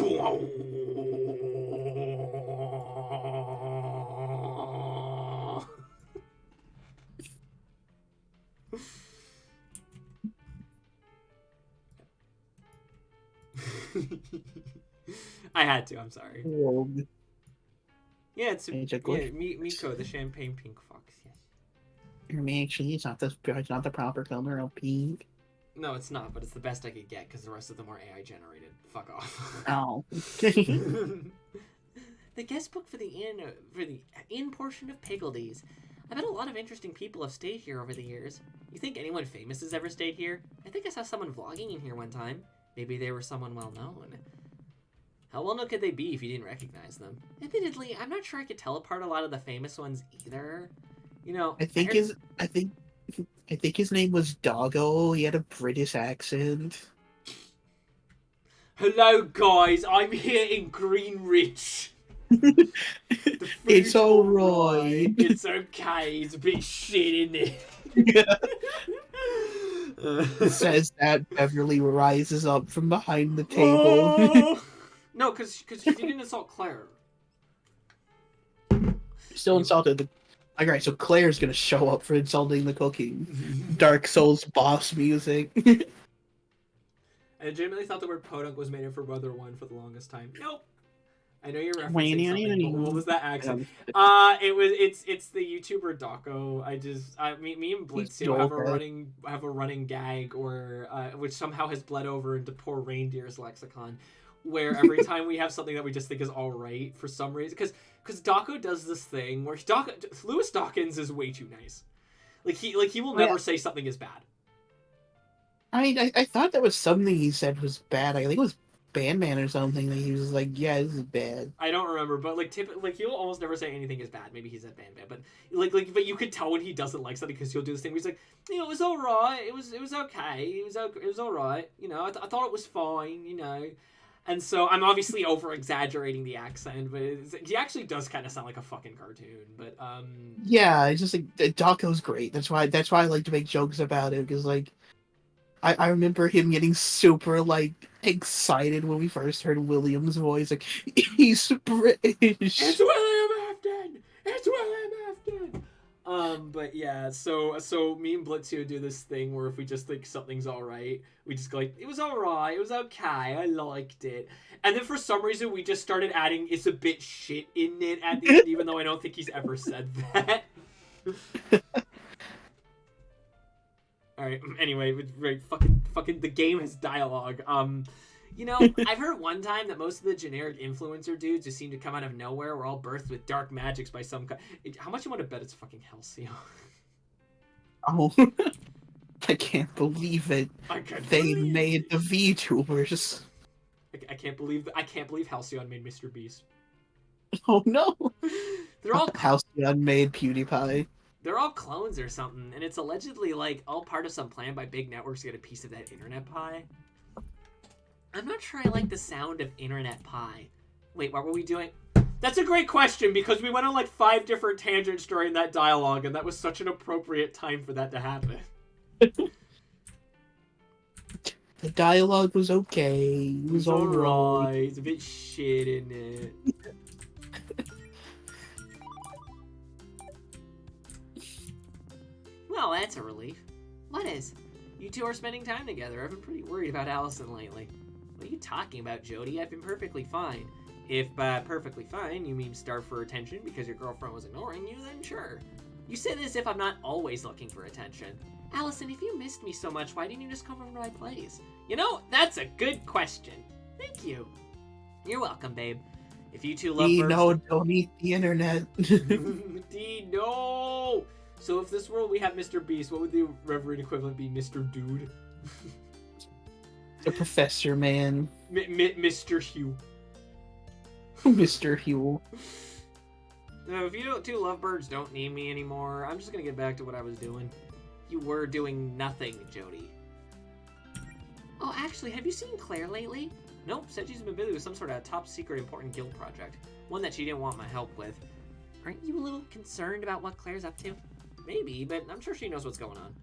I had to. I'm sorry. Rogue. Yeah, it's Major Miko, the champagne pink fox. Yes. I mean, actually, it's not the proper color of pink. No, it's not, but it's the best I could get because the rest of them are AI generated. Fuck off. Oh. the guest book for the inn portion of Piggledees. I bet a lot of interesting people have stayed here over the years. You think anyone famous has ever stayed here? I think I saw someone vlogging in here one time. Maybe they were someone well known. How well known could they be if you didn't recognize them? Admittedly, I'm not sure I could tell apart a lot of the famous ones either. You know, I think his name was Doggo. He had a British accent. Hello, guys. I'm here in Greenwich. It's alright. It's okay. It's a bit shit, isn't it? Says that Beverly rises up from behind the table. Oh! No, because she didn't assault Claire. Still insulted. Alright, so Claire's gonna show up for insulting the cooking. Dark Souls boss music. I legitimately thought the word podunk was made up for brother one for the longest time. Nope. I know you're referencing Wayne, something, but what was that accent? It's the YouTuber Daco. Me and Blitzio have a running gag, or which somehow has bled over into poor reindeer's lexicon, where every time we have something that we just think is all right for some reason, because Daco does this thing where Lewis Dawkins is way too nice. Like he will never say something is bad. I mean, I thought that was something he said was bad. I think it was Bandman or something that he was like, yeah, this is bad. I don't remember, but he'll almost never say anything is bad. Maybe he's at Bandman, but but you could tell when he doesn't like something because he'll do this thing where he's like, you know, it was alright, it was okay, it was alright, you know, I thought it was fine, you know. And so I'm obviously over exaggerating the accent, but he actually does kind of sound like a fucking cartoon. But yeah, it's just like Daco's great. That's why I like to make jokes about it, because like I remember him getting super like excited when we first heard William's voice. Like, he's British. It's William Afton. It's William Afton. But yeah, so me and Blitzio do this thing where if we just think something's all right, we just go like, it was all right, it was okay, I liked it. And then for some reason we just started adding "it's a bit shit" in it at the end, even though I don't think he's ever said that. All right. Anyway, right, fucking, the game has dialogue. You know, I've heard one time that most of the generic influencer dudes who seem to come out of nowhere were all birthed with dark magics by some kind. How much you want to bet it's fucking Halcyon? Oh, I can't believe it. They made the VTubers. I can't believe Halcyon made Mr. Beast. Oh no! They're all Halcyon made PewDiePie. They're all clones or something, and it's allegedly like all part of some plan by big networks to get a piece of that internet pie. I'm not sure I like the sound of internet pie. Wait, what were we doing? That's a great question, because we went on like 5 different tangents during that dialogue, and that was such an appropriate time for that to happen. The dialogue was okay. It was alright. It's a bit shit, isn't it? Well, that's a relief. What is? You two are spending time together. I've been pretty worried about Allison lately. What are you talking about, Jody? I've been perfectly fine. If by perfectly fine you mean starved for attention because your girlfriend was ignoring you, then sure. You say this as if I'm not always looking for attention. Allison, if you missed me so much, why didn't you just come over to my place? You know, that's a good question. Thank you. You're welcome, babe. If you two love Dino, don't eat the internet. Dino! So if this world we have Mr. Beast, what would the Reverend equivalent be? Mr. Dude? The Professor Man. Mr. Hugh. Mr. Hugh. No, if you two lovebirds don't need me anymore, I'm just gonna get back to what I was doing. You were doing nothing, Jody. Oh, actually, have you seen Claire lately? Nope, said she's been busy with some sort of top secret important guild project. One that she didn't want my help with. Aren't you a little concerned about what Claire's up to? Maybe, but I'm sure she knows what's going on.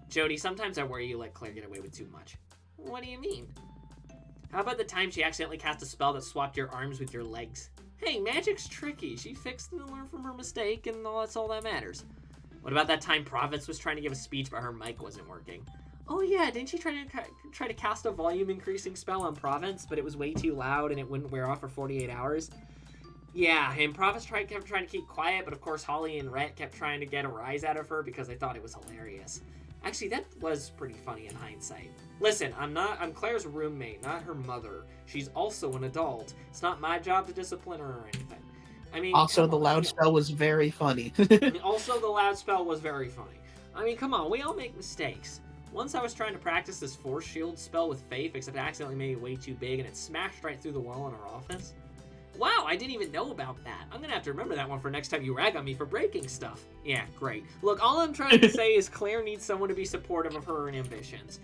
Jody, sometimes I worry you let Claire get away with too much. What do you mean? How about the time she accidentally cast a spell that swapped your arms with your legs? Hey, magic's tricky. She fixed it and learned from her mistake, and that's all that matters. What about that time Province was trying to give a speech but her mic wasn't working? Oh yeah, didn't she try to cast a volume increasing spell on Province, but it was way too loud and it wouldn't wear off for 48 hours? Yeah, and Province kept trying to keep quiet, but of course Holly and Rhett kept trying to get a rise out of her because they thought it was hilarious. Actually, that was pretty funny in hindsight. Listen, I'm Claire's roommate, not her mother. She's also an adult. It's not my job to discipline her or anything. I mean, also, the loud spell was very funny. Also, the loud spell was very funny. I mean, come on, we all make mistakes. Once I was trying to practice this force shield spell with Faith, except I accidentally made it way too big and it smashed right through the wall in our office. Wow, I didn't even know about that. I'm gonna have to remember that one for next time you rag on me for breaking stuff. Yeah, great. Look, all I'm trying to say is Claire needs someone to be supportive of her and ambitions.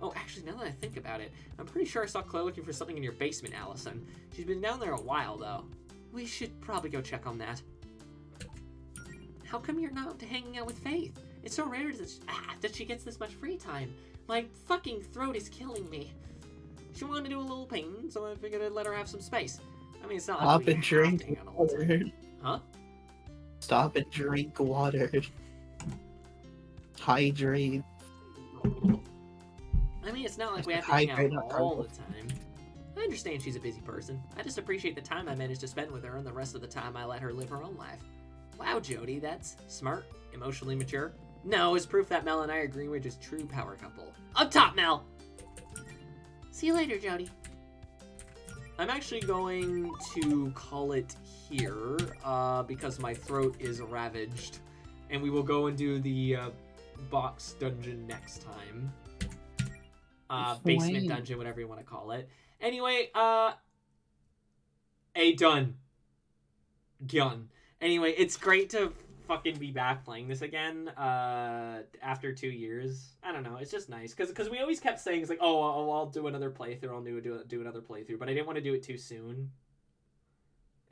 Oh, actually, now that I think about it, I'm pretty sure I saw Claire looking for something in your basement, Allison. She's been down there a while, though. We should probably go check on that. How come you're not hanging out with Faith? It's so rare that she gets this much free time. My fucking throat is killing me. She wanted to do a little painting, so I figured I'd let her have some space. I mean, it's not like we have to hang out all the time. Huh? Stop and drink water. Hydrate. I mean, it's not like we have to High hang grade, out not all purple. the time. I understand she's a busy person. I just appreciate the time I managed to spend with her, and the rest of the time I let her live her own life. Wow, Jody, that's smart, emotionally mature. No, it's proof that Mel and I are Greenwidge's true power couple. Up top, Mel! See you later, Jody. I'm actually going to call it here, because my throat is ravaged. And we will go and do the box dungeon next time. Basement dungeon, whatever you want to call it. Anyway, done. Anyway, it's great to fucking be back playing this again after 2 years. I don't know, it's just nice because we always kept saying it's like, oh, I'll do another playthrough, I'll do another playthrough, but I didn't want to do it too soon.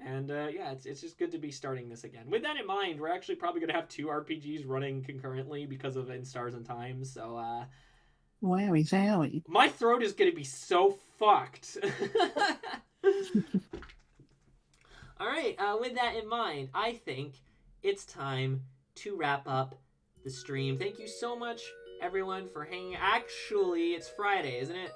And yeah, it's just good to be starting this again. With that in mind, we're actually probably gonna have 2 RPGs running concurrently because of In Stars and Times. So Wowie zowie. my throat is gonna be so fucked. All right. With that in mind, I think it's time to wrap up the stream. Thank you so much, everyone, for hanging. Actually, it's Friday, isn't it?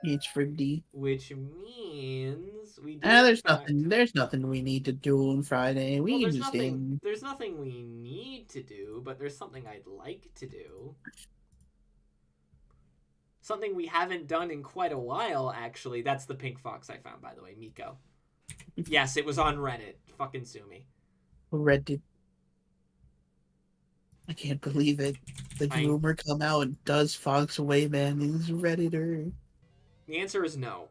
It's for D. Which means we do. There's nothing we need to do on Friday. We Well, just did. there's nothing we need to do, but there's something I'd like to do. Something we haven't done in quite a while, actually. That's the pink fox I found, by the way, Miko. Yes, it was on Reddit. Fucking sue me. Reddit. I can't believe it. The rumor come out and does FOXWAY man is Redditor. The answer is no.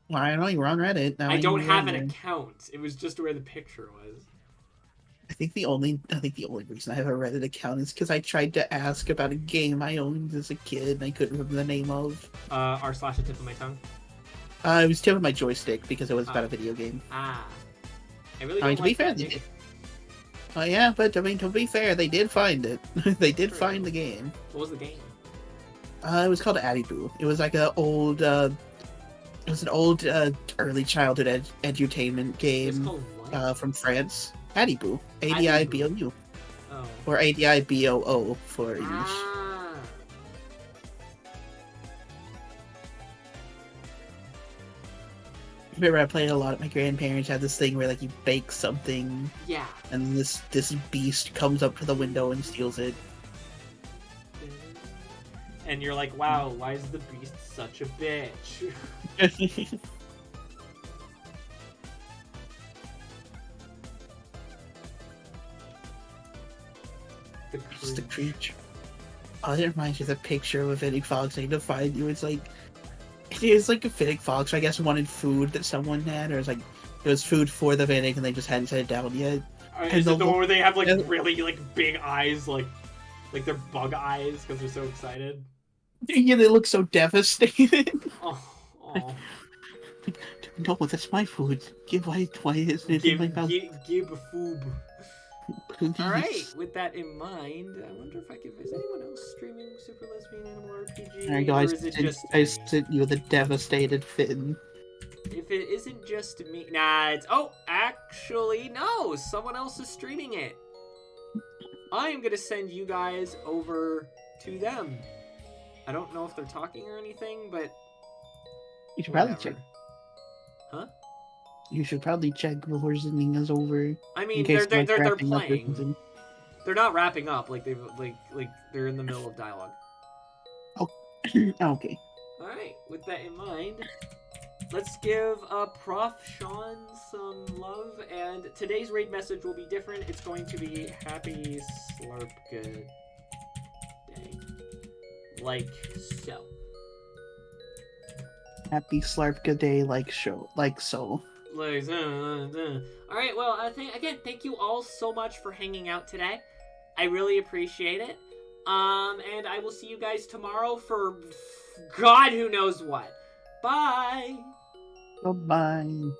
Well, I know you're on Reddit. Now I don't have an Reddit. account. It was just where the picture was. I think the only reason I have a Reddit account is because I tried to ask about a game I owned as a kid and I couldn't remember the name of. R/ a tip of my tongue. It was tip of my joystick because it was about a video game. Ah. I really I mean, don't to be like fair, that they name. did. Oh yeah, but I mean, to be fair, they did find it. They did True. find the game. What was the game? It was called Addy Boo. It was like an old, early childhood edutainment It's game called what? from France. Addy Boo. ADIBOU. Oh. Or ADIBOO for English. Ah. I remember I played a lot. My grandparents had this thing where like you bake something, Yeah. and this beast comes up to the window and steals it. And you're like, wow, why is the beast such a bitch? It's the creature. Oh, it reminds me of the picture of a Fennec Fox. I need to find you. It's like a Fennec Fox. I guess wanted food that someone had, or it was food for the Fennec and they just hadn't set it down yet. Is it the one where they have like really like big eyes, like they're bug eyes because they're so excited? Yeah, they look so devastated. Oh. No, that's my food. Why isn't it in my mouth? Give a foob. Please. Alright, with that in mind, I wonder if is anyone else streaming Super Lesbian Animal RPG? Alright, Or guys, is it just I me? sent you the devastated Finn. If it isn't just me, nah, it's actually no, someone else is streaming it. I am gonna send you guys over to them. I don't know if they're talking or anything, but You should probably whatever. check. Huh? You should probably check before sending us over. I mean, in case they're someone's wrapping up or playing. something. They're not wrapping up. Like they've like they're in the middle of dialogue. Okay. All right. With that in mind, let's give Prof. Sean some love. And today's raid message will be different. It's going to be Happy Slurpka Day, like so. Happy Slarpka Day, like so. Like, all right. Well, thank you all so much for hanging out today. I really appreciate it. And I will see you guys tomorrow for God who knows what. Bye. Bye-bye.